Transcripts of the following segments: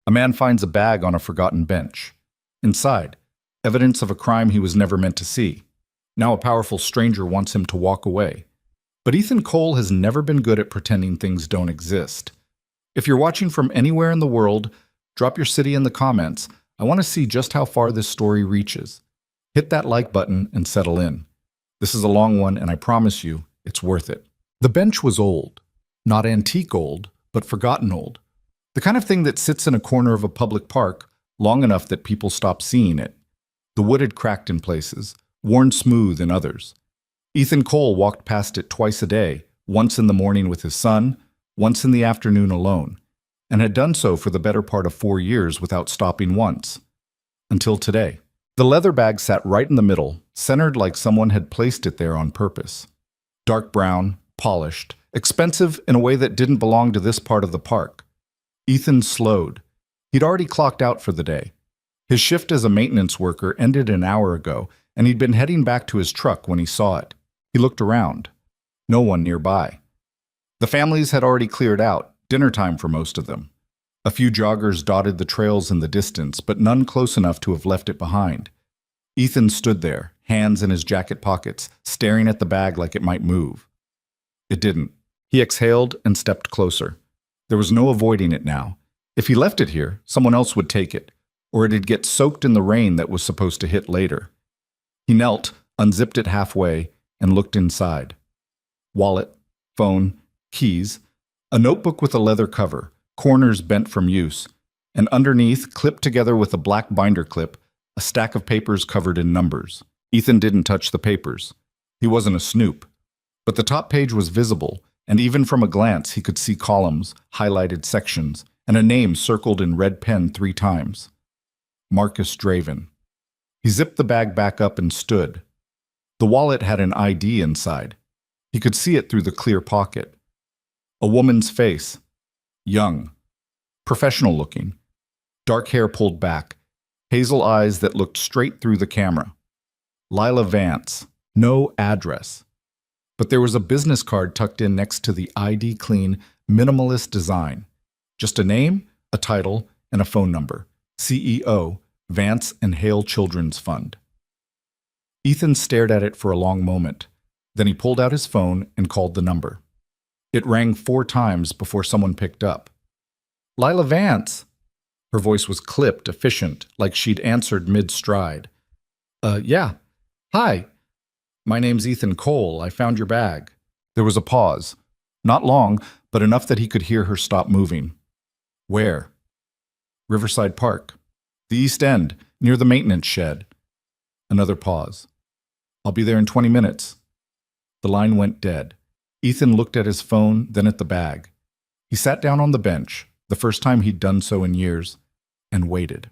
A man finds a bag on a forgotten bench. Inside, evidence of a crime he was never meant to see. Now a powerful stranger wants him to walk away. But Ethan Cole has never been good at pretending things don't exist. If you're watching from anywhere in the world, drop your city in the comments. I want to see just how far this story reaches. Hit that like button and settle in. This is a long one, and I promise you, it's worth it. The bench was old. Not antique old, but forgotten old. The kind of thing that sits in a corner of a public park long enough that people stop seeing it. The wood had cracked in places, worn smooth in others. Ethan Cole walked past it twice a day, once in the morning with his son, once in the afternoon alone, and had done so for the better part of 4 years without stopping once. Until today. The leather bag sat right in the middle, centered like someone had placed it there on purpose. Dark brown, polished, expensive in a way that didn't belong to this part of the park. Ethan slowed. He'd already clocked out for the day. His shift as a maintenance worker ended an hour ago, and he'd been heading back to his truck when he saw it. He looked around. No one nearby. The families had already cleared out, dinner time for most of them. A few joggers dotted the trails in the distance, but none close enough to have left it behind. Ethan stood there, hands in his jacket pockets, staring at the bag like it might move. It didn't. He exhaled and stepped closer. There was no avoiding it now. If he left it here, someone else would take it, or it'd get soaked in the rain that was supposed to hit later. He knelt, unzipped it halfway, and looked inside. Wallet, phone, keys, a notebook with a leather cover, corners bent from use, and underneath, clipped together with a black binder clip, a stack of papers covered in numbers. Ethan didn't touch the papers. He wasn't a snoop. But the top page was visible, and even from a glance he could see columns, highlighted sections, and a name circled in red pen 3 times. Marcus Draven. He zipped the bag back up and stood. The wallet had an ID inside. He could see it through the clear pocket. A woman's face. Young. Professional looking. Dark hair pulled back. Hazel eyes that looked straight through the camera. Lila Vance. No address. But there was a business card tucked in next to the ID clean, minimalist design. Just a name, a title, and a phone number. CEO, Vance and Hale Children's Fund. Ethan stared at it for a long moment. Then he pulled out his phone and called the number. It rang 4 times before someone picked up. Lila Vance. Her voice was clipped, efficient, like she'd answered mid-stride. Yeah. Hi. My name's Ethan Cole. I found your bag. There was a pause. Not long, but enough that he could hear her stop moving. Where? Riverside Park. The East End, near the maintenance shed. Another pause. I'll be there in 20 minutes. The line went dead. Ethan looked at his phone, then at the bag. He sat down on the bench, the first time he'd done so in years, and waited.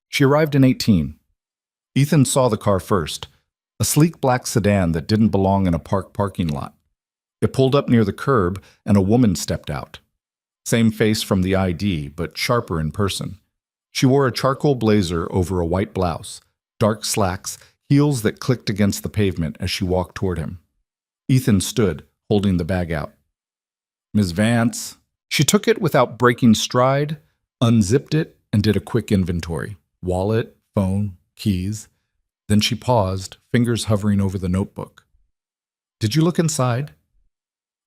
She arrived in 18. Ethan saw the car first, a sleek black sedan that didn't belong in a parking lot. It pulled up near the curb, and a woman stepped out. Same face from the ID, but sharper in person. She wore a charcoal blazer over a white blouse, dark slacks, heels that clicked against the pavement as she walked toward him. Ethan stood, holding the bag out. Ms. Vance. She took it without breaking stride, unzipped it, and did a quick inventory. Wallet, phone, keys. Then she paused, fingers hovering over the notebook. Did you look inside?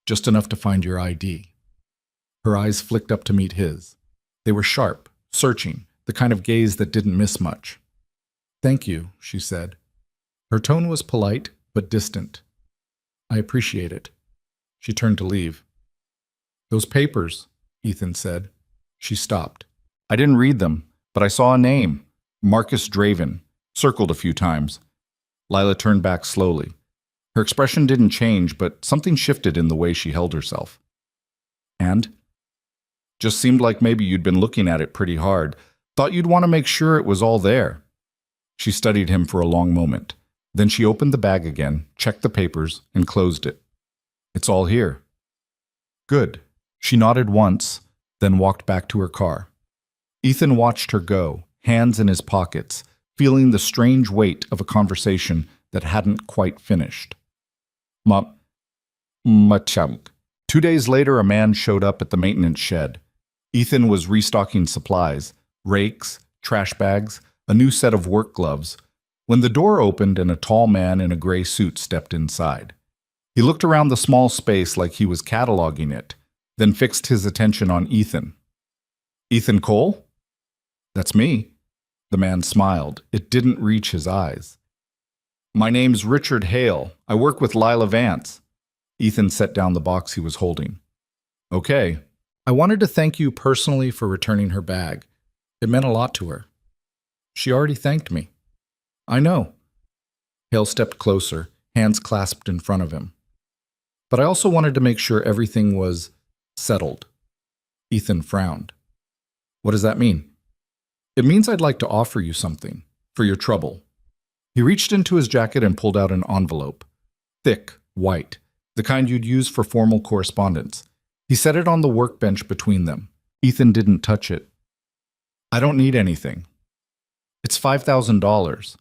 Just enough to find your ID. Her eyes flicked up to meet his. They were sharp, searching, the kind of gaze that didn't miss much. Thank you, she said. Her tone was polite, but distant. I appreciate it. She turned to leave. Those papers, Ethan said. She stopped. I didn't read them, but I saw a name. Marcus Draven, circled a few times. Lila turned back slowly. Her expression didn't change, but something shifted in the way she held herself. And? Just seemed like maybe you'd been looking at it pretty hard. Thought you'd want to make sure it was all there. She studied him for a long moment. Then she opened the bag again, checked the papers, and closed it. It's all here. Good. She nodded once, then walked back to her car. Ethan watched her go, hands in his pockets, feeling the strange weight of a conversation that hadn't quite finished. Machunk. 2 days later, a man showed up at the maintenance shed. Ethan was restocking supplies, rakes, trash bags, a new set of work gloves, when the door opened and a tall man in a gray suit stepped inside. He looked around the small space like he was cataloging it, then fixed his attention on Ethan. "Ethan Cole?" "That's me." The man smiled. It didn't reach his eyes. "My name's Richard Hale. I work with Lila Vance." Ethan set down the box he was holding. "Okay. I wanted to thank you personally for returning her bag. It meant a lot to her." "She already thanked me." "I know." Hale stepped closer, hands clasped in front of him. "But I also wanted to make sure everything was settled." Ethan frowned. "What does that mean?" "It means I'd like to offer you something, for your trouble." He reached into his jacket and pulled out an envelope. Thick, white, the kind you'd use for formal correspondence. He set it on the workbench between them. Ethan didn't touch it. "I don't need anything." "It's $5,000.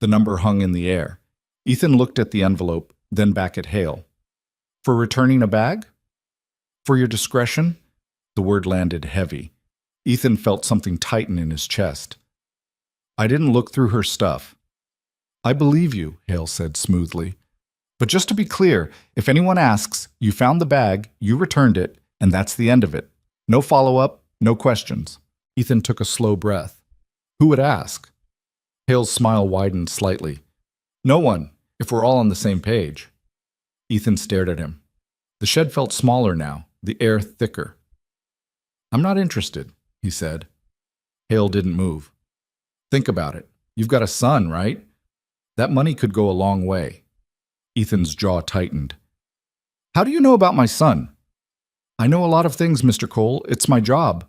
The number hung in the air. Ethan looked at the envelope, then back at Hale. "For returning a bag?" "For your discretion?" The word landed heavy. Ethan felt something tighten in his chest. "I didn't look through her stuff." "I believe you," Hale said smoothly. "But just to be clear, if anyone asks, you found the bag, you returned it, and that's the end of it. No follow-up, no questions." Ethan took a slow breath. "Who would ask?" Hale's smile widened slightly. "No one, if we're all on the same page." Ethan stared at him. The shed felt smaller now, the air thicker. "I'm not interested," he said. Hale didn't move. "Think about it. You've got a son, right? That money could go a long way." Ethan's jaw tightened. "How do you know about my son?" "I know a lot of things, Mr. Cole. It's my job."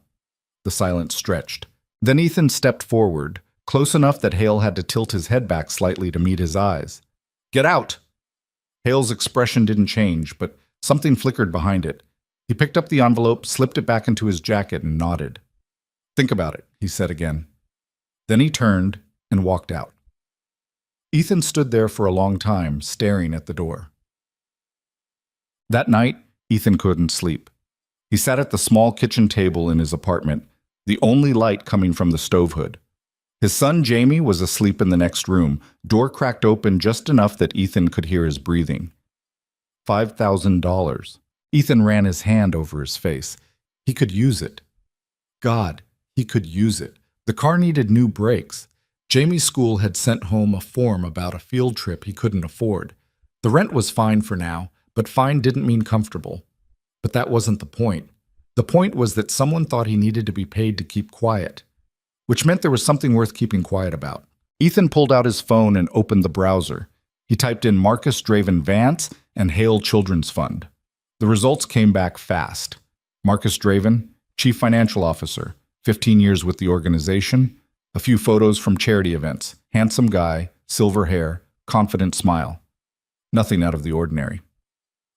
The silence stretched. Then Ethan stepped forward, close enough that Hale had to tilt his head back slightly to meet his eyes. "Get out!" Hale's expression didn't change, but something flickered behind it. He picked up the envelope, slipped it back into his jacket, and nodded. "Think about it," he said again. Then he turned and walked out. Ethan stood there for a long time, staring at the door. That night, Ethan couldn't sleep. He sat at the small kitchen table in his apartment, the only light coming from the stove hood. His son Jamie was asleep in the next room, door cracked open just enough that Ethan could hear his breathing. $5,000. Ethan ran his hand over his face. He could use it. God, he could use it. The car needed new brakes. Jamie's school had sent home a form about a field trip he couldn't afford. The rent was fine for now, but fine didn't mean comfortable. But that wasn't the point. The point was that someone thought he needed to be paid to keep quiet, which meant there was something worth keeping quiet about. Ethan pulled out his phone and opened the browser. He typed in Marcus Draven Vance and Hale Children's Fund. The results came back fast. Marcus Draven, Chief Financial Officer, 15 years with the organization, a few photos from charity events, handsome guy, silver hair, confident smile. Nothing out of the ordinary.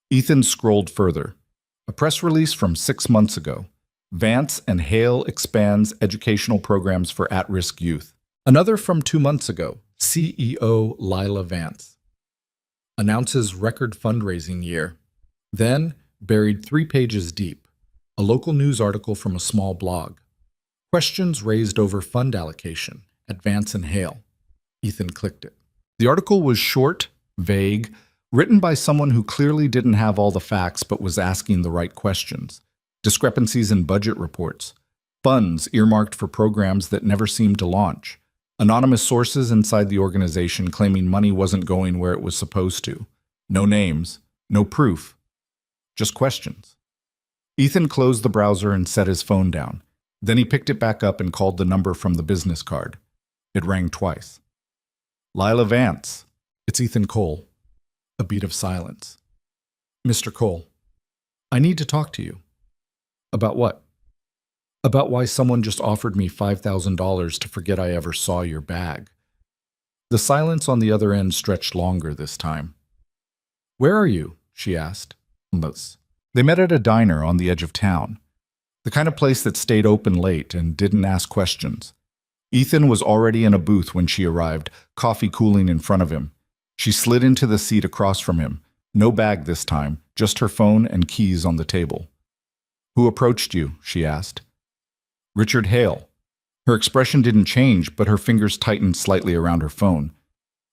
Ethan scrolled further. A press release from 6 months ago. Vance and Hale expands educational programs for at-risk youth. Another from 2 months ago. CEO Lila Vance announces record fundraising year. Then, buried 3 pages deep, a local news article from a small blog. Questions raised over fund allocation at Vance and Hale. Ethan clicked it. The article was short, vague, written by someone who clearly didn't have all the facts but was asking the right questions. Discrepancies in budget reports. Funds earmarked for programs that never seemed to launch. Anonymous sources inside the organization claiming money wasn't going where it was supposed to. No names, no proof. Just questions. Ethan closed the browser and set his phone down. Then he picked it back up and called the number from the business card. It rang twice. "Lila Vance." "It's Ethan Cole." A beat of silence. "Mr. Cole, I need to talk to you." "About what?" "About why someone just offered me $5,000 to forget I ever saw your bag." The silence on the other end stretched longer this time. "Where are you?" she asked. They met at a diner on the edge of town. The kind of place that stayed open late and didn't ask questions. Ethan was already in a booth when she arrived, coffee cooling in front of him. She slid into the seat across from him, No bag this time, just her phone and keys on the table. Who approached you? She asked. Richard Hale. Her expression didn't change, but her fingers tightened slightly around her phone.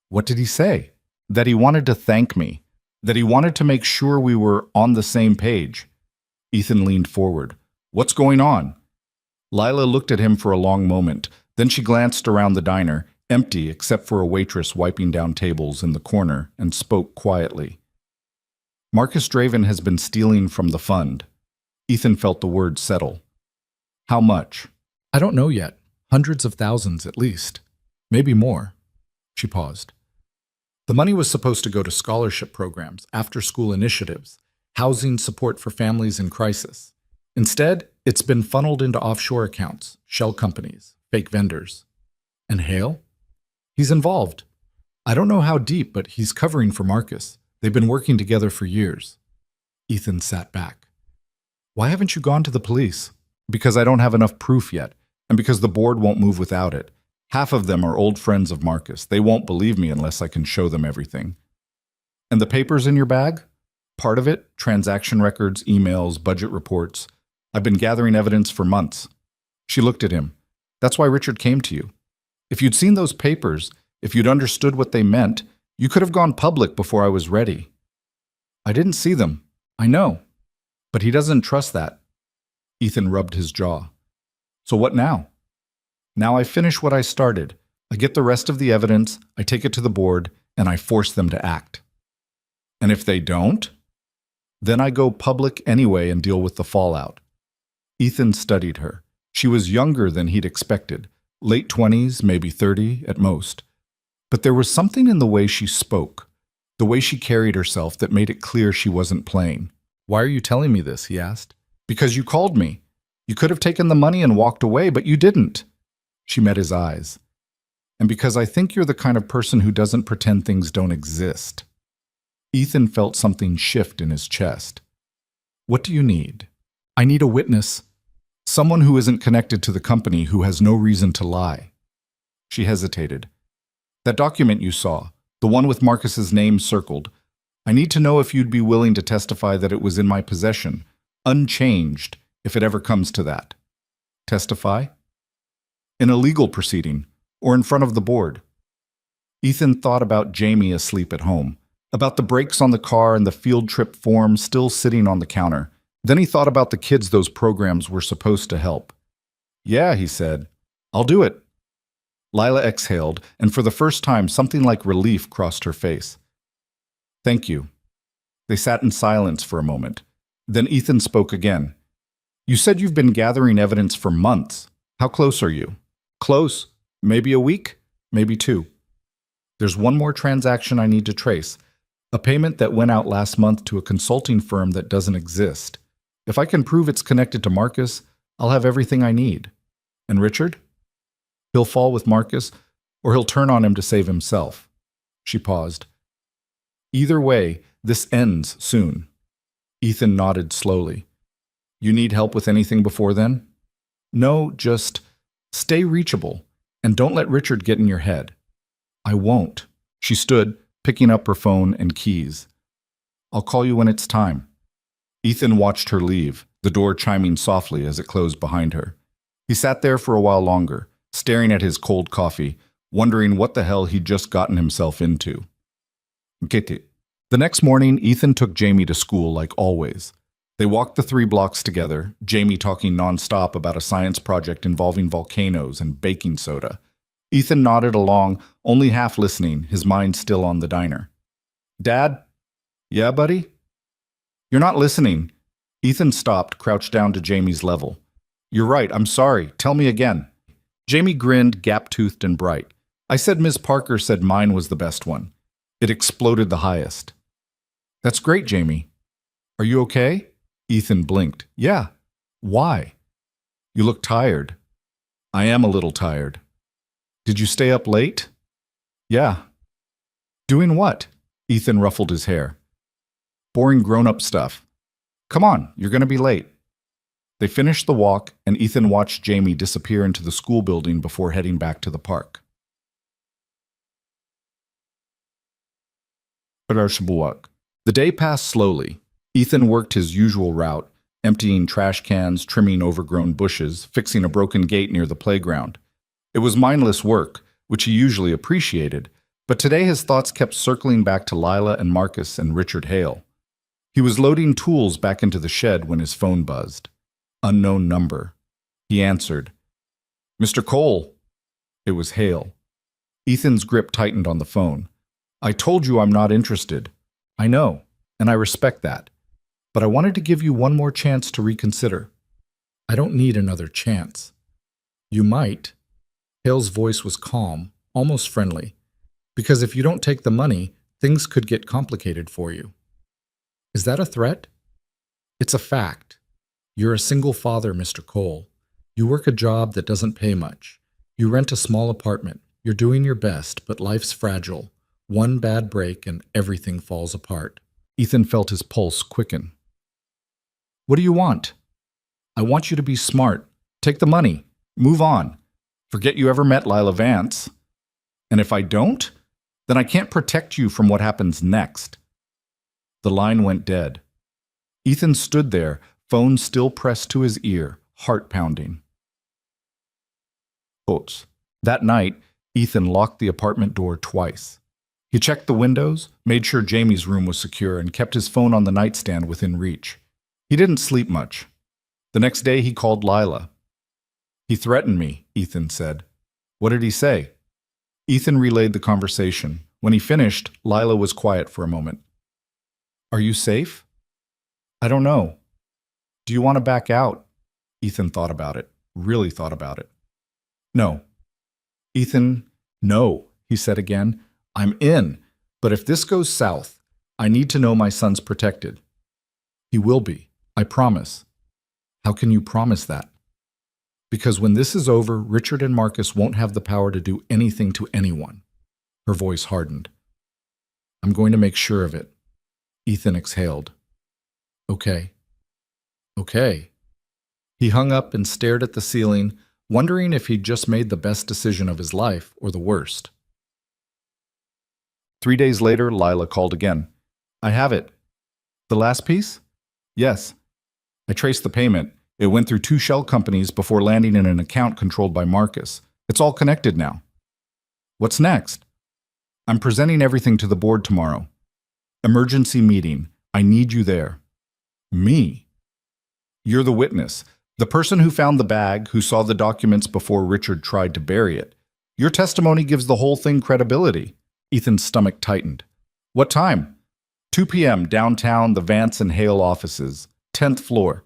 What did he say? That he wanted to thank me. That he wanted to make sure we were on the same page. Ethan leaned forward. What's going on? Lila looked at him for a long moment. Then she glanced around the diner, empty except for a waitress wiping down tables in the corner, and spoke quietly. Marcus Draven has been stealing from the fund. Ethan felt the words settle. How much? I don't know yet. Hundreds of thousands at least. Maybe more. She paused. The money was supposed to go to scholarship programs, after-school initiatives, housing support for families in crisis. Instead, it's been funneled into offshore accounts, shell companies, fake vendors. And Hale? He's involved. I don't know how deep, but he's covering for Marcus. They've been working together for years. Ethan sat back. Why haven't you gone to the police? Because I don't have enough proof yet, and because the board won't move without it. Half of them are old friends of Marcus. They won't believe me unless I can show them everything. And the papers in your bag? Part of it, transaction records, emails, budget reports. I've been gathering evidence for months. She looked at him. That's why Richard came to you. If you'd seen those papers, if you'd understood what they meant, you could have gone public before I was ready. I didn't see them. I know. But he doesn't trust that. Ethan rubbed his jaw. So what now? Now I finish what I started. I get the rest of the evidence, I take it to the board, and I force them to act. And if they don't? Then I go public anyway and deal with the fallout. Ethan studied her. She was younger than he'd expected, late 20s, maybe 30 at most. But there was something in the way she spoke, the way she carried herself that made it clear she wasn't playing. Why are you telling me this? He asked. Because you called me. You could have taken the money and walked away, but you didn't. She met his eyes. And because I think you're the kind of person who doesn't pretend things don't exist. Ethan felt something shift in his chest. What do you need? I need a witness. Someone who isn't connected to the company, who has no reason to lie. She hesitated. That document you saw, the one with Marcus's name circled, I need to know if you'd be willing to testify that it was in my possession, unchanged, if it ever comes to that. Testify? In a legal proceeding, or in front of the board. Ethan thought about Jamie asleep at home, about the brakes on the car and the field trip form still sitting on the counter. Then he thought about the kids those programs were supposed to help. Yeah, he said, I'll do it. Lila exhaled, and for the first time something like relief crossed her face. Thank you. They sat in silence for a moment. Then Ethan spoke again. You said you've been gathering evidence for months. How close are you? Close. Maybe a week, maybe 2. There's one more transaction I need to trace. A payment that went out last month to a consulting firm that doesn't exist. If I can prove it's connected to Marcus, I'll have everything I need. And Richard? He'll fall with Marcus, or he'll turn on him to save himself. She paused. Either way, this ends soon. Ethan nodded slowly. You need help with anything before then? No, just stay reachable, and don't let Richard get in your head. I won't. She stood, picking up her phone and keys. I'll call you when it's time. Ethan watched her leave, the door chiming softly as it closed behind her. He sat there for a while longer, staring at his cold coffee, wondering what the hell he'd just gotten himself into. The next morning, Ethan took Jamie to school like always. They walked the 3 blocks together, Jamie talking nonstop about a science project involving volcanoes and baking soda. Ethan nodded along, only half listening, his mind still on the diner. Dad? Yeah, buddy? You're not listening. Ethan stopped, crouched down to Jamie's level. You're right, I'm sorry. Tell me again. Jamie grinned, gap-toothed and bright. I said Ms. Parker said mine was the best one. It exploded the highest. That's great, Jamie. Are you okay? Ethan blinked. Yeah. Why? You look tired. I am a little tired. Did you stay up late? Yeah. Doing what? Ethan ruffled his hair. Boring grown-up stuff. Come on, you're going to be late. They finished the walk, and Ethan watched Jamie disappear into the school building before heading back to the park. The The day passed slowly. Ethan worked his usual route, emptying trash cans, trimming overgrown bushes, fixing a broken gate near the playground. It was mindless work, which he usually appreciated, but today his thoughts kept circling back to Lila and Marcus and Richard Hale. He was loading tools back into the shed when his phone buzzed. Unknown number. He answered. "Mr. Cole." It was Hale. Ethan's grip tightened on the phone. "I told you I'm not interested." "I know, and I respect that. But I wanted to give you one more chance to reconsider." "I don't need another chance." "You might." Hale's voice was calm, almost friendly. "Because if you don't take the money, things could get complicated for you." "Is that a threat?" "It's a fact. You're a single father, Mr. Cole. You work a job that doesn't pay much. You rent a small apartment. You're doing your best, but life's fragile. One bad break and everything falls apart." Ethan felt his pulse quicken. "What do you want?" "I want you to be smart. Take the money. Move on. Forget you ever met Lila Vance. And if I don't, then I can't protect you from what happens next." The line went dead. Ethan stood there, phone still pressed to his ear, heart pounding. That night, Ethan locked the apartment door twice. He checked the windows, made sure Jamie's room was secure, and kept his phone on the nightstand within reach. He didn't sleep much. The next day, he called Lila. "He threatened me," Ethan said. "What did he say?" Ethan relayed the conversation. When he finished, Lila was quiet for a moment. "Are you safe?" "I don't know." "Do you want to back out?" Ethan thought about it, really thought about it. "No." "Ethan, no," he said again. "I'm in, but if this goes south, I need to know my son's protected." "He will be, I promise." "How can you promise that?" "Because when this is over, Richard and Marcus won't have the power to do anything to anyone." Her voice hardened. "I'm going to make sure of it." Ethan exhaled. "Okay. Okay." He hung up and stared at the ceiling, wondering if he'd just made the best decision of his life or the worst. 3 days later, Lila called again. "I have it." "The last piece?" "Yes. I traced the payment. It went through 2 shell companies before landing in an account controlled by Marcus. It's all connected now." "What's next?" "I'm presenting everything to the board tomorrow. Emergency meeting. I need you there." "Me?" "You're the witness. The person who found the bag, who saw the documents before Richard tried to bury it. Your testimony gives the whole thing credibility." Ethan's stomach tightened. "What time?" 2 p.m. downtown, the Vance and Hale offices, 10th floor.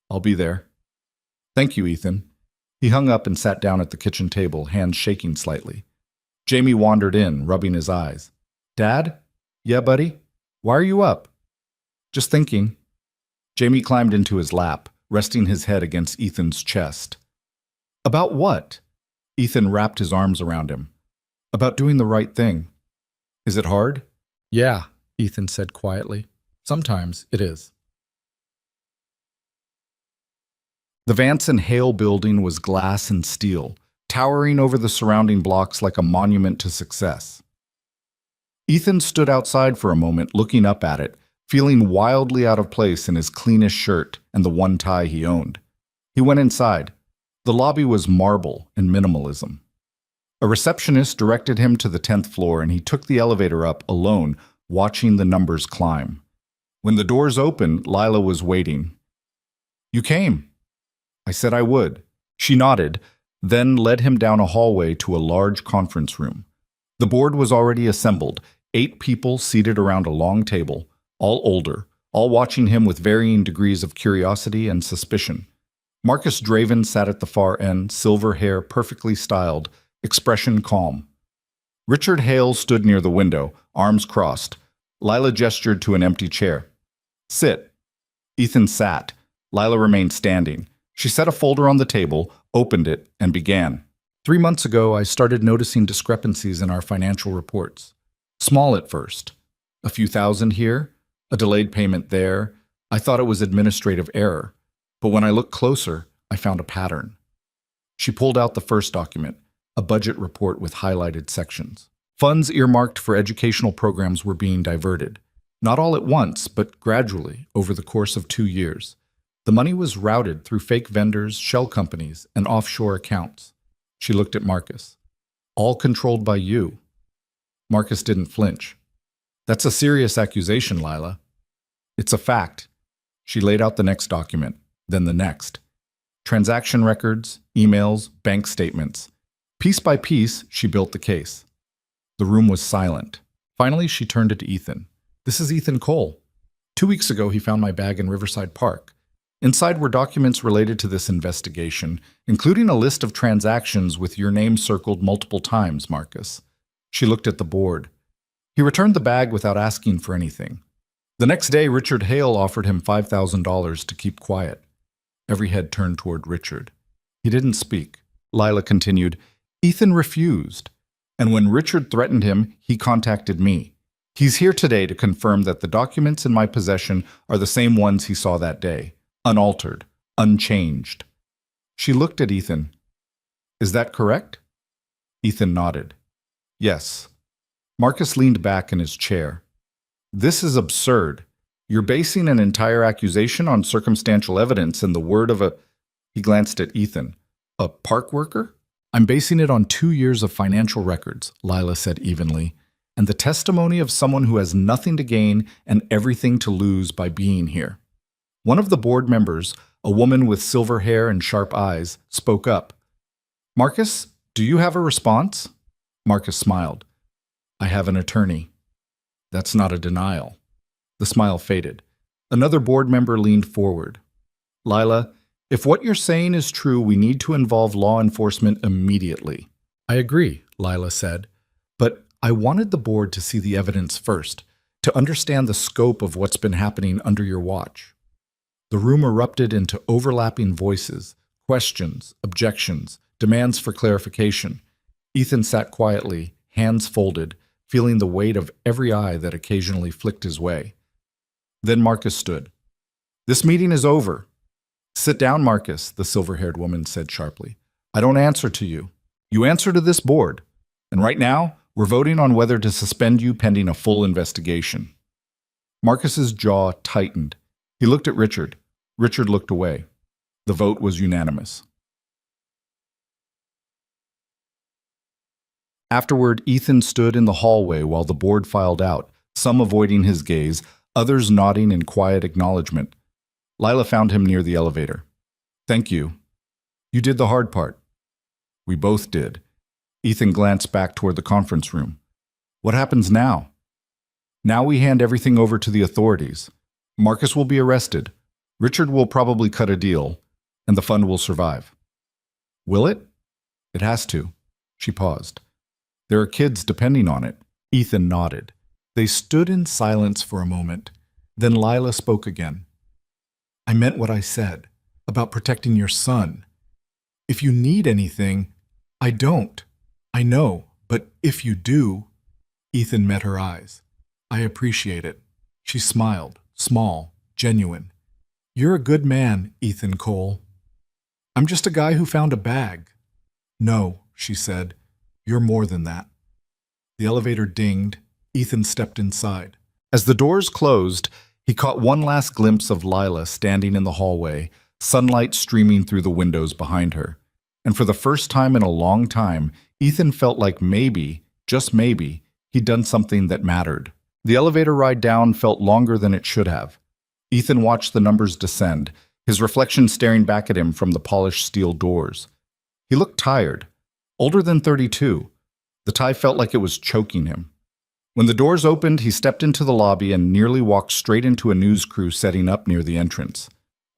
"I'll be there." "Thank you, Ethan." He hung up and sat down at the kitchen table, hands shaking slightly. Jamie wandered in, rubbing his eyes. "Dad?" "Yeah, buddy?" "Why are you up?" "Just thinking." Jamie climbed into his lap, resting his head against Ethan's chest. "About what?" Ethan wrapped his arms around him. "About doing the right thing." "Is it hard?" "Yeah," Ethan said quietly. "Sometimes it is." The Vance and Hale building was glass and steel, towering over the surrounding blocks like a monument to success. Ethan stood outside for a moment, looking up at it, feeling wildly out of place in his cleanest shirt and the one tie he owned. He went inside. The lobby was marble and minimalism. A receptionist directed him to the 10th floor, and he took the elevator up alone, watching the numbers climb. When the doors opened, Lila was waiting. "You came." "I said I would." She nodded, then led him down a hallway to a large conference room. The board was already assembled, 8 people seated around a long table, all older, all watching him with varying degrees of curiosity and suspicion. Marcus Draven sat at the far end, silver hair perfectly styled, expression calm. Richard Hale stood near the window, arms crossed. Lila gestured to an empty chair. "Sit." Ethan sat. Lila remained standing. She set a folder on the table, opened it, and began. 3 months ago, I started noticing discrepancies in our financial reports. Small at first. A few thousand here, a delayed payment there. I thought it was administrative error. But when I looked closer, I found a pattern. She pulled out the first document, a budget report with highlighted sections. Funds earmarked for educational programs were being diverted. Not all at once, but gradually over the course of 2 years. The money was routed through fake vendors, shell companies, and offshore accounts. She looked at Marcus. All controlled by you. Marcus didn't flinch. That's a serious accusation, Lila. It's a fact. She laid out the next document, then the next. Transaction records, emails, bank statements. Piece by piece, she built the case. The room was silent. Finally, she turned it to Ethan. This is Ethan Cole. 2 weeks ago, he found my bag in Riverside Park. Inside were documents related to this investigation, including a list of transactions with your name circled multiple times, Marcus. She looked at the board. He returned the bag without asking for anything. The next day, Richard Hale offered him $5,000 to keep quiet. Every head turned toward Richard. He didn't speak. Lila continued, Ethan refused. And when Richard threatened him, he contacted me. He's here today to confirm that the documents in my possession are the same ones he saw that day. Unaltered, unchanged. She looked at Ethan. Is that correct? Ethan nodded. Yes. Marcus leaned back in his chair. This is absurd. You're basing an entire accusation on circumstantial evidence and the word of a... He glanced at Ethan. A park worker? I'm basing it on 2 years of financial records, Lila said evenly, and the testimony of someone who has nothing to gain and everything to lose by being here. One of the board members, a woman with silver hair and sharp eyes, spoke up. Marcus, do you have a response? Marcus smiled. I have an attorney. That's not a denial. The smile faded. Another board member leaned forward. Lila, if what you're saying is true, we need to involve law enforcement immediately. I agree, Lila said, but I wanted the board to see the evidence first, to understand the scope of what's been happening under your watch. The room erupted into overlapping voices, questions, objections, demands for clarification. Ethan sat quietly, hands folded, feeling the weight of every eye that occasionally flicked his way. Then Marcus stood. This meeting is over. Sit down, Marcus, the silver-haired woman said sharply. I don't answer to you. You answer to this board. And right now, we're voting on whether to suspend you pending a full investigation. Marcus's jaw tightened. He looked at Richard. Richard looked away. The vote was unanimous. Afterward, Ethan stood in the hallway while the board filed out, some avoiding his gaze, others nodding in quiet acknowledgement. Lila found him near the elevator. Thank you. You did the hard part. We both did. Ethan glanced back toward the conference room. What happens now? Now we hand everything over to the authorities. Marcus will be arrested. Richard will probably cut a deal, and the fund will survive. Will it? It has to. She paused. There are kids depending on it. Ethan nodded. They stood in silence for a moment. Then Lila spoke again. I meant what I said about protecting your son. If you need anything, I don't. I know, but if you do... Ethan met her eyes. I appreciate it. She smiled, small, genuine. You're a good man, Ethan Cole. I'm just a guy who found a bag. No, she said. You're more than that. The elevator dinged. Ethan stepped inside. As the doors closed, he caught one last glimpse of Lila standing in the hallway, sunlight streaming through the windows behind her. And for the first time in a long time, Ethan felt like maybe, just maybe, he'd done something that mattered. The elevator ride down felt longer than it should have. Ethan watched the numbers descend, his reflection staring back at him from the polished steel doors. He looked tired, older than 32. The tie felt like it was choking him. When the doors opened, he stepped into the lobby and nearly walked straight into a news crew setting up near the entrance.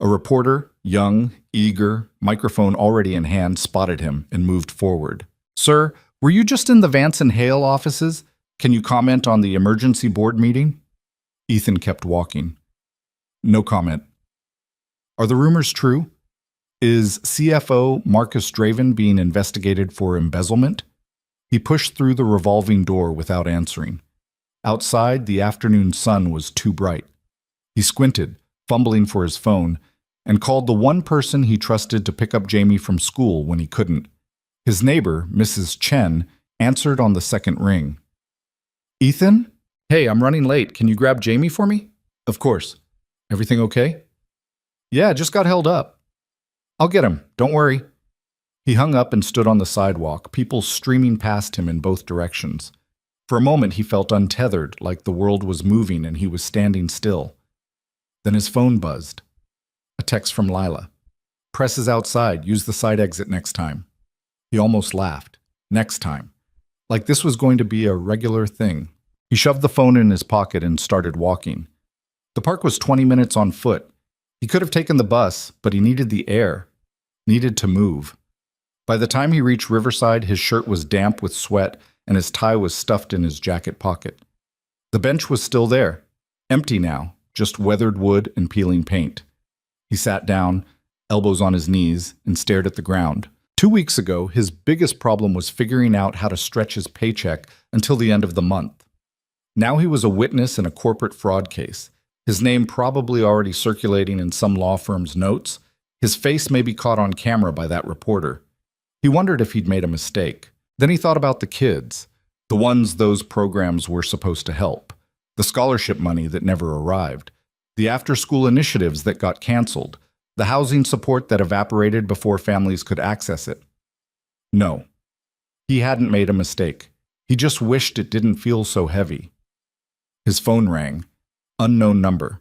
A reporter, young, eager, microphone already in hand, spotted him and moved forward. Sir, were you just in the Vance and Hale offices? Can you comment on the emergency board meeting? Ethan kept walking. No comment. Are the rumors true? Is CFO Marcus Draven being investigated for embezzlement? He pushed through the revolving door without answering. Outside, the afternoon sun was too bright. He squinted, fumbling for his phone, and called the one person he trusted to pick up Jamie from school when he couldn't. His neighbor, Mrs. Chen, answered on the second ring. Ethan? Hey, I'm running late. Can you grab Jamie for me? Of course. Everything okay? Yeah, just got held up. I'll get him. Don't worry. He hung up and stood on the sidewalk, people streaming past him in both directions. For a moment, he felt untethered, like the world was moving and he was standing still. Then his phone buzzed. A text from Lila. Press is outside. Use the side exit next time. He almost laughed. Next time. Like this was going to be a regular thing. He shoved the phone in his pocket and started walking. The park was 20 minutes on foot. He could have taken the bus, but he needed the air. Needed to move. By the time he reached Riverside, his shirt was damp with sweat and his tie was stuffed in his jacket pocket. The bench was still there. Empty now, just weathered wood and peeling paint. He sat down, elbows on his knees, and stared at the ground. 2 weeks ago, his biggest problem was figuring out how to stretch his paycheck until the end of the month. Now he was a witness in a corporate fraud case, his name probably already circulating in some law firm's notes. His face may be caught on camera by that reporter. He wondered if he'd made a mistake. Then he thought about the kids, the ones those programs were supposed to help, the scholarship money that never arrived, the after-school initiatives that got canceled, the housing support that evaporated before families could access it. No, he hadn't made a mistake. He just wished it didn't feel so heavy. His phone rang. Unknown number.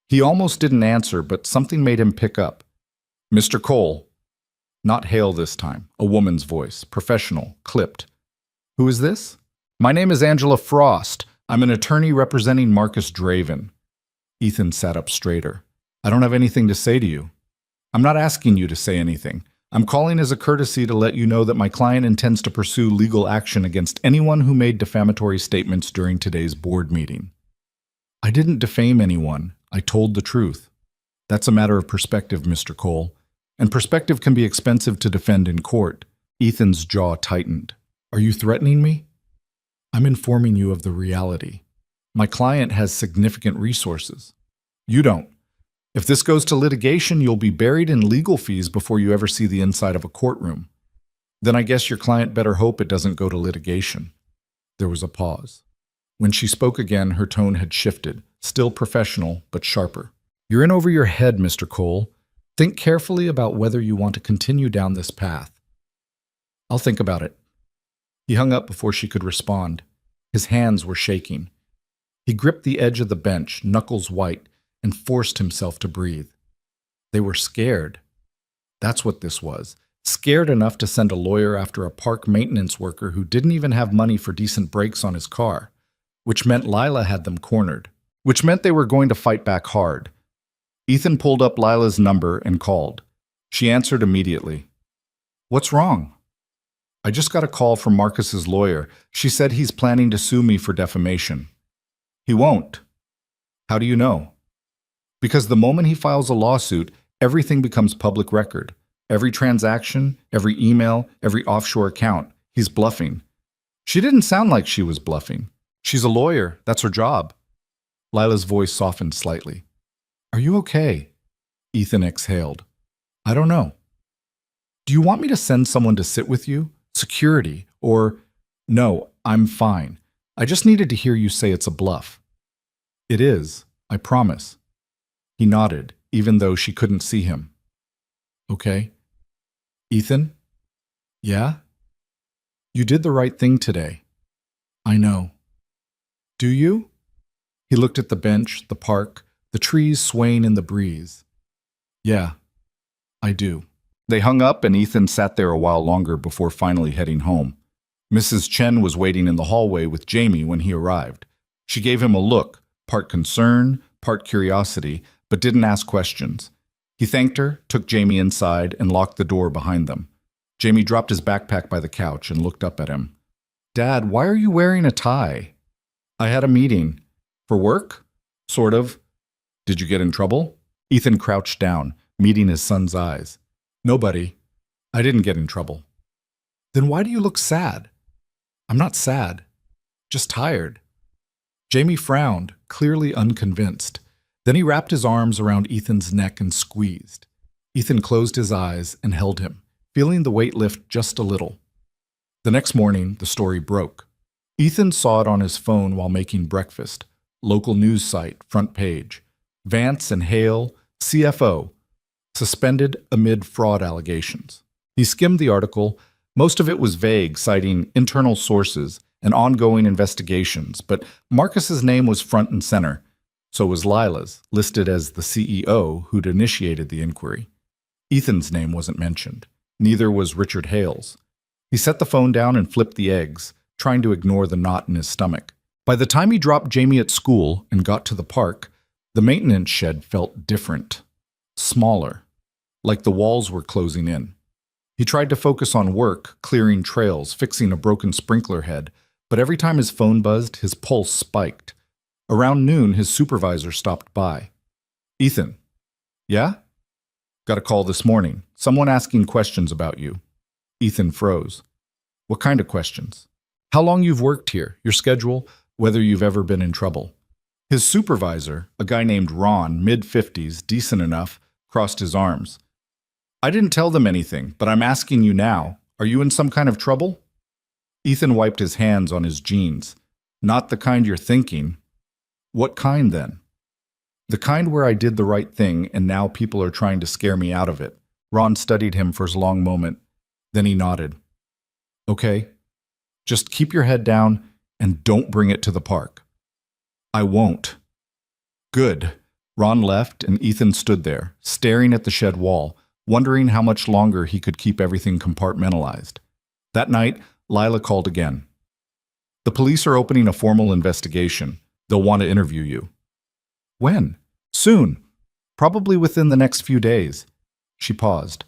He almost didn't answer, but something made him pick up. Mr. Cole. Not Hale this time. A woman's voice. Professional. Clipped. Who is this? My name is Angela Frost. I'm an attorney representing Marcus Draven. Ethan sat up straighter. I don't have anything to say to you. I'm not asking you to say anything. I'm calling as a courtesy to let you know that my client intends to pursue legal action against anyone who made defamatory statements during today's board meeting. I didn't defame anyone. I told the truth. That's a matter of perspective, Mr. Cole. And perspective can be expensive to defend in court. Ethan's jaw tightened. Are you threatening me? I'm informing you of the reality. My client has significant resources. You don't. If this goes to litigation, you'll be buried in legal fees before you ever see the inside of a courtroom. Then I guess your client better hope it doesn't go to litigation. There was a pause. When she spoke again, her tone had shifted, still professional, but sharper. You're in over your head, Mr. Cole. Think carefully about whether you want to continue down this path. I'll think about it. He hung up before she could respond. His hands were shaking. He gripped the edge of the bench, knuckles white, and forced himself to breathe. They were scared. That's what this was. Scared enough to send a lawyer after a park maintenance worker who didn't even have money for decent brakes on his car, which meant Lila had them cornered, which meant they were going to fight back hard. Ethan pulled up Lila's number and called. She answered immediately. What's wrong? I just got a call from Marcus's lawyer. She said he's planning to sue me for defamation. He won't. How do you know? Because the moment he files a lawsuit, everything becomes public record. Every transaction, every email, every offshore account. He's bluffing. She didn't sound like she was bluffing. She's a lawyer. That's her job. Lila's voice softened slightly. Are you okay? Ethan exhaled. I don't know. Do you want me to send someone to sit with you? Security? Or, no, I'm fine. I just needed to hear you say it's a bluff. It is, I promise. He nodded, even though she couldn't see him. Okay. Ethan? Yeah? You did the right thing today. I know. Do you? He looked at the bench, the park, the trees swaying in the breeze. Yeah, I do. They hung up and Ethan sat there a while longer before finally heading home. Mrs. Chen was waiting in the hallway with Jamie when he arrived. She gave him a look, part concern, part curiosity, but didn't ask questions. He thanked her, took Jamie inside, and locked the door behind them. Jamie dropped his backpack by the couch and looked up at him. Dad, why are you wearing a tie? I had a meeting. For work? Sort of. Did you get in trouble? Ethan crouched down, meeting his son's eyes. Nobody. I didn't get in trouble. Then why do you look sad? I'm not sad. Just tired. Jamie frowned, clearly unconvinced. Then he wrapped his arms around Ethan's neck and squeezed. Ethan closed his eyes and held him, feeling the weight lift just a little. The next morning, the story broke. Ethan saw it on his phone while making breakfast. Local news site, front page. Vance and Hale, CFO, suspended amid fraud allegations. He skimmed the article. Most of it was vague, citing internal sources and ongoing investigations, but Marcus's name was front and center. So was Lila's, listed as the CEO who'd initiated the inquiry. Ethan's name wasn't mentioned. Neither was Richard Hale's. He set the phone down and flipped the eggs, trying to ignore the knot in his stomach. By the time he dropped Jamie at school and got to the park, the maintenance shed felt different, smaller, like the walls were closing in. He tried to focus on work, clearing trails, fixing a broken sprinkler head, but every time his phone buzzed, his pulse spiked. Around noon, his supervisor stopped by. "Ethan." "Yeah?" "Got a call this morning. Someone asking questions about you." Ethan froze. "What kind of questions?" "How long you've worked here, your schedule, whether you've ever been in trouble." His supervisor, a guy named Ron, mid-50s, decent enough, crossed his arms. "I didn't tell them anything, but I'm asking you now. Are you in some kind of trouble?" Ethan wiped his hands on his jeans. "Not the kind you're thinking." "What kind, then?" "The kind where I did the right thing and now people are trying to scare me out of it." Ron studied him for a long moment. Then he nodded. "Okay. Just keep your head down and don't bring it to the park." "I won't." "Good." Ron left and Ethan stood there, staring at the shed wall, wondering how much longer he could keep everything compartmentalized. That night, Lila called again. "The police are opening a formal investigation. They'll want to interview you." "When?" "Soon. Probably within the next few days." She paused.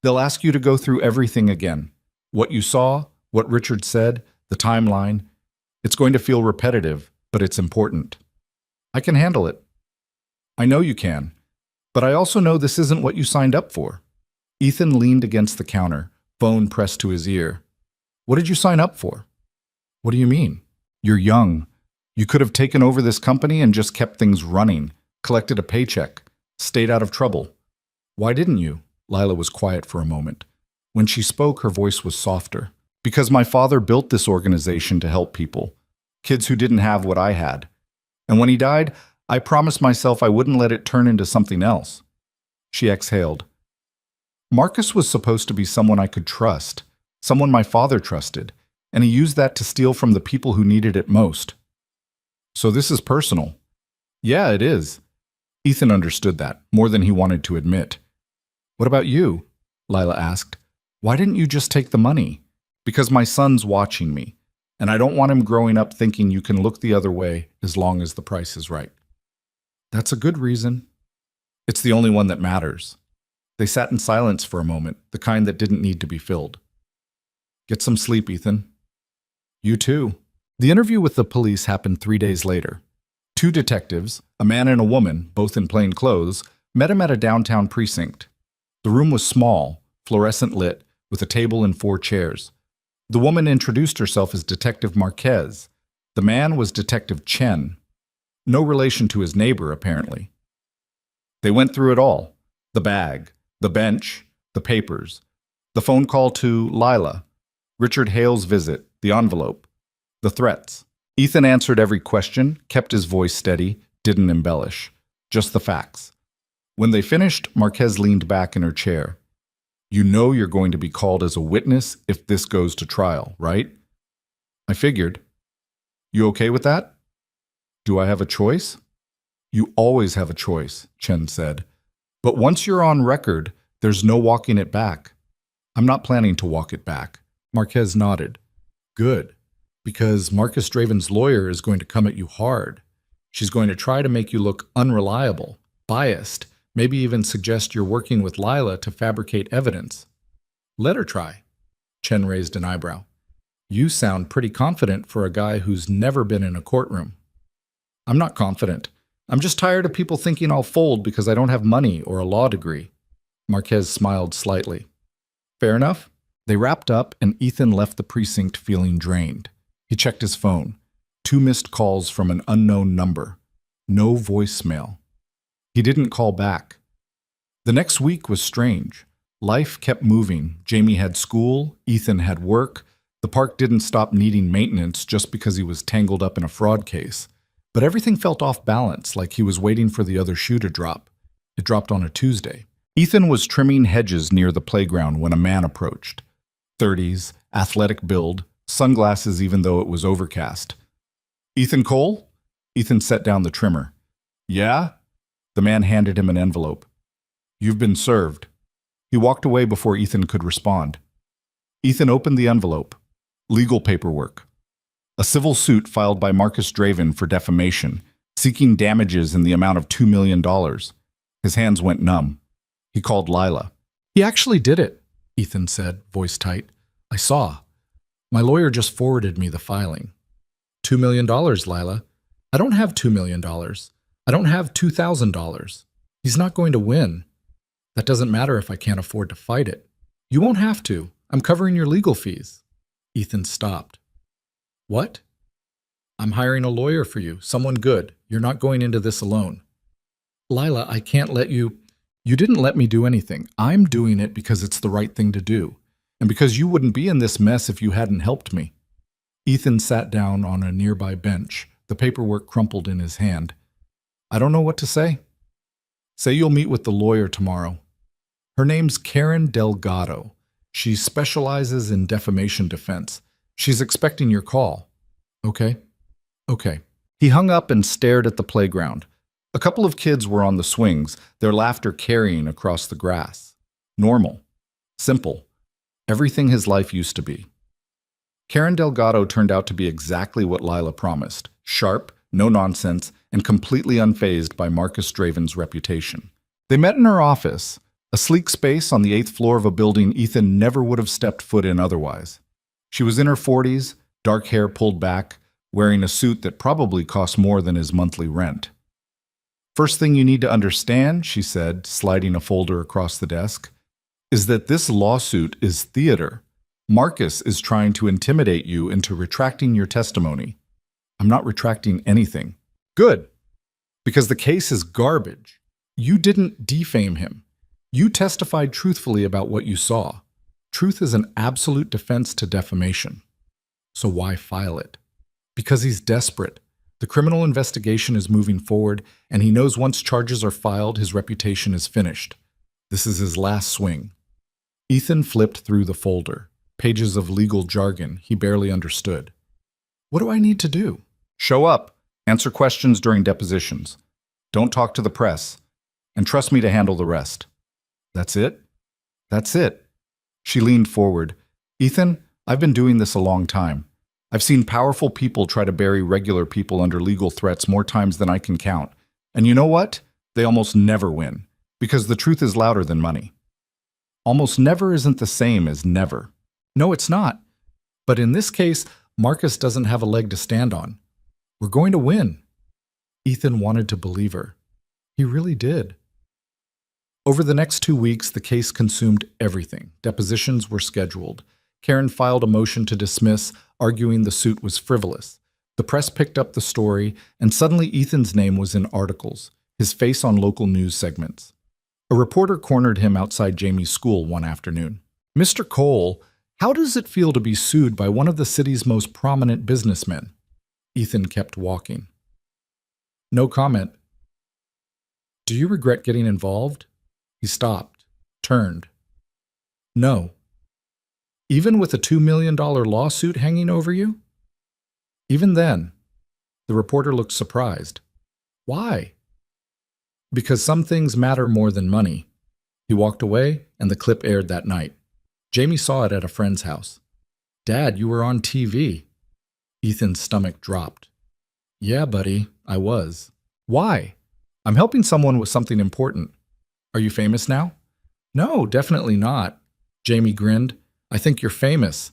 "They'll ask you to go through everything again. What you saw, what Richard said, the timeline. It's going to feel repetitive, but it's important." "I can handle it." "I know you can. But I also know this isn't what you signed up for." Ethan leaned against the counter, phone pressed to his ear. "What did you sign up for?" "What do you mean?" "You're young. You could have taken over this company and just kept things running, collected a paycheck, stayed out of trouble." "Why didn't you?" Lila was quiet for a moment. When she spoke, her voice was softer. "Because my father built this organization to help people, kids who didn't have what I had. And when he died, I promised myself I wouldn't let it turn into something else." She exhaled. "Marcus was supposed to be someone I could trust, someone my father trusted, and he used that to steal from the people who needed it most." "So this is personal." "Yeah, it is." Ethan understood that, more than he wanted to admit. "What about you?" Lila asked. "Why didn't you just take the money?" "Because my son's watching me, and I don't want him growing up thinking you can look the other way as long as the price is right." "That's a good reason." "It's the only one that matters." They sat in silence for a moment, the kind that didn't need to be filled. "Get some sleep, Ethan." "You too." The interview with the police happened 3 days later. 2 detectives, a man and a woman, both in plain clothes, met him at a downtown precinct. The room was small, fluorescent lit, with a table and 4 chairs. The woman introduced herself as Detective Marquez. The man was Detective Chen. No relation to his neighbor, apparently. They went through it all. The bag, the bench, the papers, the phone call to Lila, Richard Hale's visit, the envelope, the threats. Ethan answered every question, kept his voice steady, didn't embellish. Just the facts. When they finished, Marquez leaned back in her chair. "You know you're going to be called as a witness if this goes to trial, right?" "I figured." "You okay with that?" "Do I have a choice?" "You always have a choice," Chen said. "But once you're on record, there's no walking it back." "I'm not planning to walk it back." Marquez nodded. "Good. Because Marcus Draven's lawyer is going to come at you hard. She's going to try to make you look unreliable, biased, maybe even suggest you're working with Lila to fabricate evidence." "Let her try." Chen raised an eyebrow. "You sound pretty confident for a guy who's never been in a courtroom." "I'm not confident. I'm just tired of people thinking I'll fold because I don't have money or a law degree." Marquez smiled slightly. "Fair enough." They wrapped up and Ethan left the precinct feeling drained. He checked his phone. 2 missed calls from an unknown number. No voicemail. He didn't call back. The next week was strange. Life kept moving. Jamie had school, Ethan had work, The park didn't stop needing maintenance just because he was tangled up in a fraud case. But everything felt off balance, like he was waiting for the other shoe to drop. It dropped on a Tuesday. Ethan was trimming hedges near the playground when a man approached. 30s, athletic build, sunglasses even though it was overcast. "Ethan Cole?" Ethan set down the trimmer. "Yeah?" The man handed him an envelope. "You've been served." He walked away before Ethan could respond. Ethan opened the envelope. Legal paperwork. A civil suit filed by Marcus Draven for defamation, seeking damages in the amount of $2 million. His hands went numb. He called Lila. "He actually did it," Ethan said, voice tight. "I saw. My lawyer just forwarded me the filing." $2 million, Lila. I don't have $2 million. I don't have $2,000. He's not going to win. That doesn't matter if I can't afford to fight it. You won't have to. I'm covering your legal fees. Ethan stopped. "What?" "I'm hiring a lawyer for you, someone good. You're not going into this alone." "Lila, I can't let you. You didn't let me do anything. I'm doing it because it's the right thing to do, and because you wouldn't be in this mess if you hadn't helped me." Ethan sat down on a nearby bench, the paperwork crumpled in his hand. "I don't know what to say." "Say you'll meet with the lawyer tomorrow. Her name's Karen Delgado. She specializes in defamation defense. She's expecting your call." "Okay." "Okay." He hung up and stared at the playground. A couple of kids were on the swings, their laughter carrying across the grass. Normal. Simple. Everything his life used to be. Karen Delgado turned out to be exactly what Lila promised. Sharp, no nonsense, and completely unfazed by Marcus Draven's reputation. They met in her office, a sleek space on the 8th floor of a building Ethan never would have stepped foot in otherwise. She was in her 40s, dark hair pulled back, wearing a suit that probably cost more than his monthly rent. "First thing you need to understand," she said, sliding a folder across the desk, "is that this lawsuit is theater. Marcus is trying to intimidate you into retracting your testimony." "I'm not retracting anything." "Good. Because the case is garbage. You didn't defame him. You testified truthfully about what you saw. Truth is an absolute defense to defamation. So why file it?" "Because he's desperate. The criminal investigation is moving forward, and he knows once charges are filed, his reputation is finished. This is his last swing." Ethan flipped through the folder. Pages of legal jargon he barely understood. "What do I need to do?" "Show up. Answer questions during depositions. Don't talk to the press. And trust me to handle the rest." "That's it?" "That's it." She leaned forward. "Ethan, I've been doing this a long time. I've seen powerful people try to bury regular people under legal threats more times than I can count. And you know what? They almost never win, because the truth is louder than money." "Almost never isn't the same as never." "No, it's not. But in this case, Marcus doesn't have a leg to stand on. We're going to win." Ethan wanted to believe her. He really did. Over the next 2 weeks, the case consumed everything. Depositions were scheduled. Karen filed a motion to dismiss, arguing the suit was frivolous. The press picked up the story, and suddenly Ethan's name was in articles, his face on local news segments. A reporter cornered him outside Jamie's school one afternoon. "Mr. Cole, how does it feel to be sued by one of the city's most prominent businessmen?" Ethan kept walking. "No comment." "Do you regret getting involved?" He stopped, turned. "No." "Even with a $2 million lawsuit hanging over you?" "Even then." The reporter looked surprised. "Why?" "Because some things matter more than money." He walked away, and the clip aired that night. Jamie saw it at a friend's house. "Dad, you were on TV." Ethan's stomach dropped. "Yeah, buddy, I was." "Why?" "I'm helping someone with something important." "Are you famous now?" "No, definitely not." Jamie grinned. "I think you're famous."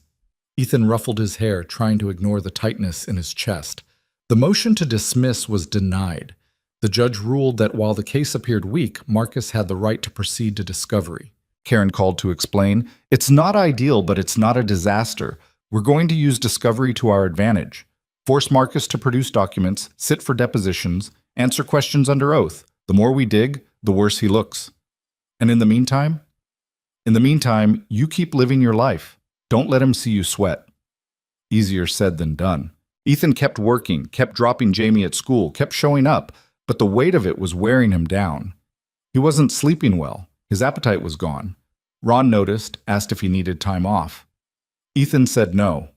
Ethan ruffled his hair, trying to ignore the tightness in his chest. The motion to dismiss was denied. The judge ruled that while the case appeared weak, Marcus had the right to proceed to discovery. Karen called to explain, "It's not ideal, but it's not a disaster. We're going to use discovery to our advantage. Force Marcus to produce documents, sit for depositions, answer questions under oath. The more we dig, the worse he looks. And in the meantime? In the meantime, you keep living your life. Don't let him see you sweat." Easier said than done. Ethan kept working, kept dropping Jamie at school, kept showing up, but the weight of it was wearing him down. He wasn't sleeping well. His appetite was gone. Ron noticed, asked if he needed time off. Ethan said no.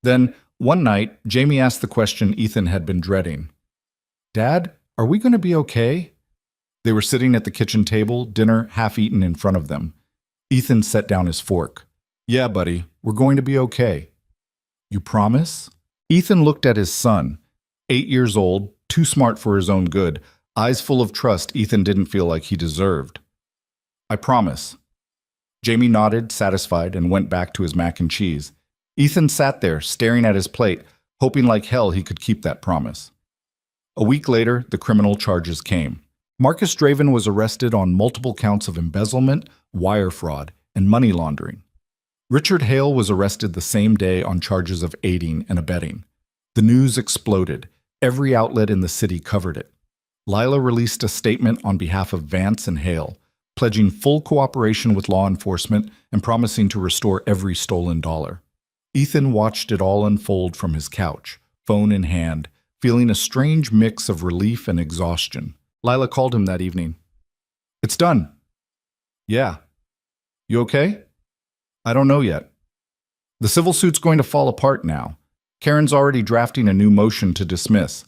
Then, one night, Jamie asked the question Ethan had been dreading. "Dad, are we going to be okay?" They were sitting at the kitchen table, dinner half eaten in front of them. Ethan set down his fork. "Yeah, buddy, we're going to be okay." "You promise?" Ethan looked at his son, 8 years old, too smart for his own good, eyes full of trust Ethan didn't feel like he deserved. "I promise." Jamie nodded, satisfied, and went back to his mac and cheese. Ethan sat there, staring at his plate, hoping like hell he could keep that promise. A week later, the criminal charges came. Marcus Draven was arrested on multiple counts of embezzlement, wire fraud, and money laundering. Richard Hale was arrested the same day on charges of aiding and abetting. The news exploded. Every outlet in the city covered it. Lila released a statement on behalf of Vance and Hale, pledging full cooperation with law enforcement and promising to restore every stolen dollar. Ethan watched it all unfold from his couch, phone in hand, feeling a strange mix of relief and exhaustion. Lila called him that evening. "It's done." "Yeah." "You okay?" "I don't know yet." "The civil suit's going to fall apart now. Karen's already drafting a new motion to dismiss.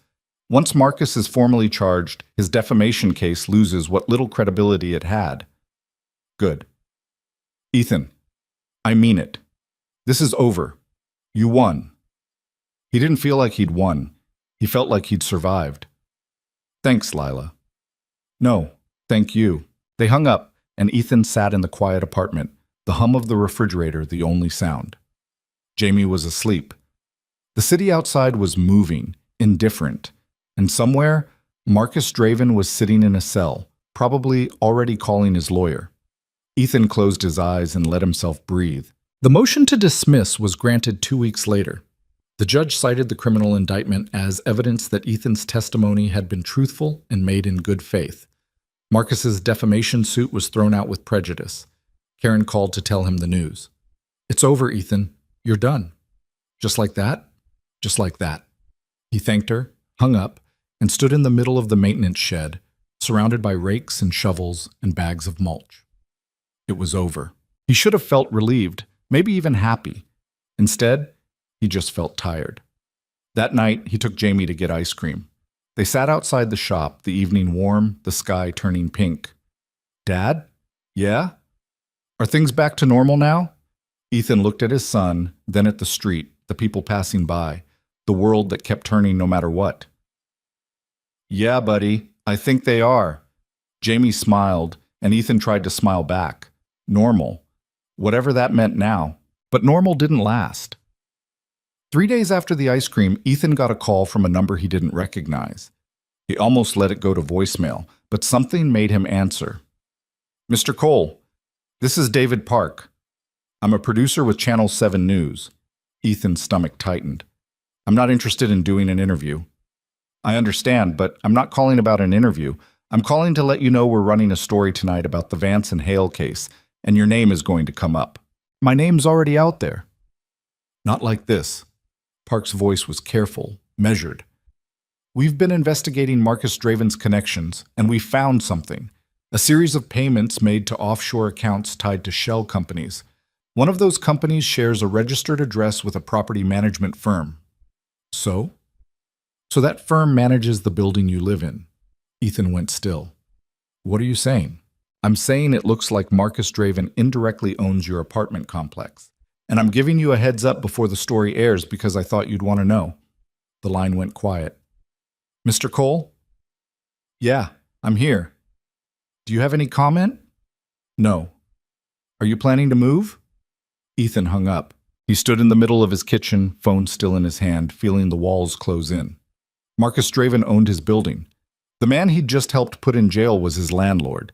Once Marcus is formally charged, his defamation case loses what little credibility it had." "Good." "Ethan, I mean it. This is over. You won." He didn't feel like he'd won. He felt like he'd survived. "Thanks, Lila." "No, thank you." They hung up, and Ethan sat in the quiet apartment, the hum of the refrigerator the only sound. Jamie was asleep. The city outside was moving, indifferent, and somewhere, Marcus Draven was sitting in a cell, probably already calling his lawyer. Ethan closed his eyes and let himself breathe. The motion to dismiss was granted 2 weeks later. The judge cited the criminal indictment as evidence that Ethan's testimony had been truthful and made in good faith. Marcus's defamation suit was thrown out with prejudice. Karen called to tell him the news. "It's over, Ethan. You're done." "Just like that?" "Just like that." He thanked her, hung up, and stood in the middle of the maintenance shed, surrounded by rakes and shovels and bags of mulch. It was over. He should have felt relieved, maybe even happy. Instead, he just felt tired. That night, he took Jamie to get ice cream. They sat outside the shop, the evening warm, the sky turning pink. "Dad? Yeah? Are things back to normal now?" Ethan looked at his son, then at the street, the people passing by, the world that kept turning no matter what. "Yeah, buddy, I think they are." Jamie smiled, and Ethan tried to smile back. Normal. Whatever that meant now. But normal didn't last. 3 days after the ice cream, Ethan got a call from a number he didn't recognize. He almost let it go to voicemail, but something made him answer. "Mr. Cole, this is David Park. I'm a producer with Channel 7 News." Ethan's stomach tightened. "I'm not interested in doing an interview." "I understand, but I'm not calling about an interview. I'm calling to let you know we're running a story tonight about the Vance and Hale case, and your name is going to come up." "My name's already out there." "Not like this." Park's voice was careful, measured. "We've been investigating Marcus Draven's connections, and we found something. A series of payments made to offshore accounts tied to shell companies. One of those companies shares a registered address with a property management firm." "So?" "So that firm manages the building you live in." Ethan went still. "What are you saying?" "I'm saying it looks like Marcus Draven indirectly owns your apartment complex. And I'm giving you a heads up before the story airs because I thought you'd want to know." The line went quiet. "Mr. Cole?" "Yeah, I'm here." "Do you have any comment?" "No." "Are you planning to move?" Ethan hung up. He stood in the middle of his kitchen, phone still in his hand, feeling the walls close in. Marcus Draven owned his building. The man he'd just helped put in jail was his landlord.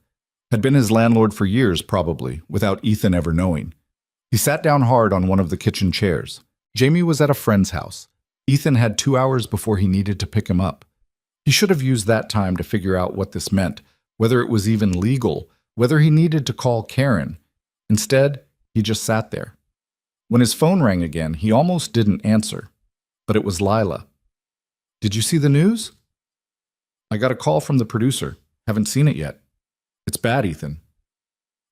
Had been his landlord for years, probably, without Ethan ever knowing. He sat down hard on one of the kitchen chairs. Jamie was at a friend's house. Ethan had 2 hours before he needed to pick him up. He should have used that time to figure out what this meant, whether it was even legal, whether he needed to call Karen. Instead, he just sat there. When his phone rang again, he almost didn't answer. But it was Lila. "Did you see the news?" "I got a call from the producer. Haven't seen it yet." "It's bad, Ethan."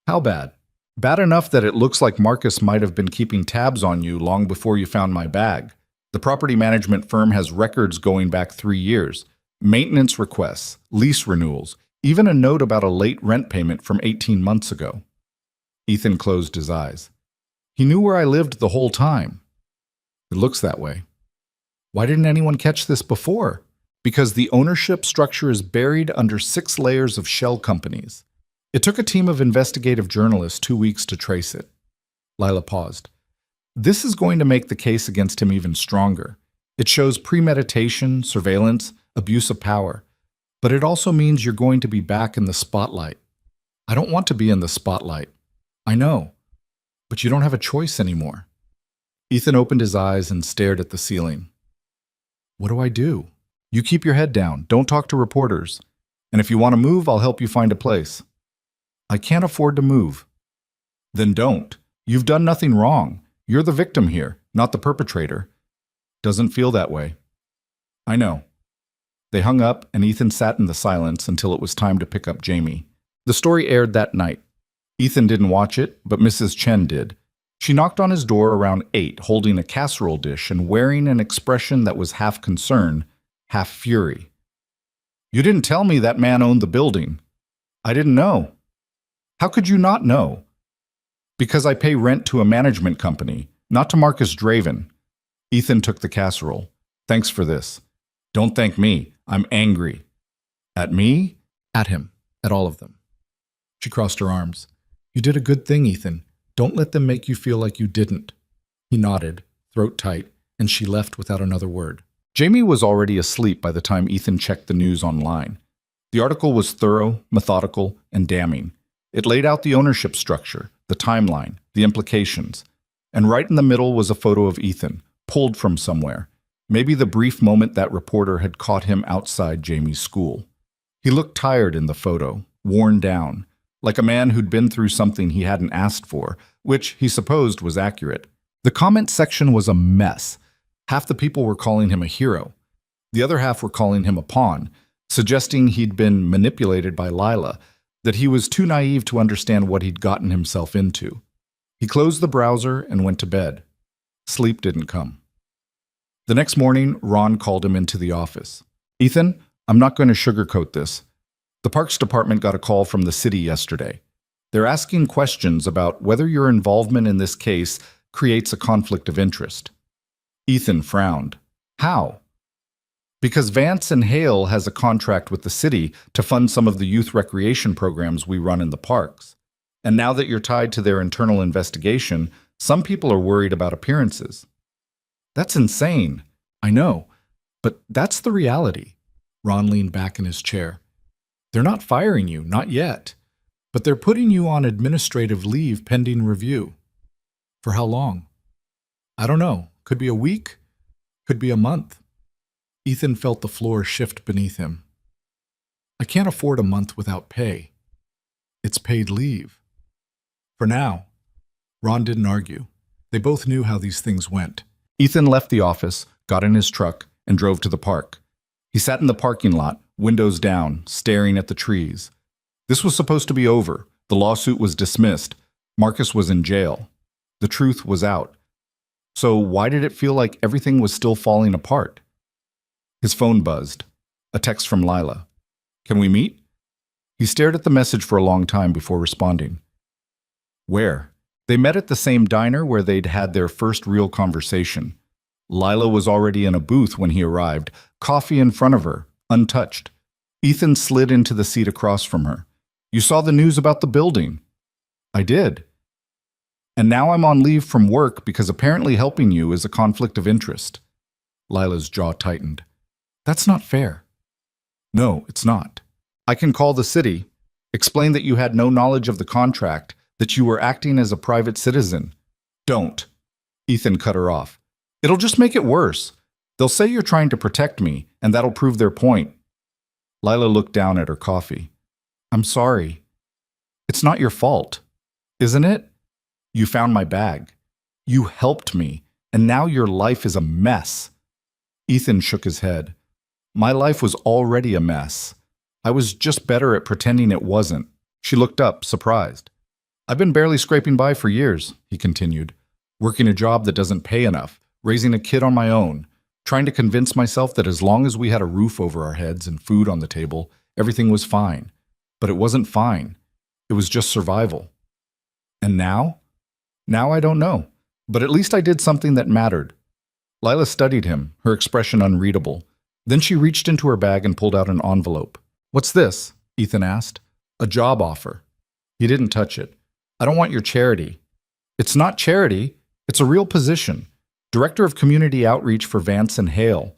"How bad?" "Bad enough that it looks like Marcus might have been keeping tabs on you long before you found my bag. The property management firm has records going back 3 years. Maintenance requests, lease renewals, even a note about a late rent payment from 18 months ago." Ethan closed his eyes. "He knew where I lived the whole time." "It looks that way." "Why didn't anyone catch this before?" "Because the ownership structure is buried under 6 layers of shell companies. It took a team of investigative journalists 2 weeks to trace it." Lila paused. "This is going to make the case against him even stronger. It shows premeditation, surveillance, abuse of power. But it also means you're going to be back in the spotlight." "I don't want to be in the spotlight." "I know. But you don't have a choice anymore." Ethan opened his eyes and stared at the ceiling. "What do I do?" "You keep your head down. Don't talk to reporters. And if you want to move, I'll help you find a place." "I can't afford to move." "Then don't. You've done nothing wrong. You're the victim here, not the perpetrator." "Doesn't feel that way." "I know." They hung up, and Ethan sat in the silence until it was time to pick up Jamie. The story aired that night. Ethan didn't watch it, but Mrs. Chen did. She knocked on his door around 8, holding a casserole dish and wearing an expression that was half concern, half fury. "You didn't tell me that man owned the building." "I didn't know." "How could you not know?" "Because I pay rent to a management company, not to Marcus Draven." Ethan took the casserole. "Thanks for this." "Don't thank me. I'm angry." "At me?" "At him. At all of them." She crossed her arms. "You did a good thing, Ethan. Don't let them make you feel like you didn't." He nodded, throat tight, and she left without another word. Jamie was already asleep by the time Ethan checked the news online. The article was thorough, methodical, and damning. It laid out the ownership structure, the timeline, the implications. And right in the middle was a photo of Ethan, pulled from somewhere. Maybe the brief moment that reporter had caught him outside Jamie's school. He looked tired in the photo, worn down, like a man who'd been through something he hadn't asked for, which he supposed was accurate. The comment section was a mess. Half the people were calling him a hero. The other half were calling him a pawn, suggesting he'd been manipulated by Lila, that he was too naive to understand what he'd gotten himself into. He closed the browser and went to bed. Sleep didn't come. The next morning, Ron called him into the office. "Ethan, I'm not going to sugarcoat this. The Parks Department got a call from the city yesterday. They're asking questions about whether your involvement in this case creates a conflict of interest." Ethan frowned. "How?" "Because Vance and Hale has a contract with the city to fund some of the youth recreation programs we run in the parks. And now that you're tied to their internal investigation, some people are worried about appearances." "That's insane." "I know, but that's the reality." Ron leaned back in his chair. "They're not firing you, not yet. But they're putting you on administrative leave pending review." "For how long?" "I don't know. Could be a week. Could be a month." Ethan felt the floor shift beneath him. "I can't afford a month without pay. It's paid leave." "For now." Ron didn't argue. They both knew how these things went. Ethan left the office, got in his truck, and drove to the park. He sat in the parking lot, windows down, staring at the trees. This was supposed to be over. The lawsuit was dismissed. Marcus was in jail. The truth was out. So why did it feel like everything was still falling apart? His phone buzzed. A text from Lila. "Can we meet?" He stared at the message for a long time before responding. "Where?" They met at the same diner where they'd had their first real conversation. Lila was already in a booth when he arrived, coffee in front of her, untouched. Ethan slid into the seat across from her. "You saw the news about the building." "I did." "And now I'm on leave from work because apparently helping you is a conflict of interest." Lila's jaw tightened. "That's not fair." "No, it's not. I can call the city, explain that you had no knowledge of the contract, that you were acting as a private citizen." "Don't." Ethan cut her off. "It'll just make it worse. They'll say you're trying to protect me, and that'll prove their point." Lila looked down at her coffee. "I'm sorry. It's not your fault, isn't it? You found my bag. You helped me, and now your life is a mess. Ethan shook his head. My life was already a mess. I was just better at pretending it wasn't. She looked up, surprised. I've been barely scraping by for years, he continued, working a job that doesn't pay enough, raising a kid on my own, trying to convince myself that as long as we had a roof over our heads and food on the table, everything was fine. But it wasn't fine. It was just survival. And now? Now I don't know. But at least I did something that mattered. Lila studied him, her expression unreadable. Then she reached into her bag and pulled out an envelope. What's this? Ethan asked. A job offer. He didn't touch it. I don't want your charity. It's not charity. It's a real position. Director of Community Outreach for Vance and Hale.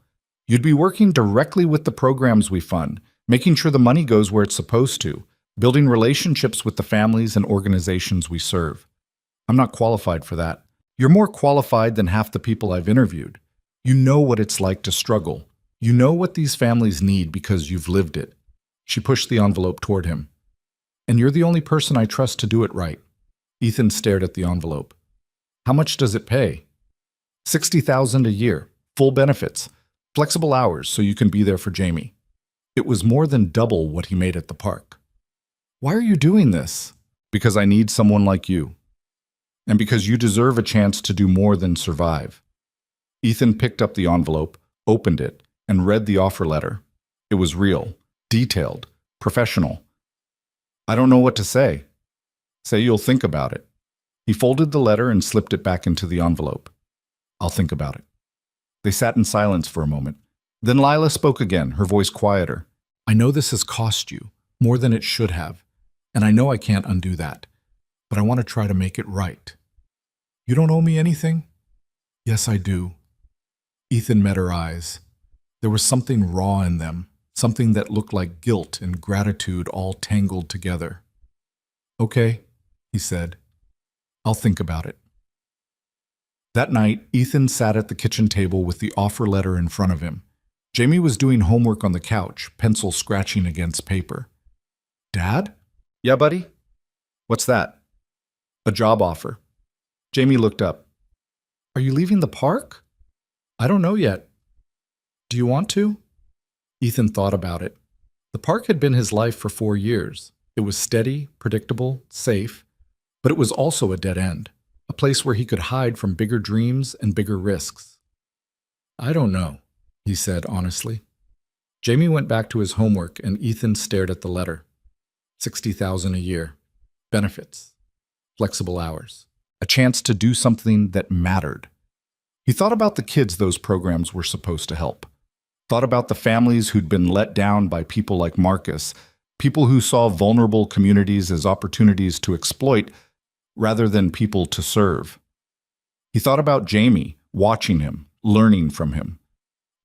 You'd be working directly with the programs we fund, making sure the money goes where it's supposed to, building relationships with the families and organizations we serve. I'm not qualified for that. You're more qualified than half the people I've interviewed. You know what it's like to struggle. You know what these families need because you've lived it. She pushed the envelope toward him. And you're the only person I trust to do it right. Ethan stared at the envelope. How much does it pay? $60,000 a year, full benefits, flexible hours so you can be there for Jamie. It was more than double what he made at the park. Why are you doing this? Because I need someone like you. And because you deserve a chance to do more than survive. Ethan picked up the envelope, opened it, and read the offer letter. It was real, detailed, professional. I don't know what to say. Say you'll think about it. He folded the letter and slipped it back into the envelope. I'll think about it. They sat in silence for a moment. Then Lila spoke again, her voice quieter. I know this has cost you, more than it should have, and I know I can't undo that, but I want to try to make it right. You don't owe me anything? Yes, I do. Ethan met her eyes. There was something raw in them, something that looked like guilt and gratitude all tangled together. Okay, he said. I'll think about it. That night, Ethan sat at the kitchen table with the offer letter in front of him. Jamie was doing homework on the couch, pencil scratching against paper. Dad? Yeah, buddy? What's that? A job offer. Jamie looked up. Are you leaving the park? I don't know yet. Do you want to? Ethan thought about it. The park had been his life for 4 years. It was steady, predictable, safe, but it was also a dead end, a place where he could hide from bigger dreams and bigger risks. I don't know, he said honestly. Jamie went back to his homework and Ethan stared at the letter. $60,000 a year. Benefits. Flexible hours. A chance to do something that mattered. He thought about the kids those programs were supposed to help. Thought about the families who'd been let down by people like Marcus, people who saw vulnerable communities as opportunities to exploit rather than people to serve. He thought about Jamie, watching him, learning from him.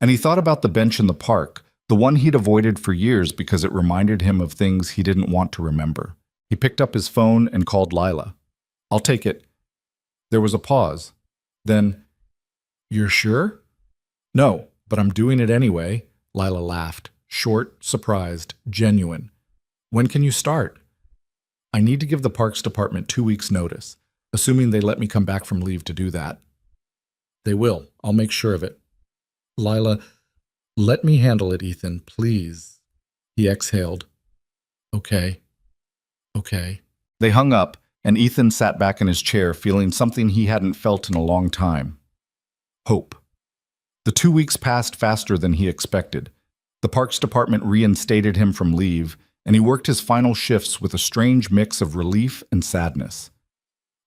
And he thought about the bench in the park, the one he'd avoided for years because it reminded him of things he didn't want to remember. He picked up his phone and called Lila. I'll take it. There was a pause. Then, you're sure? No, but I'm doing it anyway, Lila laughed, short, surprised, genuine. When can you start? I need to give the Parks Department 2 weeks' notice, assuming they let me come back from leave to do that. They will. I'll make sure of it. Lila, let me handle it, Ethan, please. He exhaled. Okay. They hung up, and Ethan sat back in his chair feeling something he hadn't felt in a long time. Hope. The 2 weeks passed faster than he expected. The Parks Department reinstated him from leave, and he worked his final shifts with a strange mix of relief and sadness.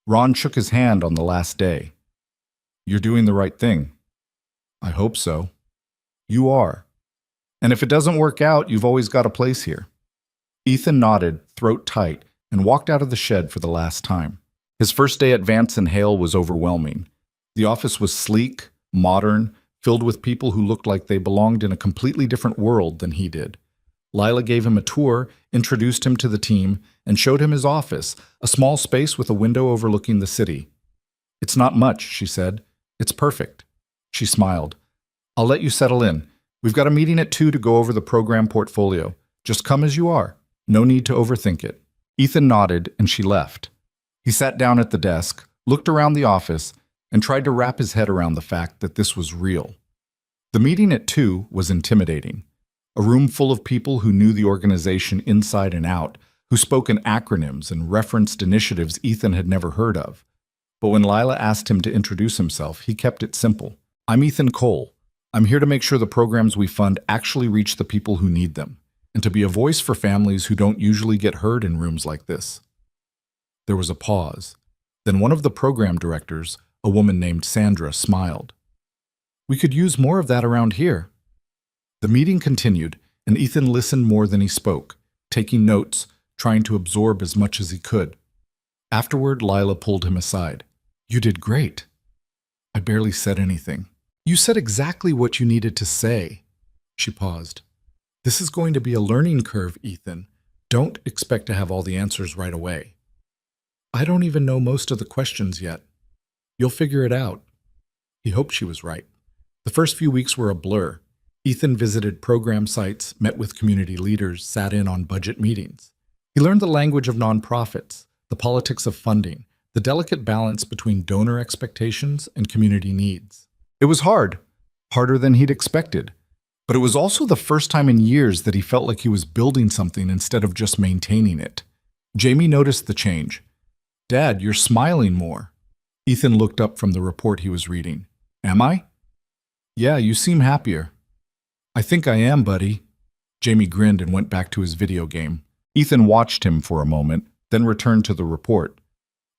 Ron shook his hand on the last day. You're doing the right thing. I hope so. You are. And if it doesn't work out, you've always got a place here. Ethan nodded, throat tight, and walked out of the shed for the last time. His first day at Vance and Hale was overwhelming. The office was sleek, modern, filled with people who looked like they belonged in a completely different world than he did. Lila gave him a tour, introduced him to the team, and showed him his office, a small space with a window overlooking the city. It's not much, she said. It's perfect. She smiled. I'll let you settle in. We've got a meeting at 2 to go over the program portfolio. Just come as you are. No need to overthink it. Ethan nodded, and she left. He sat down at the desk, looked around the office, and tried to wrap his head around the fact that this was real. The meeting at 2 was intimidating. A room full of people who knew the organization inside and out, who spoke in acronyms and referenced initiatives Ethan had never heard of. But when Lila asked him to introduce himself, he kept it simple. "I'm Ethan Cole. I'm here to make sure the programs we fund actually reach the people who need them, and to be a voice for families who don't usually get heard in rooms like this." There was a pause. Then one of the program directors, a woman named Sandra, smiled. "We could use more of that around here." The meeting continued, and Ethan listened more than he spoke, taking notes, trying to absorb as much as he could. Afterward, Lila pulled him aside. "You did great." "I barely said anything." "You said exactly what you needed to say." She paused. "This is going to be a learning curve, Ethan. Don't expect to have all the answers right away." "I don't even know most of the questions yet." "You'll figure it out." He hoped she was right. The first few weeks were a blur. Ethan visited program sites, met with community leaders, sat in on budget meetings. He learned the language of nonprofits, the politics of funding, the delicate balance between donor expectations and community needs. It was hard, harder than he'd expected. But it was also the first time in years that he felt like he was building something instead of just maintaining it. Jamie noticed the change. "Dad, you're smiling more." Ethan looked up from the report he was reading. "Am I?" "Yeah, you seem happier." "I think I am, buddy." Jamie grinned and went back to his video game. Ethan watched him for a moment, then returned to the report.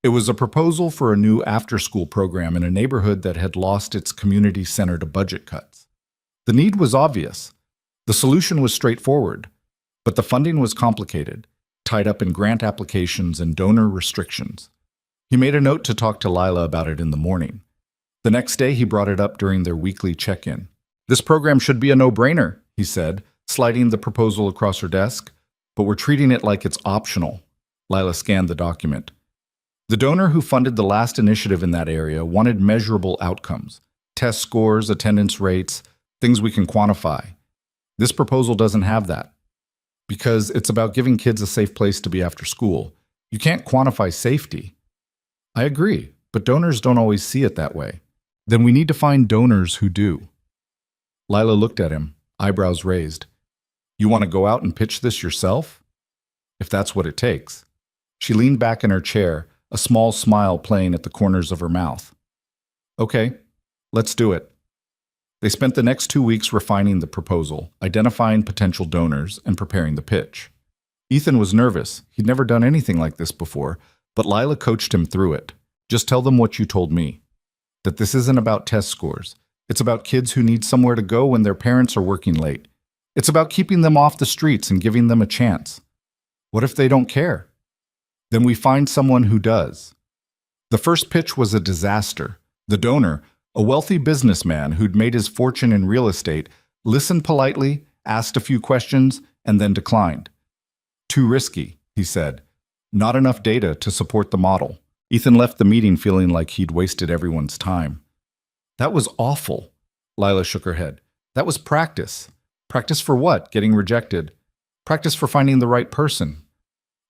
It was a proposal for a new after-school program in a neighborhood that had lost its community center to budget cuts. The need was obvious. The solution was straightforward, but the funding was complicated, tied up in grant applications and donor restrictions. He made a note to talk to Lila about it in the morning. The next day, he brought it up during their weekly check-in. "This program should be a no-brainer," he said, sliding the proposal across her desk, "but we're treating it like it's optional." Lila scanned the document. The donor who funded the last initiative in that area wanted measurable outcomes, test scores, attendance rates, things we can quantify. This proposal doesn't have that. Because it's about giving kids a safe place to be after school. You can't quantify safety. I agree, but donors don't always see it that way. Then we need to find donors who do. Lila looked at him, eyebrows raised. "You want to go out and pitch this yourself?" "If that's what it takes." She leaned back in her chair, a small smile playing at the corners of her mouth. "Okay, let's do it." They spent the next 2 weeks refining the proposal, identifying potential donors, and preparing the pitch. Ethan was nervous. He'd never done anything like this before, but Lila coached him through it. "Just tell them what you told me. That this isn't about test scores. It's about kids who need somewhere to go when their parents are working late. It's about keeping them off the streets and giving them a chance. What if they don't care? Then we find someone who does." The first pitch was a disaster. The donor, a wealthy businessman who'd made his fortune in real estate, listened politely, asked a few questions, and then declined. "Too risky," he said. "Not enough data to support the model." Ethan left the meeting feeling like he'd wasted everyone's time. "That was awful." Lila shook her head. "That was practice. Practice for what? Getting rejected. Practice for finding the right person."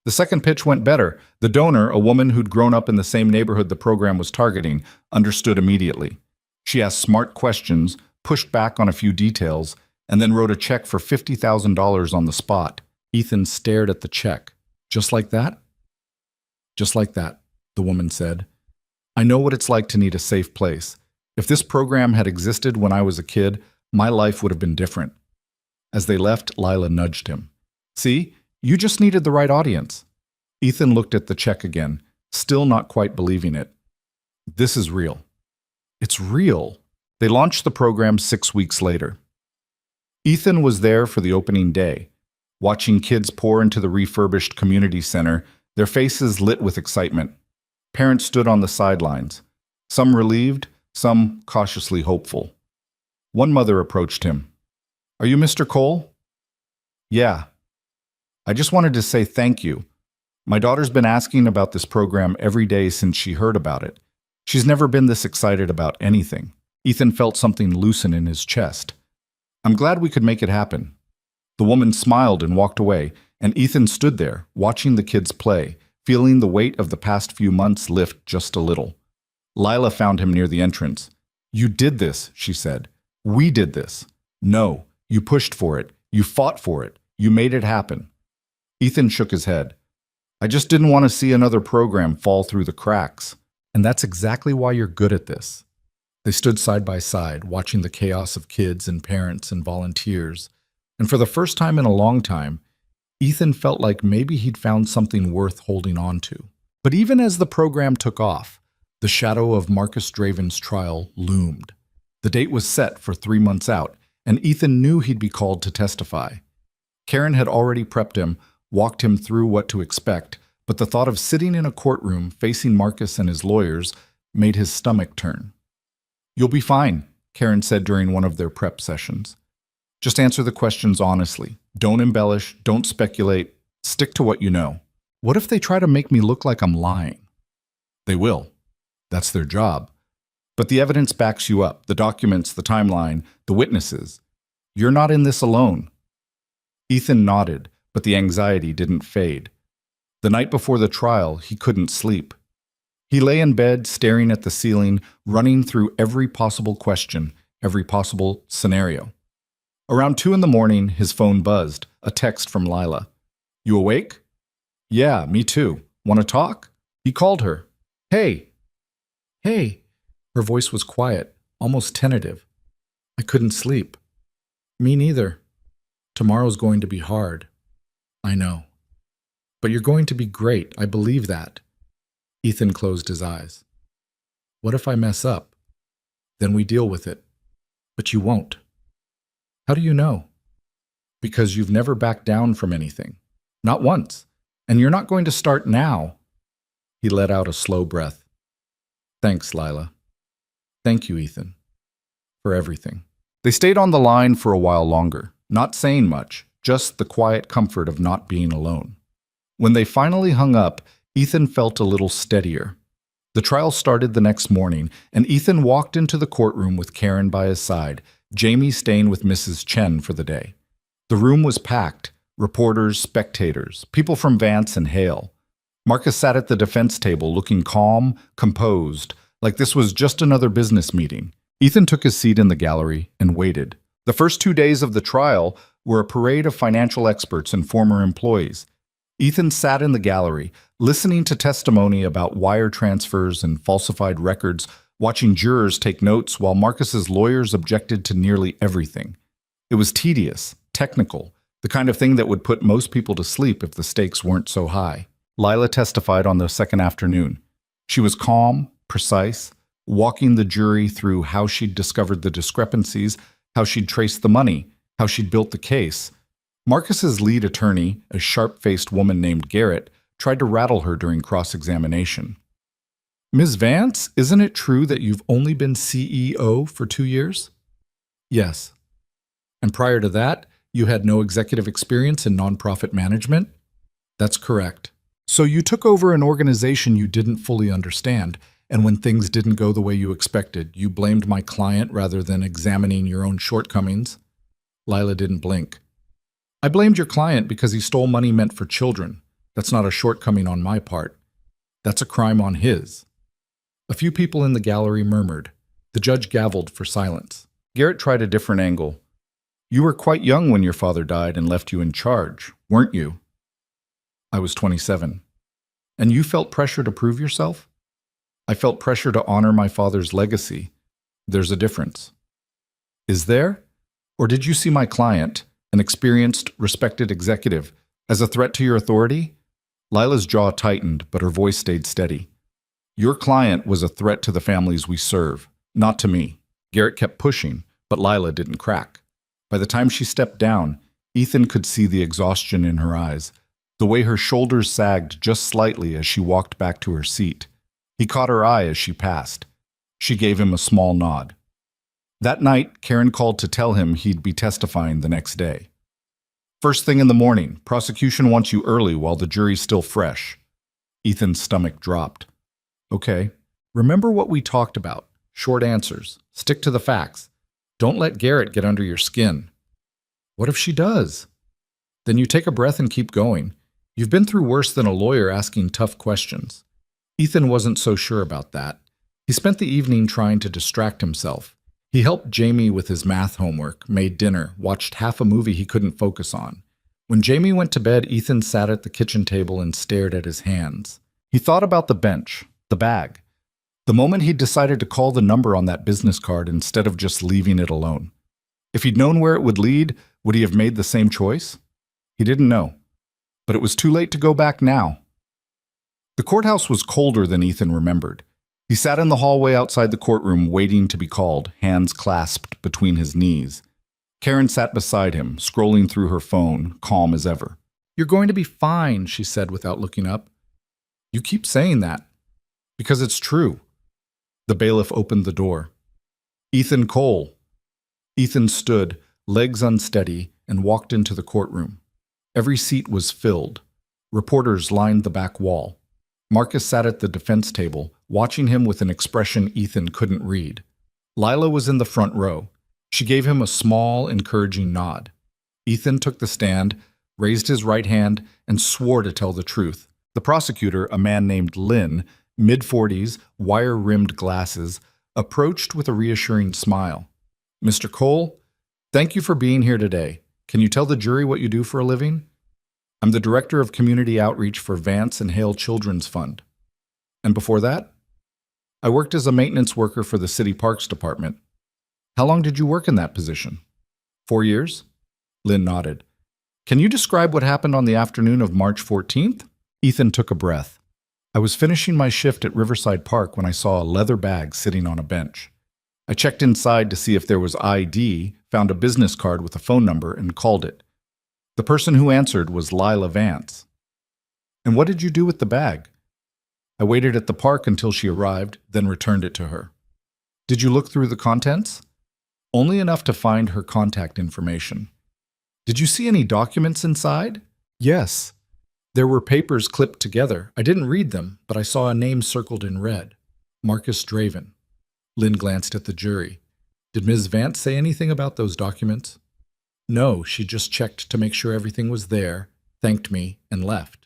The second pitch went better. The donor, a woman who'd grown up in the same neighborhood the program was targeting, understood immediately. She asked smart questions, pushed back on a few details, and then wrote a check for $50,000 on the spot. Ethan stared at the check. "Just like that?" "Just like that," the woman said. "I know what it's like to need a safe place. If this program had existed when I was a kid, my life would have been different." As they left, Lila nudged him. "See? You just needed the right audience." Ethan looked at the check again, still not quite believing it. "This is real." "It's real." They launched the program 6 weeks later. Ethan was there for the opening day, watching kids pour into the refurbished community center, their faces lit with excitement. Parents stood on the sidelines, some relieved, some cautiously hopeful. One mother approached him. "Are you Mr. Cole?" "Yeah. I just wanted to say thank you. My daughter's been asking about this program every day since she heard about it. She's never been this excited about anything." Ethan felt something loosen in his chest. "I'm glad we could make it happen." The woman smiled and walked away, and Ethan stood there, watching the kids play, feeling the weight of the past few months lift just a little. Lila found him near the entrance. "You did this," she said. "We did this. No, you pushed for it. You fought for it. You made it happen." Ethan shook his head. "I just didn't want to see another program fall through the cracks. And that's exactly why you're good at this." They stood side by side, watching the chaos of kids and parents and volunteers. And for the first time in a long time, Ethan felt like maybe he'd found something worth holding on to. But even as the program took off, the shadow of Marcus Draven's trial loomed. The date was set for 3 months out, and Ethan knew he'd be called to testify. Karen had already prepped him, walked him through what to expect, but the thought of sitting in a courtroom facing Marcus and his lawyers made his stomach turn. "You'll be fine," Karen said during one of their prep sessions. "Just answer the questions honestly. Don't embellish, don't speculate, stick to what you know." "What if they try to make me look like I'm lying?" "They will. That's their job. But the evidence backs you up, the documents, the timeline, the witnesses. You're not in this alone." Ethan nodded, but the anxiety didn't fade. The night before the trial, he couldn't sleep. He lay in bed, staring at the ceiling, running through every possible question, every possible scenario. Around 2 in the morning, his phone buzzed, a text from Lila. "You awake?" "Yeah, me too. Want to talk?" He called her. "Hey." "Hey." Her voice was quiet, almost tentative. "I couldn't sleep." "Me neither. Tomorrow's going to be hard." "I know. But you're going to be great. I believe that." Ethan closed his eyes. "What if I mess up? Then we deal with it." "But you won't." "How do you know?" "Because you've never backed down from anything. Not once. And you're not going to start now." He let out a slow breath. "Thanks, Lila." "Thank you, Ethan. For everything." They stayed on the line for a while longer, not saying much, just the quiet comfort of not being alone. When they finally hung up, Ethan felt a little steadier. The trial started the next morning, and Ethan walked into the courtroom with Karen by his side, Jamie staying with Mrs. Chen for the day. The room was packed, reporters, spectators, people from Vance and Hale. Marcus sat at the defense table looking calm, composed, like this was just another business meeting. Ethan took his seat in the gallery and waited. The first 2 days of the trial were a parade of financial experts and former employees. Ethan sat in the gallery, listening to testimony about wire transfers and falsified records, watching jurors take notes while Marcus's lawyers objected to nearly everything. It was tedious, technical, the kind of thing that would put most people to sleep if the stakes weren't so high. Lila testified on the second afternoon. She was calm, precise, walking the jury through how she'd discovered the discrepancies, how she'd traced the money, how she'd built the case. Marcus's lead attorney, a sharp-faced woman named Garrett, tried to rattle her during cross-examination. "Ms. Vance, isn't it true that you've only been CEO for 2 years?" "Yes." "And prior to that, you had no executive experience in nonprofit management?" "That's correct." "So you took over an organization you didn't fully understand, and when things didn't go the way you expected, you blamed my client rather than examining your own shortcomings?" Lila didn't blink. "I blamed your client because he stole money meant for children. That's not a shortcoming on my part. That's a crime on his." A few people in the gallery murmured. The judge gavelled for silence. Garrett tried a different angle. "You were quite young when your father died and left you in charge, weren't you?" "I was 27. "And you felt pressure to prove yourself?" "I felt pressure to honor my father's legacy. There's a difference." "Is there? Or did you see my client, an experienced, respected executive, as a threat to your authority?" Lila's jaw tightened, but her voice stayed steady. "Your client was a threat to the families we serve, not to me." Garrett kept pushing, but Lila didn't crack. By the time she stepped down, Ethan could see the exhaustion in her eyes, the way her shoulders sagged just slightly as she walked back to her seat. He caught her eye as she passed. She gave him a small nod. That night, Karen called to tell him he'd be testifying the next day. "First thing in the morning, prosecution wants you early while the jury's still fresh." Ethan's stomach dropped. "Okay. Remember what we talked about. Short answers. Stick to the facts. Don't let Garrett get under your skin." "What if she does?" "Then you take a breath and keep going. You've been through worse than a lawyer asking tough questions." Ethan wasn't so sure about that. He spent the evening trying to distract himself. He helped Jamie with his math homework, made dinner, watched half a movie he couldn't focus on. When Jamie went to bed, Ethan sat at the kitchen table and stared at his hands. He thought about the bench, the bag. The moment he'd decided to call the number on that business card instead of just leaving it alone. If he'd known where it would lead, would he have made the same choice? He didn't know. But it was too late to go back now. The courthouse was colder than Ethan remembered. He sat in the hallway outside the courtroom waiting to be called, hands clasped between his knees. Karen sat beside him, scrolling through her phone, calm as ever. "You're going to be fine," she said without looking up. "You keep saying that." "Because it's true." The bailiff opened the door. "Ethan Cole." Ethan stood, legs unsteady, and walked into the courtroom. Every seat was filled. Reporters lined the back wall. Marcus sat at the defense table, watching him with an expression Ethan couldn't read. Lila was in the front row. She gave him a small, encouraging nod. Ethan took the stand, raised his right hand, and swore to tell the truth. The prosecutor, a man named Lynn, mid-40s, wire-rimmed glasses, approached with a reassuring smile. "Mr. Cole, thank you for being here today. Can you tell the jury what you do for a living?" "I'm the director of community outreach for Vance and Hale Children's Fund." "And before that?" "I worked as a maintenance worker for the City Parks Department." "How long did you work in that position?" 4 years. Lynn nodded. "Can you describe what happened on the afternoon of March 14th? Ethan took a breath. "I was finishing my shift at Riverside Park when I saw a leather bag sitting on a bench. I checked inside to see if there was ID, found a business card with a phone number, and called it. The person who answered was Lila Vance." "And what did you do with the bag?" "I waited at the park until she arrived, then returned it to her." "Did you look through the contents?" "Only enough to find her contact information." "Did you see any documents inside?" "Yes. There were papers clipped together. I didn't read them, but I saw a name circled in red. Marcus Draven." Lynn glanced at the jury. "Did Ms. Vance say anything about those documents?" "No, she just checked to make sure everything was there, thanked me, and left."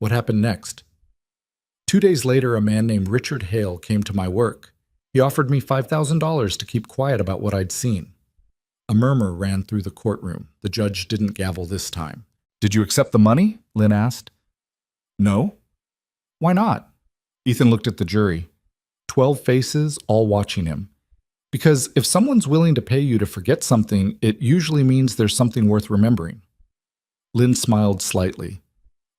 "What happened next?" 2 days later, a man named Richard Hale came to my work. He offered me $5,000 to keep quiet about what I'd seen." A murmur ran through the courtroom. The judge didn't gavel this time. "Did you accept the money?" Lynn asked. "No." "Why not?" Ethan looked at the jury. 12 faces, all watching him. "Because if someone's willing to pay you to forget something, it usually means there's something worth remembering." Lynn smiled slightly.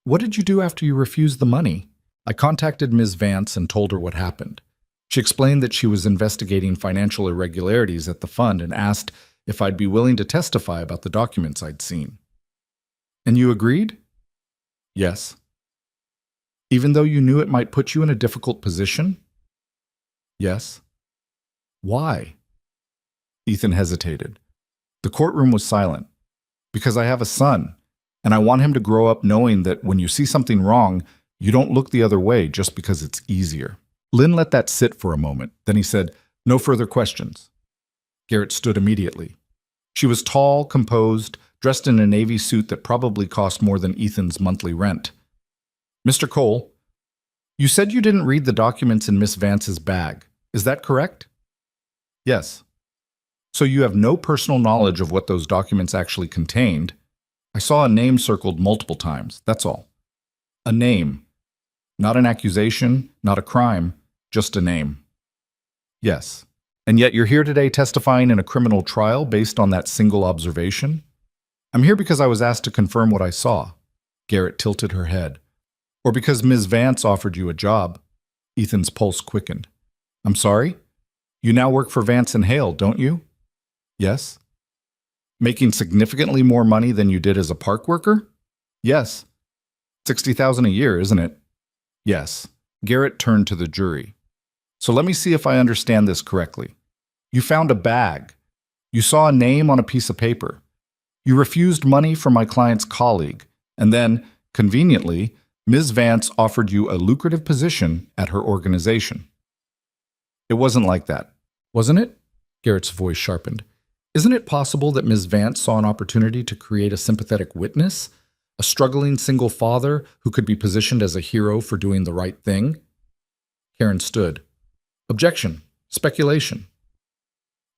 "What did you do after you refused the money?" "I contacted Ms. Vance and told her what happened. She explained that she was investigating financial irregularities at the fund and asked if I'd be willing to testify about the documents I'd seen." "And you agreed?" "Yes." "Even though you knew it might put you in a difficult position?" "Yes." "Why?" Ethan hesitated. The courtroom was silent. "Because I have a son, and I want him to grow up knowing that when you see something wrong, you don't look the other way just because it's easier." Lynn let that sit for a moment. Then he said, "No further questions." Garrett stood immediately. She was tall, composed, dressed in a navy suit that probably cost more than Ethan's monthly rent. "Mr. Cole, you said you didn't read the documents in Miss Vance's bag. Is that correct?" "Yes." "So you have no personal knowledge of what those documents actually contained?" "I saw a name circled multiple times, that's all." "A name. Not an accusation, not a crime, just a name." "Yes. And yet you're here today testifying in a criminal trial based on that single observation?" "I'm here because I was asked to confirm what I saw." Garrett tilted her head. "Or because Ms. Vance offered you a job." Ethan's pulse quickened. "I'm sorry? You now work for Vance and Hale, don't you?" "Yes." "Making significantly more money than you did as a park worker?" "Yes." $60,000 a year, isn't it?" "Yes." Garrett turned to the jury. "So let me see if I understand this correctly. You found a bag. You saw a name on a piece of paper. You refused money from my client's colleague, and then, conveniently, Ms. Vance offered you a lucrative position at her organization." "It wasn't like that." "Wasn't it?" Garrett's voice sharpened. "Isn't it possible that Ms. Vance saw an opportunity to create a sympathetic witness? A struggling single father who could be positioned as a hero for doing the right thing?" Karen stood. Objection. Speculation.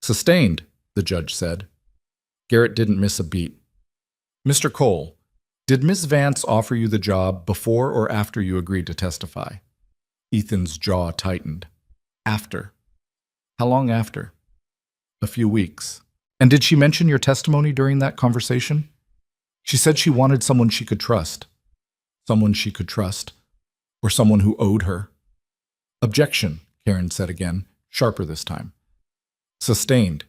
Sustained, the judge said. Garrett didn't miss a beat. Mr. Cole, did Miss Vance offer you the job before or after you agreed to testify? Ethan's jaw tightened. After. How long after? A few weeks. And did she mention your testimony during that conversation? She said she wanted someone she could trust. Someone she could trust. Or someone who owed her. Objection, Karen said again, sharper this time. Sustained.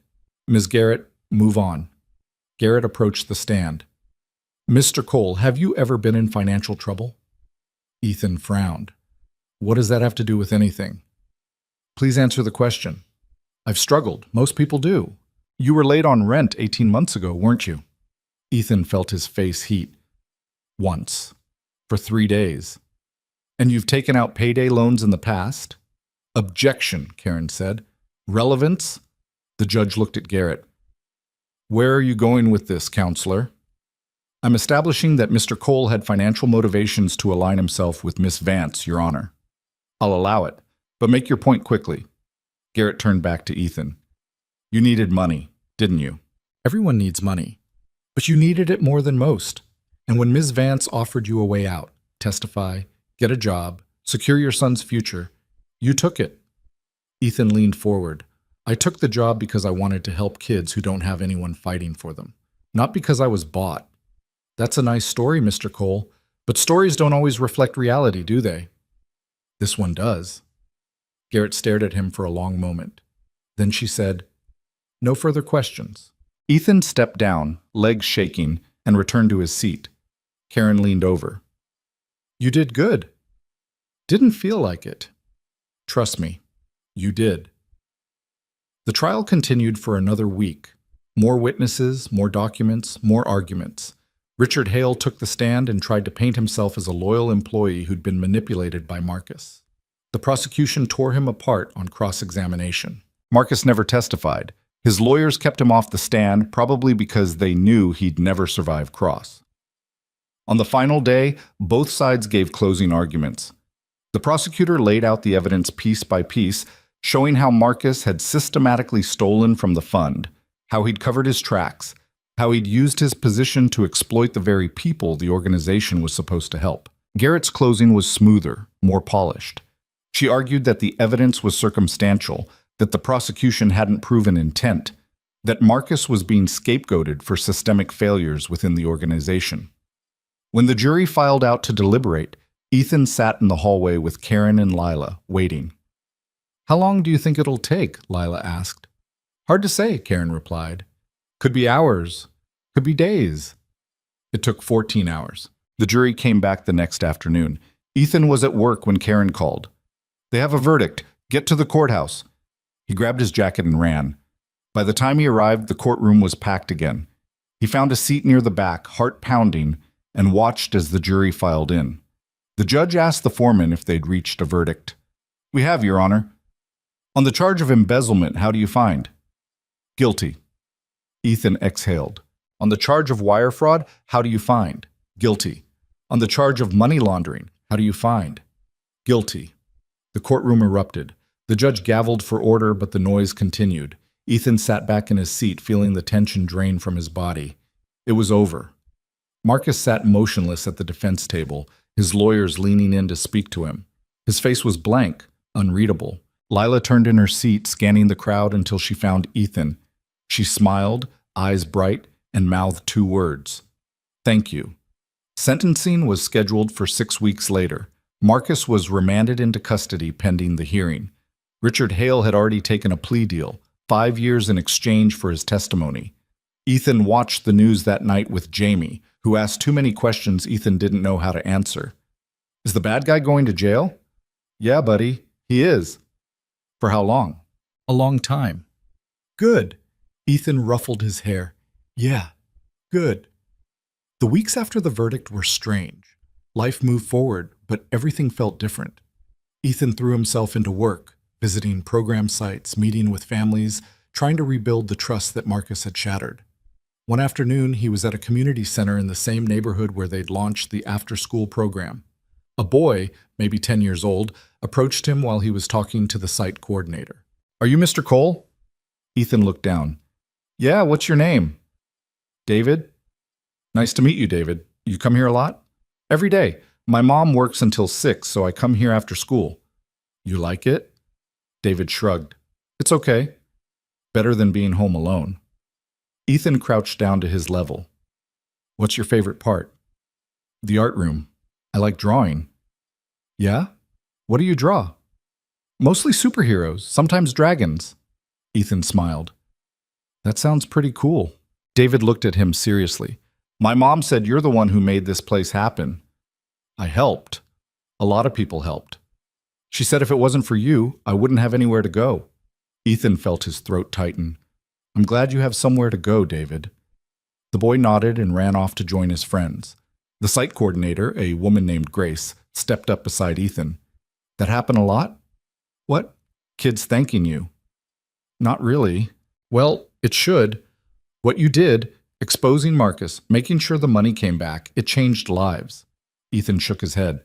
Ms. Garrett, move on. Garrett approached the stand. Mr. Cole, have you ever been in financial trouble? Ethan frowned. What does that have to do with anything? Please answer the question. I've struggled. Most people do. You were late on rent 18 months ago, weren't you? Ethan felt his face heat. Once. For 3 days. And you've taken out payday loans in the past? Objection, Karen said. Relevance? The judge looked at Garrett. Where are you going with this, counselor? I'm establishing that Mr. Cole had financial motivations to align himself with Miss Vance, Your Honor. I'll allow it, but make your point quickly. Garrett turned back to Ethan. You needed money, didn't you? Everyone needs money, but you needed it more than most. And when Ms. Vance offered you a way out, testify, get a job, secure your son's future, you took it. Ethan leaned forward. I took the job because I wanted to help kids who don't have anyone fighting for them, not because I was bought. That's a nice story, Mr. Cole, but stories don't always reflect reality, do they? This one does. Garrett stared at him for a long moment. Then she said, No further questions. Ethan stepped down, legs shaking, and returned to his seat. Karen leaned over. You did good. Didn't feel like it. Trust me, you did. The trial continued for another week. More witnesses, more documents, more arguments. Richard Hale took the stand and tried to paint himself as a loyal employee who'd been manipulated by Marcus. The prosecution tore him apart on cross-examination. Marcus never testified. His lawyers kept him off the stand, probably because they knew he'd never survive cross. On the final day, both sides gave closing arguments. The prosecutor laid out the evidence piece by piece, showing how Marcus had systematically stolen from the fund, how he'd covered his tracks, how he'd used his position to exploit the very people the organization was supposed to help. Garrett's closing was smoother, more polished. She argued that the evidence was circumstantial, that the prosecution hadn't proven intent, that Marcus was being scapegoated for systemic failures within the organization. When the jury filed out to deliberate, Ethan sat in the hallway with Karen and Lila, waiting. How long do you think it'll take? Lila asked. Hard to say, Karen replied. Could be hours, could be days. It took 14 hours. The jury came back the next afternoon. Ethan was at work when Karen called. They have a verdict. Get to the courthouse. He grabbed his jacket and ran. By the time he arrived, the courtroom was packed again. He found a seat near the back, heart pounding, and watched as the jury filed in. The judge asked the foreman if they'd reached a verdict. We have, Your Honor. On the charge of embezzlement, how do you find? Guilty. Ethan exhaled. On the charge of wire fraud, how do you find? Guilty. On the charge of money laundering, how do you find? Guilty. The courtroom erupted. The judge gavelled for order, but the noise continued. Ethan sat back in his seat, feeling the tension drain from his body. It was over. Marcus sat motionless at the defense table, his lawyers leaning in to speak to him. His face was blank, unreadable. Lila turned in her seat, scanning the crowd until she found Ethan. She smiled, eyes bright, and mouthed 2 words. Thank you. Sentencing was scheduled for 6 weeks later. Marcus was remanded into custody pending the hearing. Richard Hale had already taken a plea deal, 5 years in exchange for his testimony. Ethan watched the news that night with Jamie, who asked too many questions Ethan didn't know how to answer. Is the bad guy going to jail? Yeah, buddy, he is. For how long? A long time. Good. Ethan ruffled his hair. Yeah, good. The weeks after the verdict were strange. Life moved forward, but everything felt different. Ethan threw himself into work, visiting program sites, meeting with families, trying to rebuild the trust that Marcus had shattered. One afternoon, he was at a community center in the same neighborhood where they'd launched the after-school program. A boy, maybe 10 years old, approached him while he was talking to the site coordinator. "Are you Mr. Cole?" Ethan looked down. "Yeah, what's your name?" "David." "Nice to meet you, David. You come here a lot?" "Every day. My mom works until 6, so I come here after school." "You like it?" David shrugged. "It's okay. Better than being home alone." Ethan crouched down to his level. "What's your favorite part?" "The art room. I like drawing." "Yeah? What do you draw?" "Mostly superheroes, sometimes dragons." Ethan smiled. "That sounds pretty cool." David looked at him seriously. "My mom said you're the one who made this place happen." "I helped. A lot of people helped. She said if it wasn't for you, I wouldn't have anywhere to go." Ethan felt his throat tighten. "I'm glad you have somewhere to go, David." The boy nodded and ran off to join his friends. The site coordinator, a woman named Grace, stepped up beside Ethan. "That happen a lot?" "What?" "Kids thanking you." "Not really." "Well, it should. What you did, exposing Marcus, making sure the money came back, it changed lives." Ethan shook his head.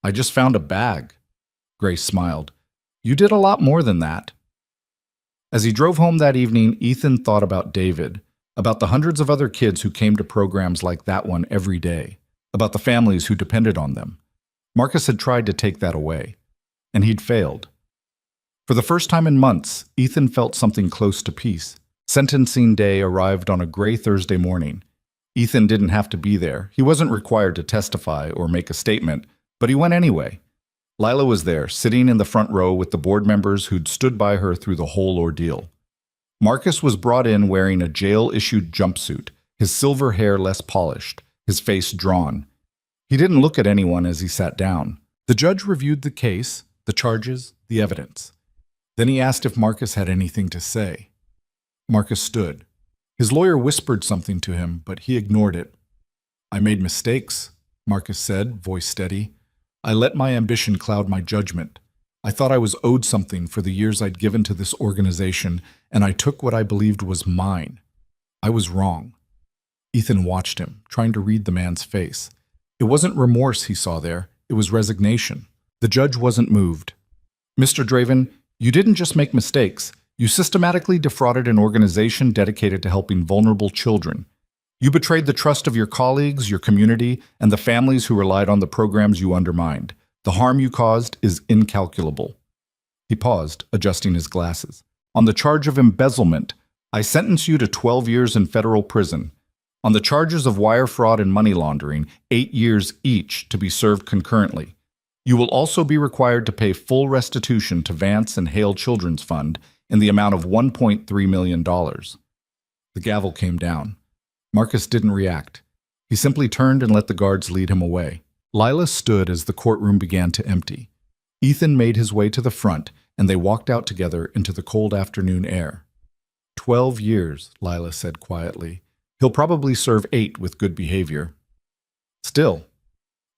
"I just found a bag." Grace smiled. "You did a lot more than that." As he drove home that evening, Ethan thought about David, about the hundreds of other kids who came to programs like that one every day, about the families who depended on them. Marcus had tried to take that away, and he'd failed. For the first time in months, Ethan felt something close to peace. Sentencing day arrived on a gray Thursday morning. Ethan didn't have to be there. He wasn't required to testify or make a statement, but he went anyway. Lila was there, sitting in the front row with the board members who'd stood by her through the whole ordeal. Marcus was brought in wearing a jail-issued jumpsuit, his silver hair less polished, his face drawn. He didn't look at anyone as he sat down. The judge reviewed the case, the charges, the evidence. Then he asked if Marcus had anything to say. Marcus stood. His lawyer whispered something to him, but he ignored it. "I made mistakes," Marcus said, voice steady. "I let my ambition cloud my judgment. I thought I was owed something for the years I'd given to this organization, and I took what I believed was mine. I was wrong." Ethan watched him, trying to read the man's face. It wasn't remorse he saw there, it was resignation. The judge wasn't moved. "Mr. Draven, you didn't just make mistakes. You systematically defrauded an organization dedicated to helping vulnerable children. You betrayed the trust of your colleagues, your community, and the families who relied on the programs you undermined. The harm you caused is incalculable." He paused, adjusting his glasses. "On the charge of embezzlement, I sentence you to 12 years in federal prison. On the charges of wire fraud and money laundering, 8 years each to be served concurrently. You will also be required to pay full restitution to Vance and Hale Children's Fund in the amount of $1.3 million. The gavel came down. Marcus didn't react. He simply turned and let the guards lead him away. Lila stood as the courtroom began to empty. Ethan made his way to the front, and they walked out together into the cold afternoon air. 12 years, Lila said quietly. "He'll probably serve 8 with good behavior." "Still,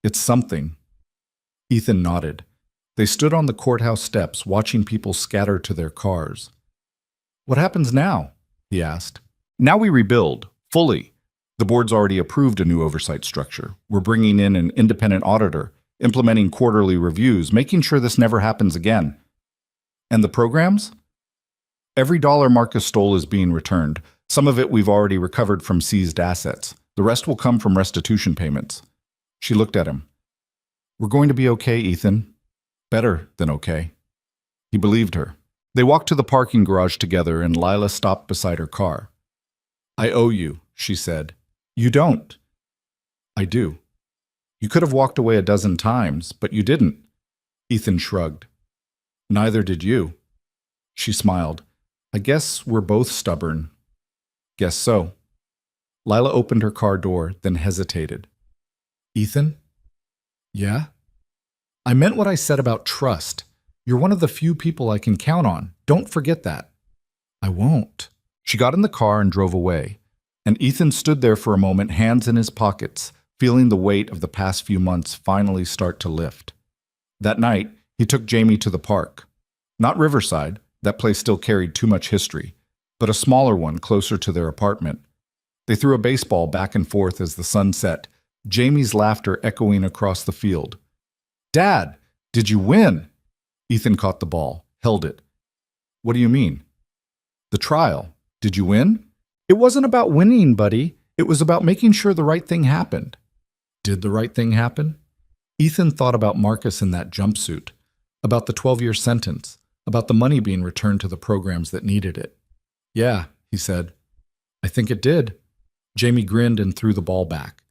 it's something." Ethan nodded. They stood on the courthouse steps, watching people scatter to their cars. "What happens now?" he asked. "Now we rebuild, fully. The board's already approved a new oversight structure. We're bringing in an independent auditor, implementing quarterly reviews, making sure this never happens again." "And the programs?" "Every dollar Marcus stole is being returned. Some of it we've already recovered from seized assets. The rest will come from restitution payments." She looked at him. "We're going to be okay, Ethan. Better than okay." He believed her. They walked to the parking garage together, and Lila stopped beside her car. "I owe you," she said. "You don't." "I do. You could have walked away a dozen times, but you didn't." Ethan shrugged. "Neither did you." She smiled. "I guess we're both stubborn." "Guess so." Lila opened her car door, then hesitated. "Ethan?" "Yeah?" "I meant what I said about trust. You're one of the few people I can count on. Don't forget that." "I won't." She got in the car and drove away, and Ethan stood there for a moment, hands in his pockets, feeling the weight of the past few months finally start to lift. That night, he took Jamie to the park. Not Riverside, that place still carried too much history, but a smaller one closer to their apartment. They threw a baseball back and forth as the sun set, Jamie's laughter echoing across the field. Dad, did you win? Ethan caught the ball, held it. What do you mean? The trial. Did you win? It wasn't about winning, buddy. It was about making sure the right thing happened. Did the right thing happen? Ethan thought about Marcus in that jumpsuit, about the 12-year sentence, about the money being returned to the programs that needed it. Yeah, he said. I think it did. Jamie grinned and threw the ball back.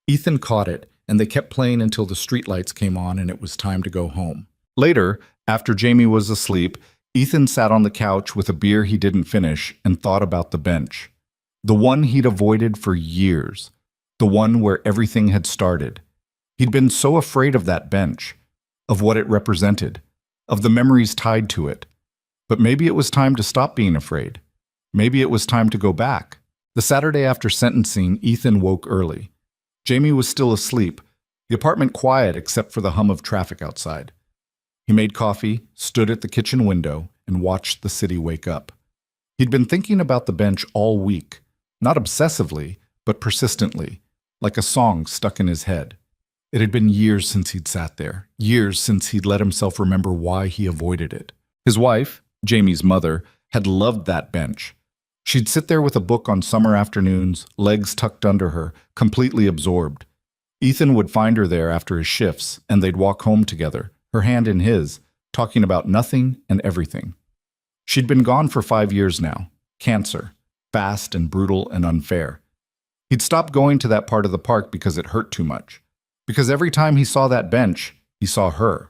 Ethan caught it, and they kept playing until the streetlights came on and it was time to go home. Later, after Jamie was asleep, Ethan sat on the couch with a beer he didn't finish and thought about the bench. The one he'd avoided for years. The one where everything had started. He'd been so afraid of that bench, of what it represented, of the memories tied to it. But maybe it was time to stop being afraid. Maybe it was time to go back. The Saturday after sentencing, Ethan woke early. Jamie was still asleep, the apartment quiet except for the hum of traffic outside. He made coffee, stood at the kitchen window, and watched the city wake up. He'd been thinking about the bench all week, not obsessively, but persistently, like a song stuck in his head. It had been years since he'd sat there, years since he'd let himself remember why he avoided it. His wife, Jamie's mother, had loved that bench. She'd sit there with a book on summer afternoons, legs tucked under her, completely absorbed. Ethan would find her there after his shifts, and they'd walk home together, her hand in his, talking about nothing and everything. She'd been gone for 5 years now. Cancer. Fast and brutal and unfair. He'd stopped going to that part of the park because it hurt too much. Because every time he saw that bench, he saw her.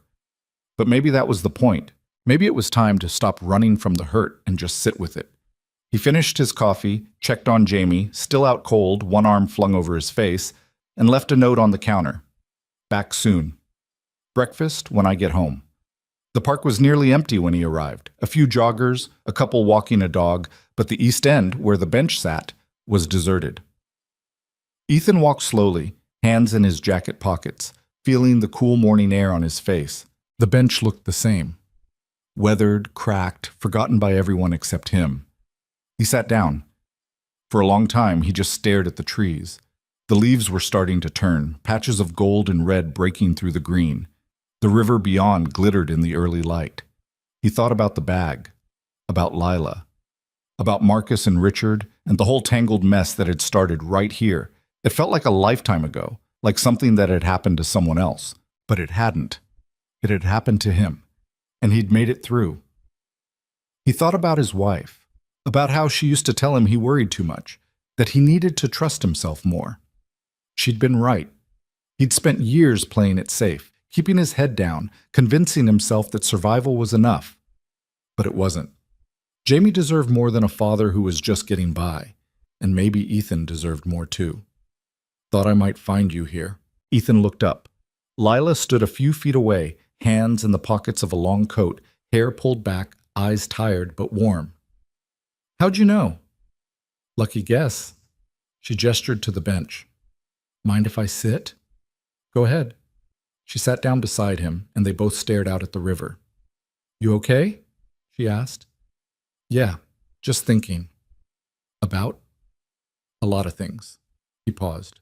But maybe that was the point. Maybe it was time to stop running from the hurt and just sit with it. He finished his coffee, checked on Jamie, still out cold, one arm flung over his face, and left a note on the counter. Back soon. Breakfast when I get home. The park was nearly empty when he arrived. A few joggers, a couple walking a dog, but the east end, where the bench sat, was deserted. Ethan walked slowly, hands in his jacket pockets, feeling the cool morning air on his face. The bench looked the same. Weathered, cracked, forgotten by everyone except him. He sat down. For a long time, he just stared at the trees. The leaves were starting to turn, patches of gold and red breaking through the green. The river beyond glittered in the early light. He thought about the bag, about Lila, about Marcus and Richard, and the whole tangled mess that had started right here. It felt like a lifetime ago, like something that had happened to someone else. But it hadn't. It had happened to him, and he'd made it through. He thought about his wife, about how she used to tell him he worried too much, that he needed to trust himself more. She'd been right. He'd spent years playing it safe, keeping his head down, convincing himself that survival was enough. But it wasn't. Jamie deserved more than a father who was just getting by, and maybe Ethan deserved more too. Thought I might find you here. Ethan looked up. Lila stood a few feet away, hands in the pockets of a long coat, hair pulled back, eyes tired but warm. How'd you know? Lucky guess. She gestured to the bench. Mind if I sit? Go ahead. She sat down beside him, and they both stared out at the river. You okay? She asked. Yeah, just thinking. About? A lot of things. He paused.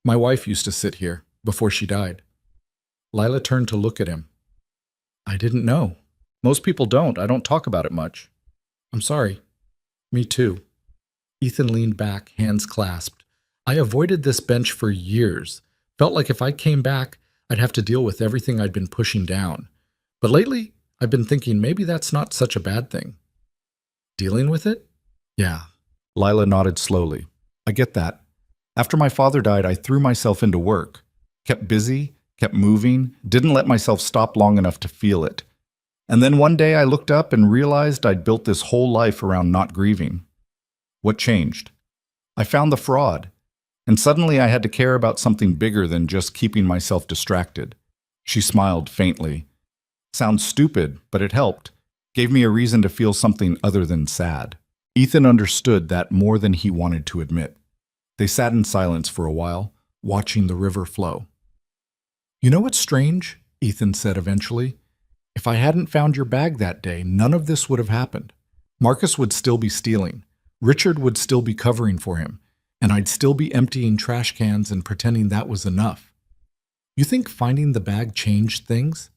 My wife used to sit here, before she died. Lila turned to look at him. I didn't know. Most people don't. I don't talk about it much. I'm sorry. Me too. Ethan leaned back, hands clasped. I avoided this bench for years. Felt like if I came back, I'd have to deal with everything I'd been pushing down. But lately, I've been thinking maybe that's not such a bad thing. Dealing with it? Yeah. Lila nodded slowly. I get that. After my father died, I threw myself into work. Kept busy, kept moving, didn't let myself stop long enough to feel it. And then one day I looked up and realized I'd built this whole life around not grieving. What changed? I found the fraud. And suddenly I had to care about something bigger than just keeping myself distracted. She smiled faintly. Sounds stupid, but it helped. Gave me a reason to feel something other than sad. Ethan understood that more than he wanted to admit. They sat in silence for a while, watching the river flow. You know what's strange? Ethan said eventually. If I hadn't found your bag that day, none of this would have happened. Marcus would still be stealing. Richard would still be covering for him. And I'd still be emptying trash cans and pretending that was enough. You think finding the bag changed things?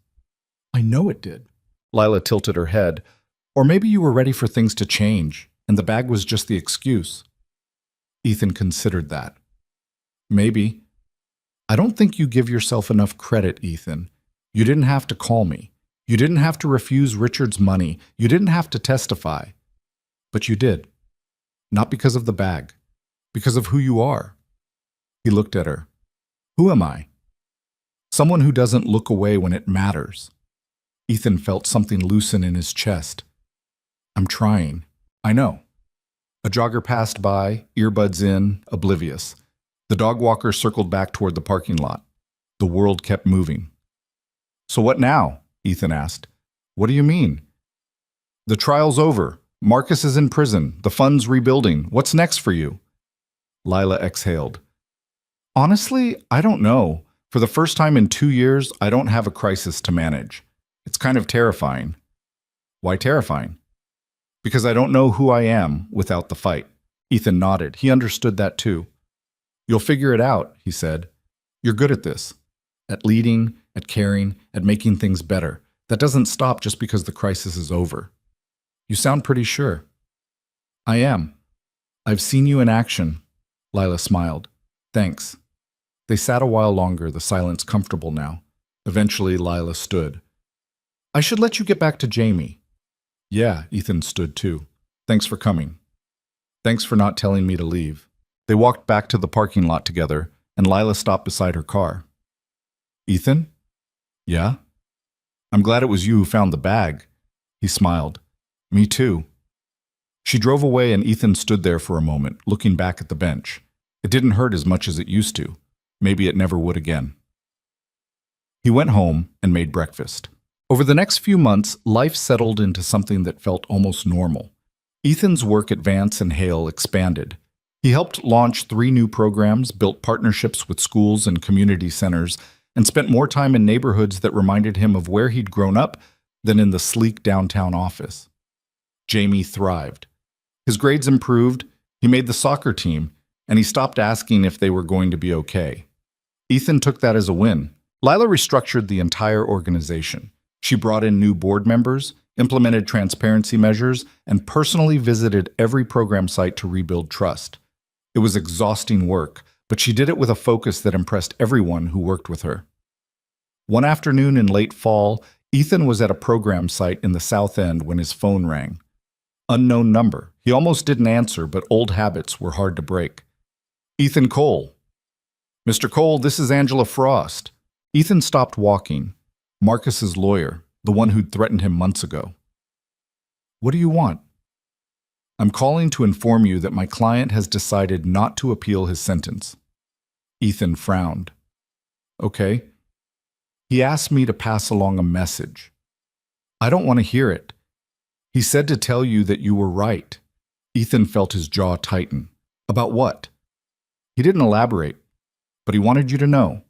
I know it did. Lila tilted her head. Or maybe you were ready for things to change, and the bag was just the excuse. Ethan considered that. Maybe. I don't think you give yourself enough credit, Ethan. You didn't have to call me. You didn't have to refuse Richard's money. You didn't have to testify. But you did. Not because of the bag. Because of who you are. He looked at her. Who am I? Someone who doesn't look away when it matters. Ethan felt something loosen in his chest. I'm trying. I know. A jogger passed by, earbuds in, oblivious. The dog walker circled back toward the parking lot. The world kept moving. So what now? Ethan asked. What do you mean? The trial's over. Marcus is in prison. The fund's rebuilding. What's next for you? Lila exhaled. Honestly, I don't know. For the first time in 2 years, I don't have a crisis to manage. It's kind of terrifying. Why terrifying? Because I don't know who I am without the fight. Ethan nodded. He understood that too. You'll figure it out, he said. You're good at this. At leading, at caring, at making things better. That doesn't stop just because the crisis is over. You sound pretty sure. I am. I've seen you in action. Lila smiled. Thanks. They sat a while longer, the silence comfortable now. Eventually, Lila stood. I should let you get back to Jamie. Yeah, Ethan stood too. Thanks for coming. Thanks for not telling me to leave. They walked back to the parking lot together, and Lila stopped beside her car. Ethan? Yeah? I'm glad it was you who found the bag. He smiled. Me too. She drove away and Ethan stood there for a moment, looking back at the bench. It didn't hurt as much as it used to. Maybe it never would again. He went home and made breakfast. Over the next few months, life settled into something that felt almost normal. Ethan's work at Vance and Hale expanded. He helped launch 3 new programs, built partnerships with schools and community centers, and spent more time in neighborhoods that reminded him of where he'd grown up than in the sleek downtown office. Jamie thrived. His grades improved, he made the soccer team, and he stopped asking if they were going to be okay. Ethan took that as a win. Lila restructured the entire organization. She brought in new board members, implemented transparency measures, and personally visited every program site to rebuild trust. It was exhausting work, but she did it with a focus that impressed everyone who worked with her. One afternoon in late fall, Ethan was at a program site in the South End when his phone rang. Unknown number. He almost didn't answer, but old habits were hard to break. Ethan Cole. Mr. Cole, this is Angela Frost. Ethan stopped walking. Marcus's lawyer, the one who'd threatened him months ago. What do you want? I'm calling to inform you that my client has decided not to appeal his sentence. Ethan frowned. Okay. He asked me to pass along a message. I don't want to hear it. He said to tell you that you were right. Ethan felt his jaw tighten. About what? He didn't elaborate, but he wanted you to know.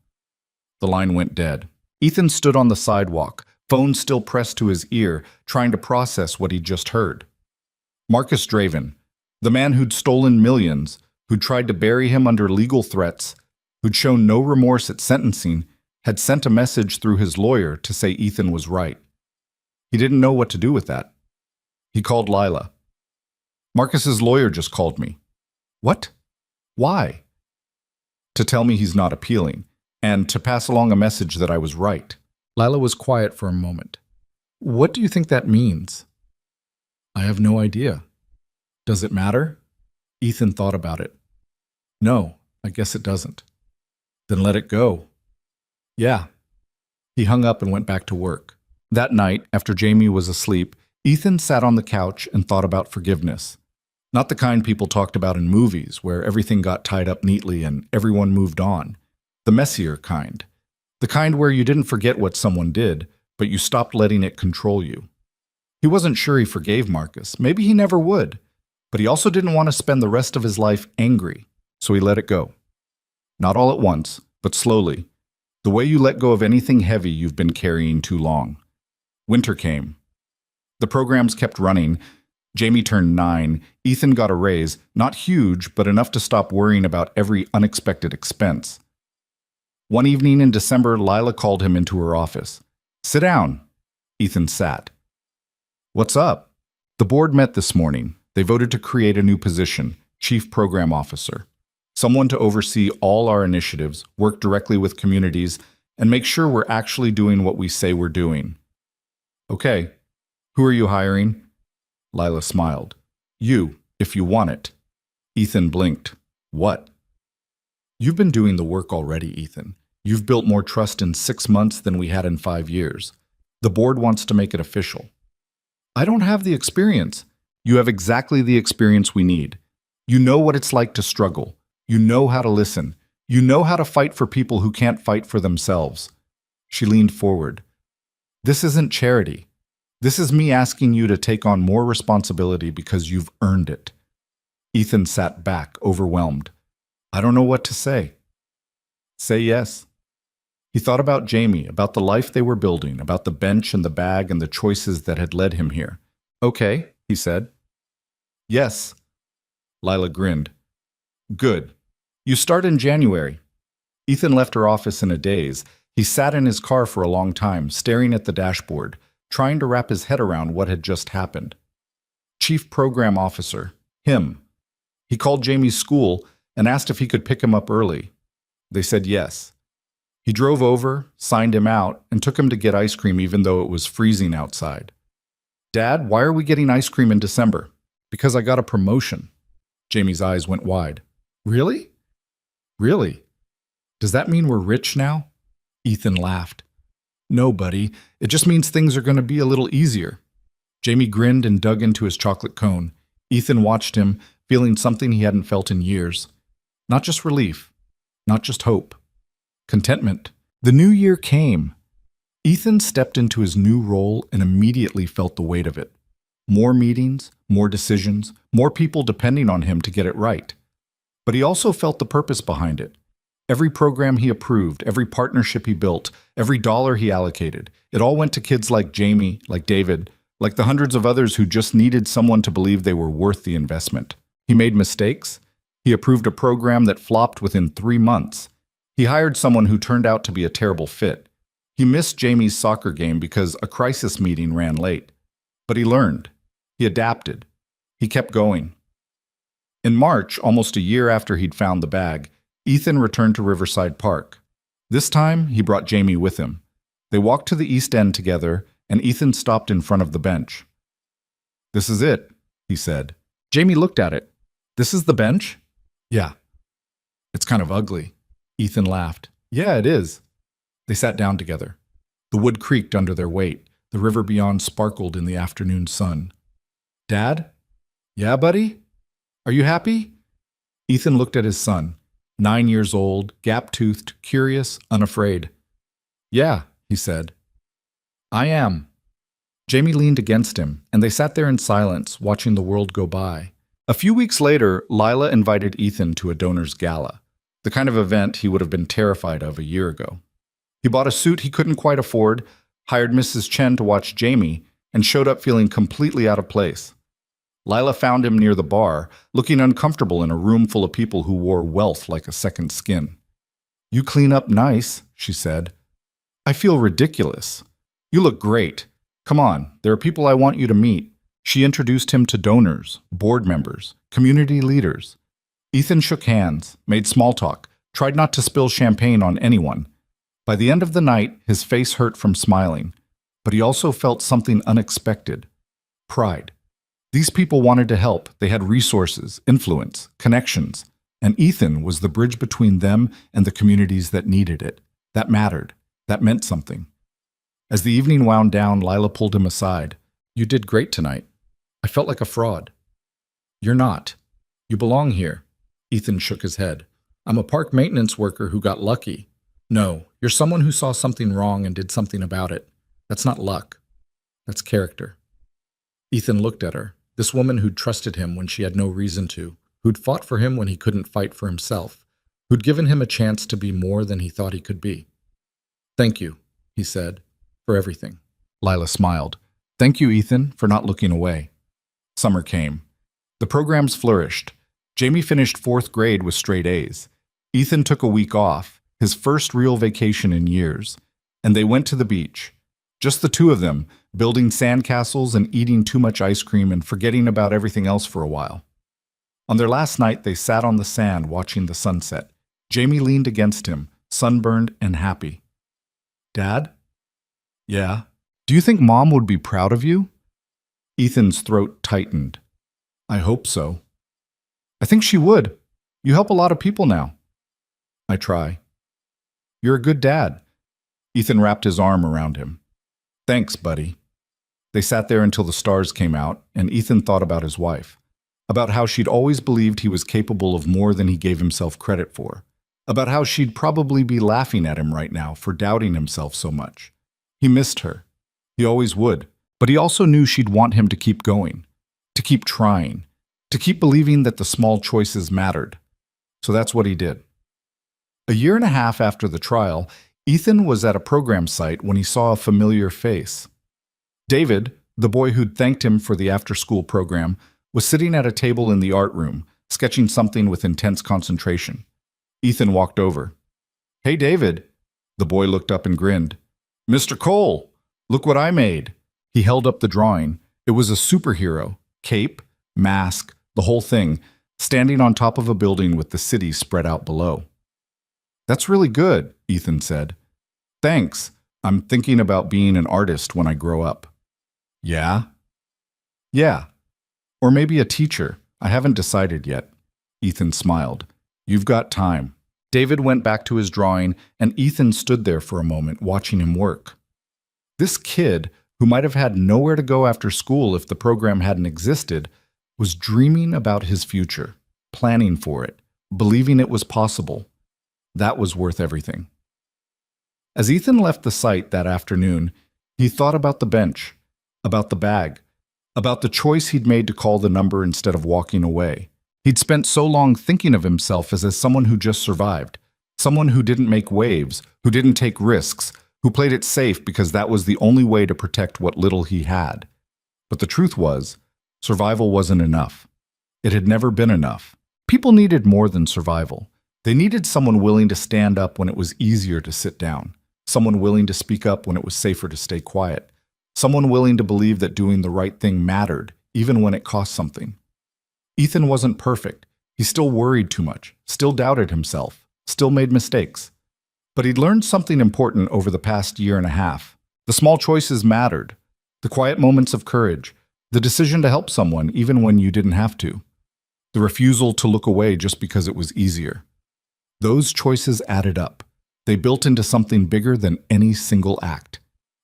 The line went dead. Ethan stood on the sidewalk, phone still pressed to his ear, trying to process what he'd just heard. Marcus Draven, the man who'd stolen millions, who'd tried to bury him under legal threats, who'd shown no remorse at sentencing, had sent a message through his lawyer to say Ethan was right. He didn't know what to do with that. He called Lila. Marcus's lawyer just called me. What? Why? To tell me he's not appealing, and to pass along a message that I was right. Lila was quiet for a moment. What do you think that means? I have no idea. Does it matter? Ethan thought about it. No, I guess it doesn't. Then let it go. Yeah. He hung up and went back to work. That night, after Jamie was asleep, Ethan sat on the couch and thought about forgiveness. Not the kind people talked about in movies, where everything got tied up neatly and everyone moved on. The messier kind. The kind where you didn't forget what someone did, but you stopped letting it control you. He wasn't sure he forgave Marcus. Maybe he never would. But he also didn't want to spend the rest of his life angry, so he let it go. Not all at once, but slowly. The way you let go of anything heavy you've been carrying too long. Winter came. The programs kept running. Jamie turned 9. Ethan got a raise, not huge, but enough to stop worrying about every unexpected expense. One evening in December, Lila called him into her office. "Sit down." Ethan sat. "What's up?" "The board met this morning. They voted to create a new position, Chief Program Officer. Someone to oversee all our initiatives, work directly with communities, and make sure we're actually doing what we say we're doing." "Okay. Who are you hiring?" Lila smiled. "You, if you want it." Ethan blinked. "What?" "You've been doing the work already, Ethan. You've built more trust in 6 months than we had in 5 years. The board wants to make it official." "I don't have the experience." "You have exactly the experience we need. You know what it's like to struggle. You know how to listen. You know how to fight for people who can't fight for themselves." She leaned forward. "This isn't charity. This is me asking you to take on more responsibility because you've earned it." Ethan sat back, overwhelmed. "I don't know what to say." "Say yes." He thought about Jamie, about the life they were building, about the bench and the bag and the choices that had led him here. "Okay," he said. "Yes." Lila grinned. "Good. You start in January." Ethan left her office in a daze. He sat in his car for a long time, staring at the dashboard, trying to wrap his head around what had just happened. Chief Program Officer. Him. He called Jamie's school and asked if he could pick him up early. They said yes. He drove over, signed him out, and took him to get ice cream even though it was freezing outside. "Dad, why are we getting ice cream in December?" "Because I got a promotion." Jamie's eyes went wide. "Really? Really? Does that mean we're rich now?" Ethan laughed. "No, buddy. It just means things are going to be a little easier." Jamie grinned and dug into his chocolate cone. Ethan watched him, feeling something he hadn't felt in years. Not just relief. Not just hope. Contentment. The new year came. Ethan stepped into his new role and immediately felt the weight of it. More meetings, more decisions, more people depending on him to get it right. But he also felt the purpose behind it. Every program he approved, every partnership he built, every dollar he allocated, it all went to kids like Jamie, like David, like the hundreds of others who just needed someone to believe they were worth the investment. He made mistakes. He approved a program that flopped within 3 months. He hired someone who turned out to be a terrible fit. He missed Jamie's soccer game because a crisis meeting ran late. But he learned. He adapted. He kept going. In March, almost a year after he'd found the bag, Ethan returned to Riverside Park. This time, he brought Jamie with him. They walked to the East End together, and Ethan stopped in front of the bench. "This is it," he said. Jamie looked at it. "This is the bench?" "Yeah." "It's kind of ugly." Ethan laughed. "Yeah, it is." They sat down together. The wood creaked under their weight. The river beyond sparkled in the afternoon sun. "Dad?" "Yeah, buddy? Are you happy?" Ethan looked at his son. 9 years old, gap-toothed, curious, unafraid. "Yeah," he said. "I am." Jamie leaned against him, and they sat there in silence, watching the world go by. A few weeks later, Lila invited Ethan to a donors' gala, the kind of event he would have been terrified of a year ago. He bought a suit he couldn't quite afford, hired Mrs. Chen to watch Jamie, and showed up feeling completely out of place. Lila found him near the bar, looking uncomfortable in a room full of people who wore wealth like a second skin. "You clean up nice," she said. "I feel ridiculous." "You look great. Come on, there are people I want you to meet." She introduced him to donors, board members, community leaders. Ethan shook hands, made small talk, tried not to spill champagne on anyone. By the end of the night, his face hurt from smiling, but he also felt something unexpected. Pride. These people wanted to help. They had resources, influence, connections, and Ethan was the bridge between them and the communities that needed it. That mattered. That meant something. As the evening wound down, Lila pulled him aside. "You did great tonight. I felt like a fraud." "You're not. You belong here." Ethan shook his head. "I'm a park maintenance worker who got lucky." "No, you're someone who saw something wrong and did something about it. That's not luck. That's character." Ethan looked at her, this woman who'd trusted him when she had no reason to, who'd fought for him when he couldn't fight for himself, who'd given him a chance to be more than he thought he could be. "Thank you," he said, "for everything." Lila smiled. "Thank you, Ethan, for not looking away." Summer came. The programs flourished. Jamie finished 4th grade with straight A's. Ethan took a week off. his first real vacation in years, and they went to the beach. Just the two of them, building sandcastles and eating too much ice cream and forgetting about everything else for a while. On their last night, they sat on the sand watching the sunset. Jamie leaned against him, sunburned and happy. "Dad?" "Yeah." "Do you think Mom would be proud of you?" Ethan's throat tightened. "I hope so." "I think she would. You help a lot of people now." "I try." "You're a good dad." Ethan wrapped his arm around him. "Thanks, buddy." They sat there until the stars came out, and Ethan thought about his wife, about how she'd always believed he was capable of more than he gave himself credit for, about how she'd probably be laughing at him right now for doubting himself so much. He missed her. He always would, but he also knew she'd want him to keep going, to keep trying, to keep believing that the small choices mattered. So that's what he did. A year and a half after the trial, Ethan was at a program site when he saw a familiar face. David, the boy who'd thanked him for the after-school program, was sitting at a table in the art room, sketching something with intense concentration. Ethan walked over. "Hey, David." The boy looked up and grinned. "Mr. Cole, look what I made." He held up the drawing. It was a superhero, cape, mask, the whole thing, standing on top of a building with the city spread out below. "That's really good," Ethan said. "Thanks. I'm thinking about being an artist when I grow up." "Yeah?" "Yeah. Or maybe a teacher. I haven't decided yet." Ethan smiled. "You've got time." David went back to his drawing, and Ethan stood there for a moment watching him work. This kid, who might have had nowhere to go after school if the program hadn't existed, was dreaming about his future, planning for it, believing it was possible. That was worth everything. As Ethan left the site that afternoon, he thought about the bench, about the bag, about the choice he'd made to call the number instead of walking away. He'd spent so long thinking of himself as someone who just survived, someone who didn't make waves, who didn't take risks, who played it safe because that was the only way to protect what little he had. But the truth was, survival wasn't enough. It had never been enough. People needed more than survival. They needed someone willing to stand up when it was easier to sit down, someone willing to speak up when it was safer to stay quiet, someone willing to believe that doing the right thing mattered, even when it cost something. Ethan wasn't perfect. He still worried too much, still doubted himself, still made mistakes. But he'd learned something important over the past year and a half. The small choices mattered. The quiet moments of courage. The decision to help someone even when you didn't have to. The refusal to look away just because it was easier. Those choices added up. They built into something bigger than any single act.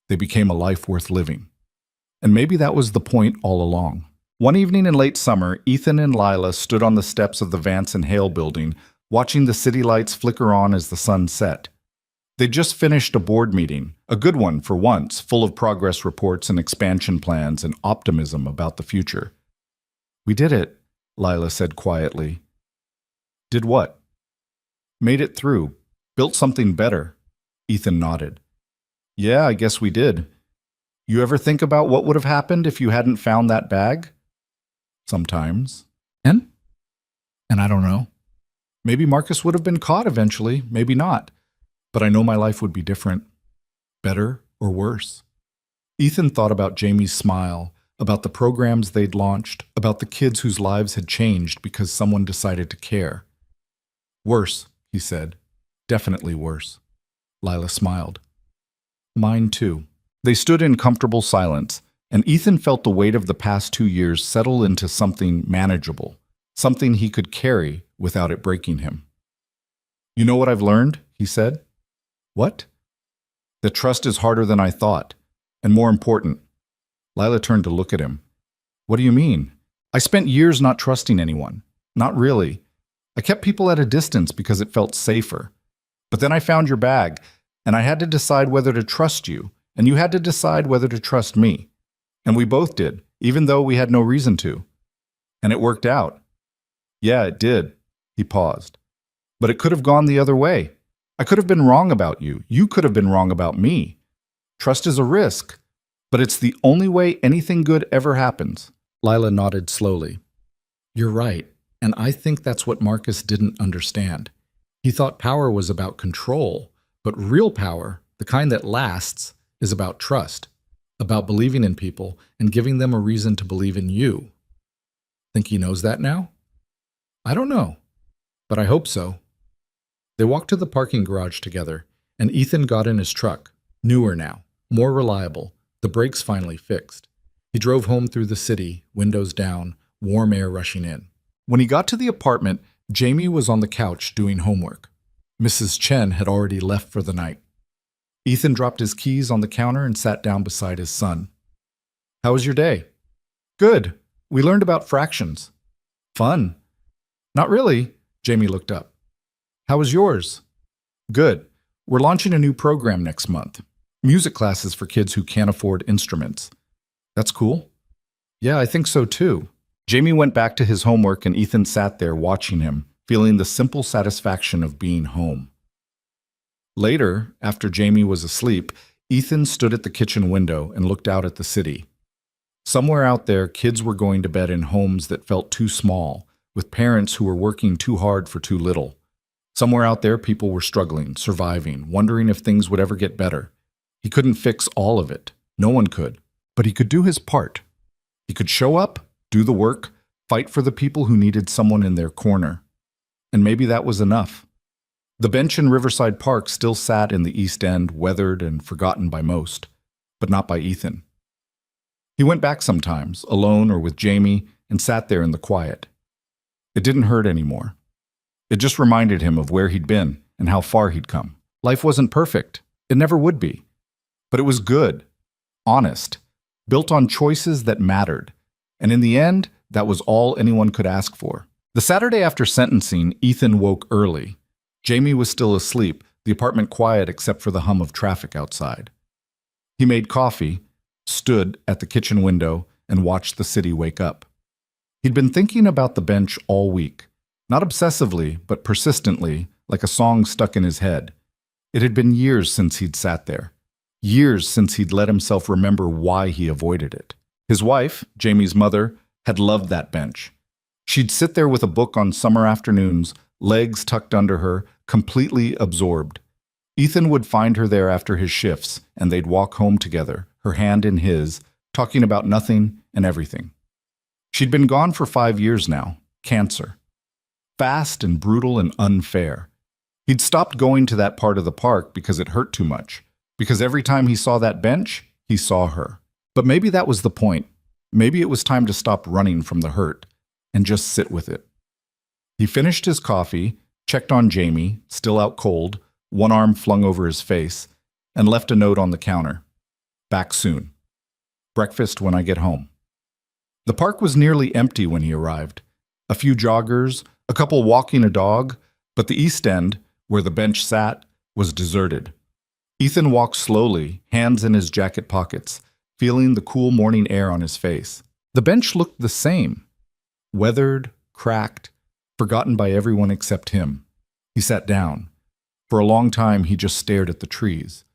They became a life worth living. And maybe that was the point all along. One evening in late summer, Ethan and Lila stood on the steps of the Vance and Hale building, watching the city lights flicker on as the sun set. They'd just finished a board meeting, a good one for once, full of progress reports and expansion plans and optimism about the future. "We did it," Lila said quietly. "Did what?" "Made it through. Built something better." Ethan nodded. "Yeah, I guess we did. You ever think about what would have happened if you hadn't found that bag?" "Sometimes." And I don't know. Maybe Marcus would have been caught eventually, maybe not. But I know my life would be different. Better or worse. Ethan thought about Jamie's smile, about the programs they'd launched, about the kids whose lives had changed because someone decided to care. "Worse," he said. "Definitely worse." Lila smiled. "Mine too." They stood in comfortable silence, and Ethan felt the weight of the past 2 years settle into something manageable, something he could carry without it breaking him. "You know what I've learned?" he said. "What?" "That trust is harder than I thought, and more important." Lila turned to look at him. "What do you mean?" "I spent years not trusting anyone. Not really. I kept people at a distance because it felt safer. But then I found your bag, and I had to decide whether to trust you, and you had to decide whether to trust me. And we both did, even though we had no reason to. And it worked out." "Yeah, it did." He paused. "But it could have gone the other way. I could have been wrong about you. You could have been wrong about me. Trust is a risk, but it's the only way anything good ever happens." Lila nodded slowly. "You're right, and I think that's what Marcus didn't understand. He thought power was about control, but real power, the kind that lasts, is about trust, about believing in people and giving them a reason to believe in you. Think he knows that now? I don't know, but I hope so. They walked to the parking garage together, and Ethan got in his truck, newer now, more reliable, the brakes finally fixed. He drove home through the city, windows down, warm air rushing in. When he got to the apartment, Jamie was on the couch doing homework. Mrs. Chen had already left for the night. Ethan dropped his keys on the counter and sat down beside his son. "How was your day?" "Good. We learned about fractions." "Fun." "Not really." Jamie looked up. "How was yours?" "Good. We're launching a new program next month. Music classes for kids who can't afford instruments." "That's cool." "Yeah, I think so too." Jamie went back to his homework and Ethan sat there watching him, feeling the simple satisfaction of being home. Later, after Jamie was asleep, Ethan stood at the kitchen window and looked out at the city. Somewhere out there, kids were going to bed in homes that felt too small, with parents who were working too hard for too little. Somewhere out there, people were struggling, surviving, wondering if things would ever get better. He couldn't fix all of it. No one could. But he could do his part. He could show up, do the work, fight for the people who needed someone in their corner. And maybe that was enough. The bench in Riverside Park still sat in the East End, weathered and forgotten by most, but not by Ethan. He went back sometimes, alone or with Jamie, and sat there in the quiet. It didn't hurt anymore. It just reminded him of where he'd been and how far he'd come. Life wasn't perfect. It never would be. But it was good, honest, built on choices that mattered. And in the end, that was all anyone could ask for. The Saturday after sentencing, Ethan woke early. Jamie was still asleep, the apartment quiet except for the hum of traffic outside. He made coffee, stood at the kitchen window, and watched the city wake up. He'd been thinking about the bench all week, not obsessively, but persistently, like a song stuck in his head. It had been years since he'd sat there, years since he'd let himself remember why he avoided it. His wife, Jamie's mother, had loved that bench. She'd sit there with a book on summer afternoons, legs tucked under her, completely absorbed. Ethan would find her there after his shifts, and they'd walk home together, her hand in his, talking about nothing and everything. She'd been gone for 5 years now, cancer. Fast and brutal and unfair. He'd stopped going to that part of the park because it hurt too much, because every time he saw that bench, he saw her. But maybe that was the point. Maybe it was time to stop running from the hurt and just sit with it. He finished his coffee, checked on Jamie, still out cold, one arm flung over his face, and left a note on the counter. Back soon. Breakfast when I get home. The park was nearly empty when he arrived. A few joggers, a couple walking a dog, but the East End, where the bench sat, was deserted. Ethan walked slowly, hands in his jacket pockets, feeling the cool morning air on his face. The bench looked the same. Weathered, cracked, forgotten by everyone except him. He sat down. For a long time, he just stared at the trees.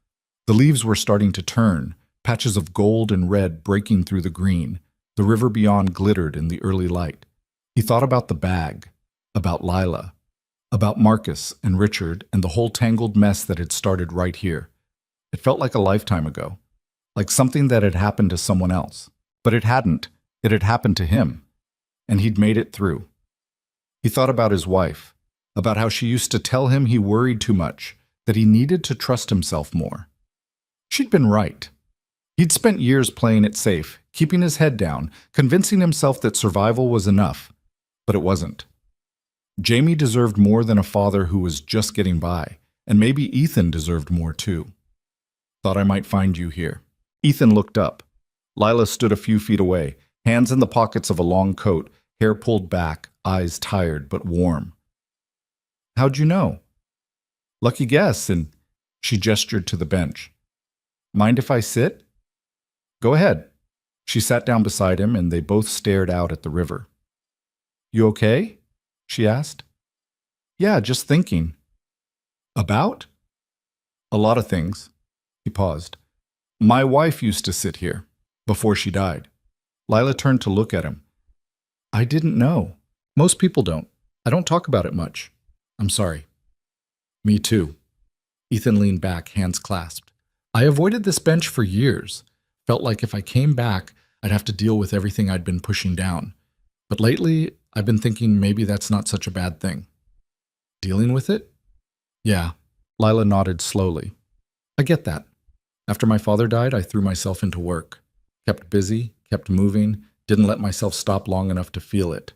The leaves were starting to turn, patches of gold and red breaking through the green. The river beyond glittered in the early light. He thought about the bag, about Lila, about Marcus and Richard and the whole tangled mess that had started right here. It felt like a lifetime ago, like something that had happened to someone else. But it hadn't. It had happened to him. And he'd made it through. He thought about his wife, about how she used to tell him he worried too much, that he needed to trust himself more. She'd been right. He'd spent years playing it safe, keeping his head down, convincing himself that survival was enough. But it wasn't. Jamie deserved more than a father who was just getting by, and maybe Ethan deserved more too. Thought I might find you here. Ethan looked up. Lila stood a few feet away, hands in the pockets of a long coat, hair pulled back, eyes tired but warm. How'd you know? Lucky guess, and she gestured to the bench. Mind if I sit? Go ahead. She sat down beside him, and they both stared out at the river. You okay? She asked. Yeah, just thinking. About? A lot of things. He paused. My wife used to sit here, before she died. Lila turned to look at him. I didn't know. Most people don't. I don't talk about it much. I'm sorry. Me too. Ethan leaned back, hands clasped. I avoided this bench for years. Felt like if I came back, I'd have to deal with everything I'd been pushing down. But lately, I've been thinking maybe that's not such a bad thing. Dealing with it? Yeah. Lila nodded slowly. I get that. After my father died, I threw myself into work. Kept busy, kept moving, didn't let myself stop long enough to feel it.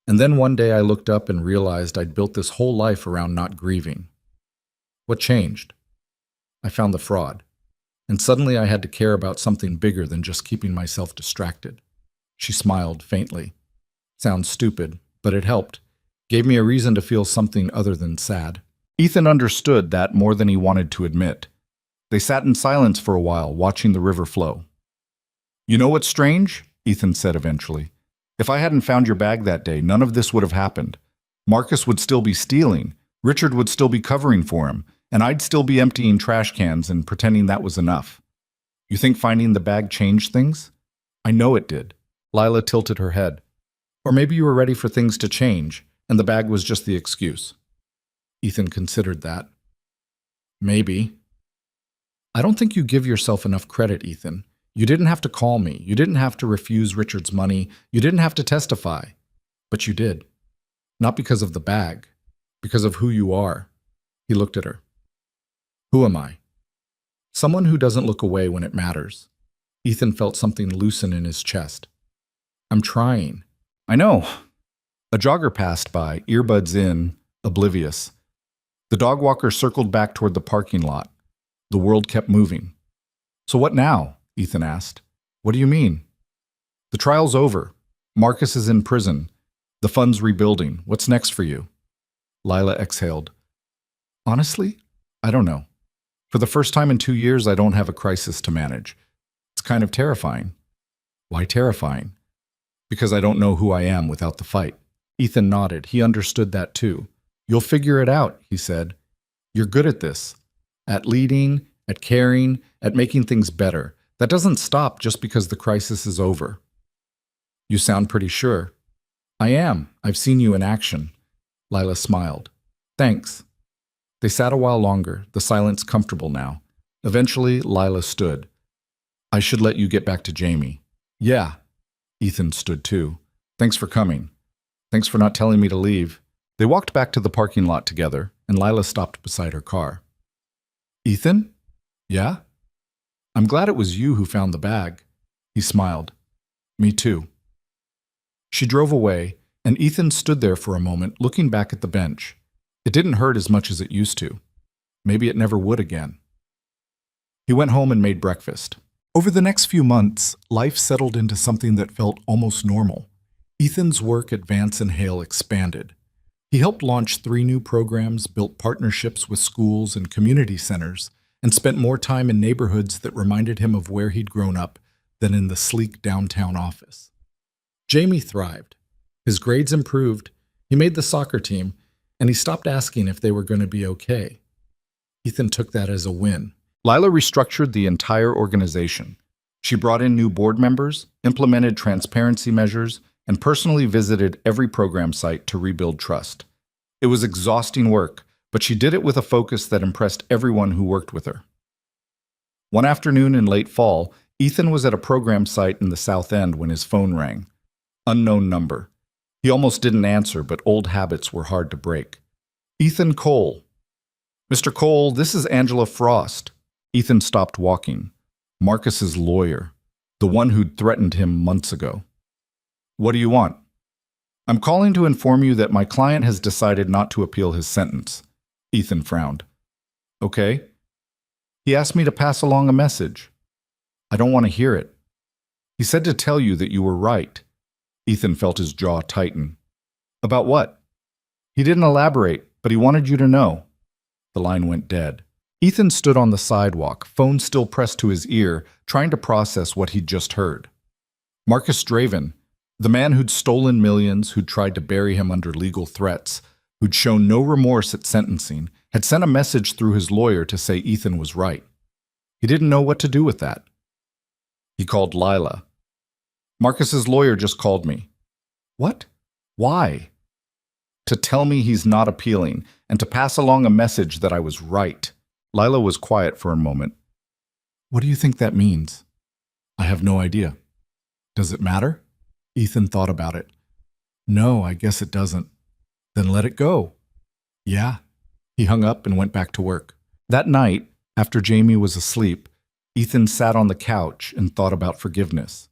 And then one day I looked up and realized I'd built this whole life around not grieving. What changed? I found the fraud. And suddenly I had to care about something bigger than just keeping myself distracted. She smiled faintly. Sounds stupid, but it helped. Gave me a reason to feel something other than sad. Ethan understood that more than he wanted to admit. They sat in silence for a while, watching the river flow. You know what's strange? Ethan said eventually. If I hadn't found your bag that day, none of this would have happened. Marcus would still be stealing, Richard would still be covering for him, and I'd still be emptying trash cans and pretending that was enough. You think finding the bag changed things? I know it did. Lila tilted her head. Or maybe you were ready for things to change, and the bag was just the excuse. Ethan considered that. Maybe. I don't think you give yourself enough credit, Ethan. You didn't have to call me. You didn't have to refuse Richard's money. You didn't have to testify. But you did. Not because of the bag. Because of who you are. He looked at her. Who am I? Someone who doesn't look away when it matters. Ethan felt something loosen in his chest. I'm trying. I know. A jogger passed by, earbuds in, oblivious. The dog walker circled back toward the parking lot. The world kept moving. So what now? Ethan asked. What do you mean? The trial's over. Marcus is in prison. The fund's rebuilding. What's next for you? Lila exhaled. Honestly, I don't know. For the first time in 2 years, I don't have a crisis to manage. It's kind of terrifying. Why terrifying? Because I don't know who I am without the fight. Ethan nodded. He understood that too. You'll figure it out, he said. You're good at this. At leading, at caring, at making things better. That doesn't stop just because the crisis is over. You sound pretty sure. I am. I've seen you in action. Lila smiled. Thanks. They sat a while longer, the silence comfortable now. Eventually, Lila stood. I should let you get back to Jamie. Yeah. Ethan stood too. Thanks for coming. Thanks for not telling me to leave. They walked back to the parking lot together, and Lila stopped beside her car. Ethan? Yeah? I'm glad it was you who found the bag. He smiled. Me too. She drove away, and Ethan stood there for a moment, looking back at the bench. It didn't hurt as much as it used to. Maybe it never would again. He went home and made breakfast. Over the next few months, life settled into something that felt almost normal. Ethan's work at Vance and Hale expanded. He helped launch 3 new programs, built partnerships with schools and community centers, and spent more time in neighborhoods that reminded him of where he'd grown up than in the sleek downtown office. Jamie thrived. His grades improved, he made the soccer team, and he stopped asking if they were going to be okay. Ethan took that as a win. Lila restructured the entire organization. She brought in new board members, implemented transparency measures, and personally visited every program site to rebuild trust. It was exhausting work, but she did it with a focus that impressed everyone who worked with her. One afternoon in late fall, Ethan was at a program site in the South End when his phone rang. Unknown number. He almost didn't answer, but old habits were hard to break. Ethan Cole. Mr. Cole, this is Angela Frost. Ethan stopped walking. Marcus's lawyer, the one who'd threatened him months ago. What do you want? I'm calling to inform you that my client has decided not to appeal his sentence. Ethan frowned. Okay. He asked me to pass along a message. I don't want to hear it. He said to tell you that you were right. Ethan felt his jaw tighten. About what? He didn't elaborate, but he wanted you to know. The line went dead. Ethan stood on the sidewalk, phone still pressed to his ear, trying to process what he'd just heard. Marcus Draven, the man who'd stolen millions, who'd tried to bury him under legal threats, who'd shown no remorse at sentencing, had sent a message through his lawyer to say Ethan was right. He didn't know what to do with that. He called Lila. Marcus's lawyer just called me. What? Why? to tell me he's not appealing, and to pass along a message that I was right. Lila was quiet for a moment. What do you think that means? I have no idea. Does it matter? Ethan thought about it. No, I guess it doesn't. Then let it go. Yeah. He hung up and went back to work. That night, after Jamie was asleep, Ethan sat on the couch and thought about forgiveness.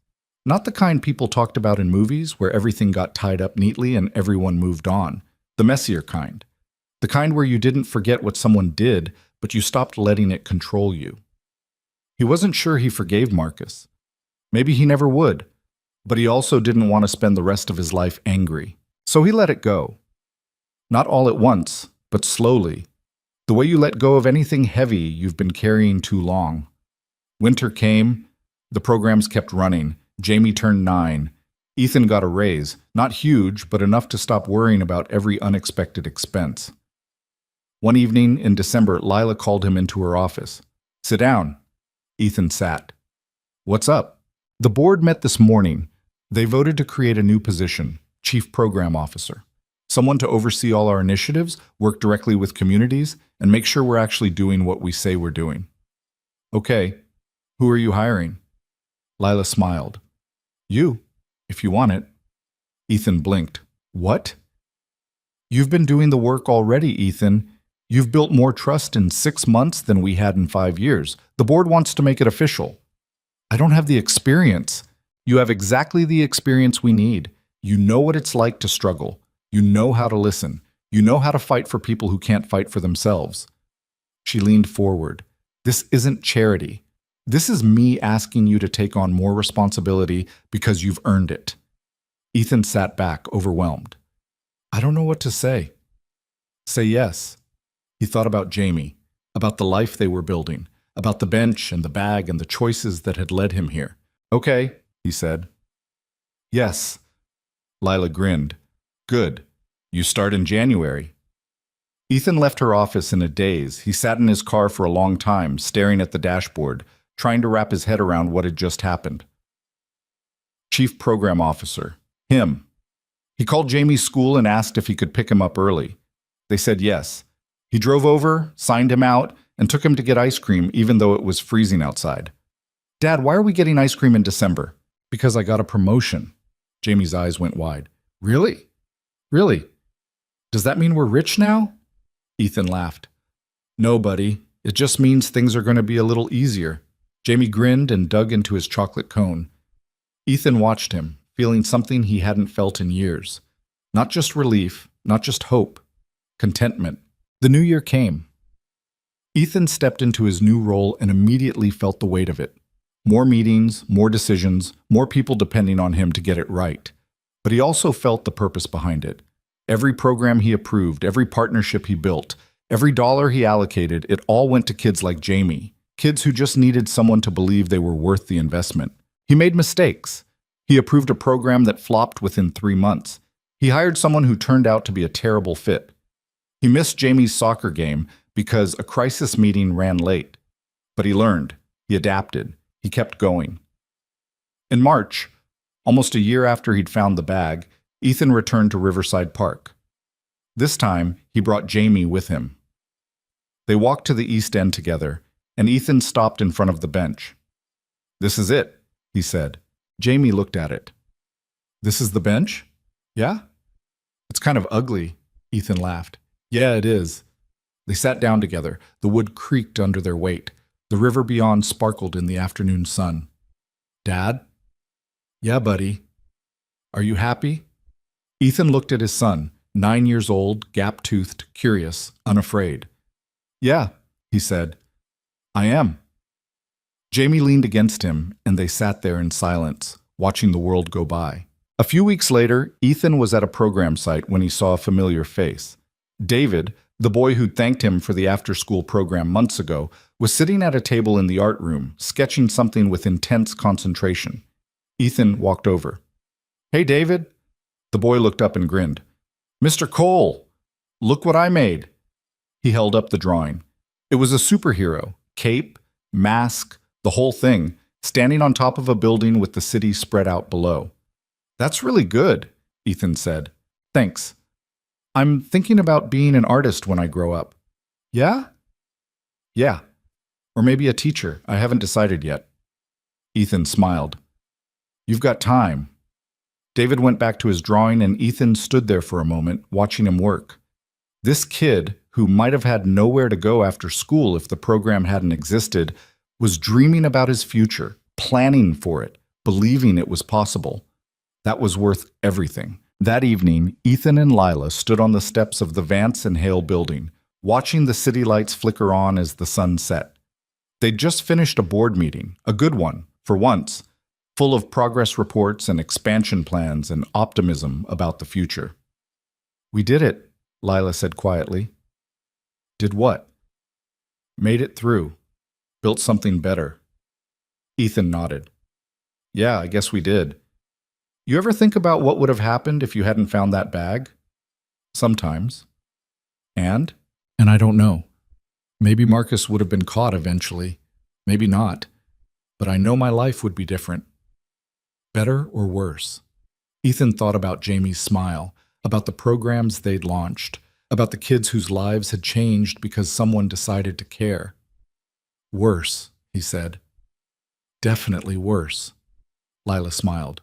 Not the kind people talked about in movies where everything got tied up neatly and everyone moved on. The messier kind. The kind where you didn't forget what someone did, but you stopped letting it control you. He wasn't sure he forgave Marcus. Maybe he never would, but he also didn't want to spend the rest of his life angry. So he let it go. Not all at once, but slowly. The way you let go of anything heavy you've been carrying too long. Winter came. The programs kept running. Jamie turned 9. Ethan got a raise, not huge, but enough to stop worrying about every unexpected expense. One evening in December, Lila called him into her office. Sit down. Ethan sat. What's up? The board met this morning. They voted to create a new position, Chief Program Officer. Someone to oversee all our initiatives, work directly with communities, and make sure we're actually doing what we say we're doing. Okay. Who are you hiring? Lila smiled. You, if you want it. Ethan blinked. What? You've been doing the work already, Ethan. You've built more trust in 6 months than we had in 5 years. The board wants to make it official. I don't have the experience. You have exactly the experience we need. You know what it's like to struggle. You know how to listen. You know how to fight for people who can't fight for themselves. She leaned forward. This isn't charity. This is me asking you to take on more responsibility because you've earned it. Ethan sat back, overwhelmed. I don't know what to say. Say yes. He thought about Jamie, about the life they were building, about the bench and the bag and the choices that had led him here. Okay, he said. Yes. Lila grinned. Good. You start in January. Ethan left her office in a daze. He sat in his car for a long time, staring at the dashboard, trying to wrap his head around what had just happened. Chief Program Officer. Him. He called Jamie's school and asked if he could pick him up early. They said yes. He drove over, signed him out, and took him to get ice cream even though it was freezing outside. Dad, why are we getting ice cream in December? Because I got a promotion. Jamie's eyes went wide. Really? Really? Does that mean we're rich now? Ethan laughed. No, buddy. It just means things are going to be a little easier. Jamie grinned and dug into his chocolate cone. Ethan watched him, feeling something he hadn't felt in years. Not just relief, not just hope. Contentment. The new year came. Ethan stepped into his new role and immediately felt the weight of it. More meetings, more decisions, more people depending on him to get it right. But he also felt the purpose behind it. Every program he approved, every partnership he built, every dollar he allocated, it all went to kids like Jamie, kids who just needed someone to believe they were worth the investment. He made mistakes. He approved a program that flopped within 3 months. He hired someone who turned out to be a terrible fit. He missed Jamie's soccer game because a crisis meeting ran late. But he learned. He adapted. He kept going. In March, almost a year after he'd found the bag, Ethan returned to Riverside Park. This time, he brought Jamie with him. They walked to the East End together, and Ethan stopped in front of the bench. This is it, he said. Jamie looked at it. This is the bench? Yeah? It's kind of ugly, Ethan laughed. Yeah, it is. They sat down together. The wood creaked under their weight. The river beyond sparkled in the afternoon sun. Dad? Yeah, buddy. Are you happy? Ethan looked at his son, 9 years old, gap-toothed, curious, unafraid. Yeah, he said. I am. Jamie leaned against him, and they sat there in silence, watching the world go by. A few weeks later, Ethan was at a program site when he saw a familiar face. David, the boy who'd thanked him for the after-school program months ago, was sitting at a table in the art room, sketching something with intense concentration. Ethan walked over. Hey, David. The boy looked up and grinned. Mr. Cole, look what I made. He held up the drawing. It was a superhero, cape, mask, the whole thing, standing on top of a building with the city spread out below. That's really good, Ethan said. Thanks. I'm thinking about being an artist when I grow up. Yeah? Yeah. Or maybe a teacher. I haven't decided yet. Ethan smiled. You've got time. David went back to his drawing and Ethan stood there for a moment, watching him work. This kid, who might have had nowhere to go after school if the program hadn't existed, was dreaming about his future, planning for it, believing it was possible. That was worth everything. That evening, Ethan and Lila stood on the steps of the Vance and Hale building, watching the city lights flicker on as the sun set. They'd just finished a board meeting, a good one, for once, full of progress reports and expansion plans and optimism about the future. We did it, Lila said quietly. Did what? Made it through. Built something better. Ethan nodded. Yeah, I guess we did. You ever think about what would have happened if you hadn't found that bag? Sometimes. And I don't know. Maybe Marcus would have been caught eventually. Maybe not. But I know my life would be different. Better or worse? Ethan thought about Jamie's smile, about the programs they'd launched, about the kids whose lives had changed because someone decided to care. Worse, he said. Definitely worse. Lila smiled.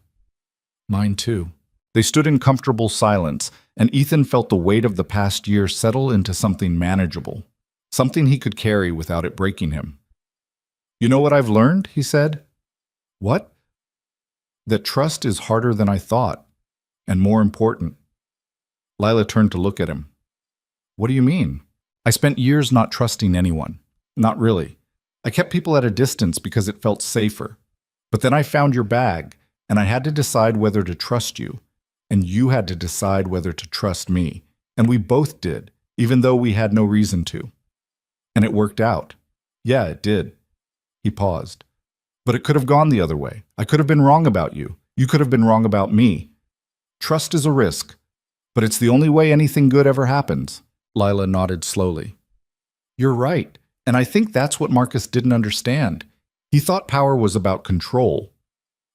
Mine too. They stood in comfortable silence, and Ethan felt the weight of the past year settle into something manageable, something he could carry without it breaking him. You know what I've learned? He said. What? That trust is harder than I thought, and more important. Lila turned to look at him. What do you mean? I spent years not trusting anyone. Not really. I kept people at a distance because it felt safer. But then I found your bag, and I had to decide whether to trust you, and you had to decide whether to trust me. And we both did, even though we had no reason to. And it worked out. Yeah, it did. He paused. But it could have gone the other way. I could have been wrong about you. You could have been wrong about me. Trust is a risk, but it's the only way anything good ever happens. Lila nodded slowly. You're right, and I think that's what Marcus didn't understand. He thought power was about control.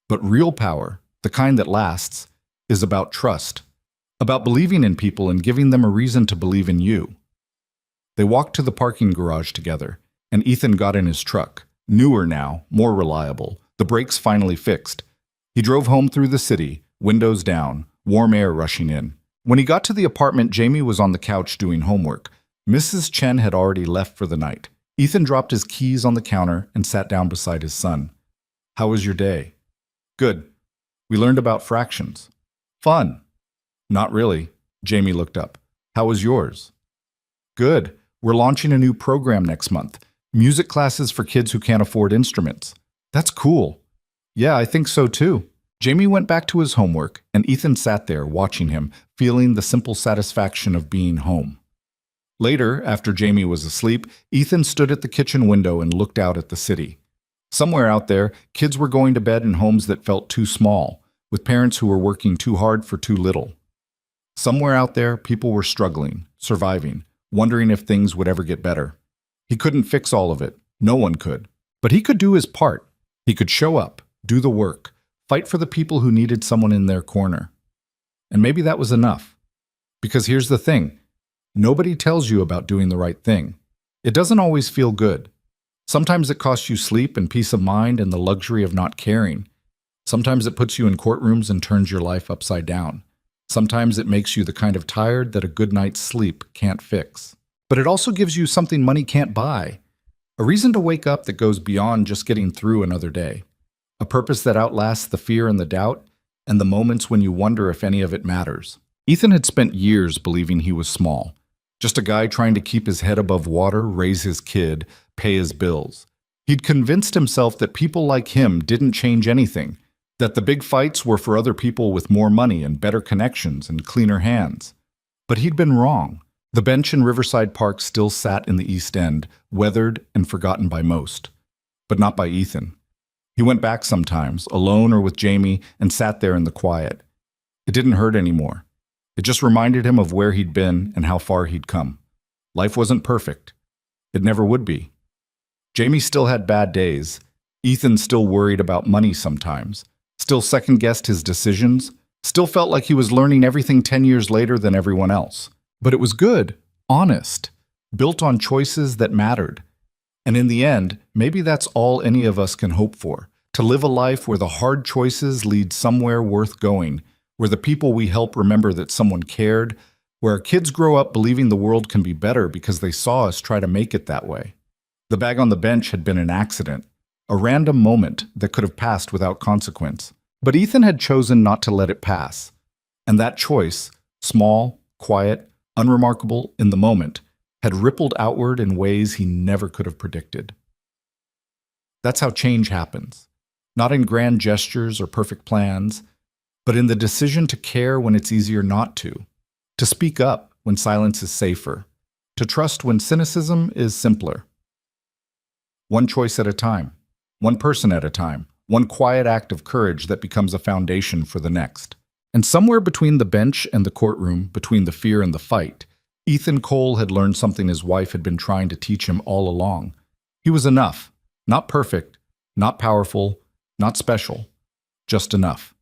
But real power, the kind that lasts, is about trust, about believing in people and giving them a reason to believe in you. They walked to the parking garage together, and Ethan got in his truck, newer now, more reliable, the brakes finally fixed. He drove home through the city, windows down, warm air rushing in. When he got to the apartment, Jamie was on the couch doing homework. Mrs. Chen had already left for the night. Ethan dropped his keys on the counter and sat down beside his son. How was your day? Good. We learned about fractions. Fun. Not really. Jamie looked up. How was yours? Good. We're launching a new program next month. Music classes for kids who can't afford instruments. That's cool. Yeah, I think so too. Jamie went back to his homework, and Ethan sat there watching him, feeling the simple satisfaction of being home. Later, after Jamie was asleep, Ethan stood at the kitchen window and looked out at the city. Somewhere out there, kids were going to bed in homes that felt too small, with parents who were working too hard for too little. Somewhere out there, people were struggling, surviving, wondering if things would ever get better. He couldn't fix all of it. No one could. But he could do his part. He could show up, do the work, fight for the people who needed someone in their corner. And maybe that was enough. Because here's the thing. Nobody tells you about doing the right thing. It doesn't always feel good. Sometimes it costs you sleep and peace of mind and the luxury of not caring. Sometimes it puts you in courtrooms and turns your life upside down. Sometimes it makes you the kind of tired that a good night's sleep can't fix. But it also gives you something money can't buy. A reason to wake up that goes beyond just getting through another day. A purpose that outlasts the fear and the doubt, and the moments when you wonder if any of it matters. Ethan had spent years believing he was small. Just a guy trying to keep his head above water, raise his kid, pay his bills. He'd convinced himself that people like him didn't change anything, that the big fights were for other people with more money and better connections and cleaner hands. But he'd been wrong. The bench in Riverside Park still sat in the East End, weathered and forgotten by most. But not by Ethan. He went back sometimes, alone or with Jamie, and sat there in the quiet. It didn't hurt anymore. It just reminded him of where he'd been and how far he'd come. Life wasn't perfect. It never would be. Jamie still had bad days. Ethan still worried about money sometimes. Still second-guessed his decisions. Still felt like he was learning everything 10 years later than everyone else. But it was good, honest, built on choices that mattered. And in the end, maybe that's all any of us can hope for, to live a life where the hard choices lead somewhere worth going, where the people we help remember that someone cared, where our kids grow up believing the world can be better because they saw us try to make it that way. The bag on the bench had been an accident, a random moment that could have passed without consequence. But Ethan had chosen not to let it pass. And that choice, small, quiet, unremarkable in the moment, had rippled outward in ways he never could have predicted. That's how change happens. Not in grand gestures or perfect plans, but in the decision to care when it's easier not to speak up when silence is safer, to trust when cynicism is simpler. One choice at a time, one person at a time, one quiet act of courage that becomes a foundation for the next. And somewhere between the bench and the courtroom, between the fear and the fight, Ethan Cole had learned something his wife had been trying to teach him all along. He was enough, not perfect, not powerful, not special, just enough.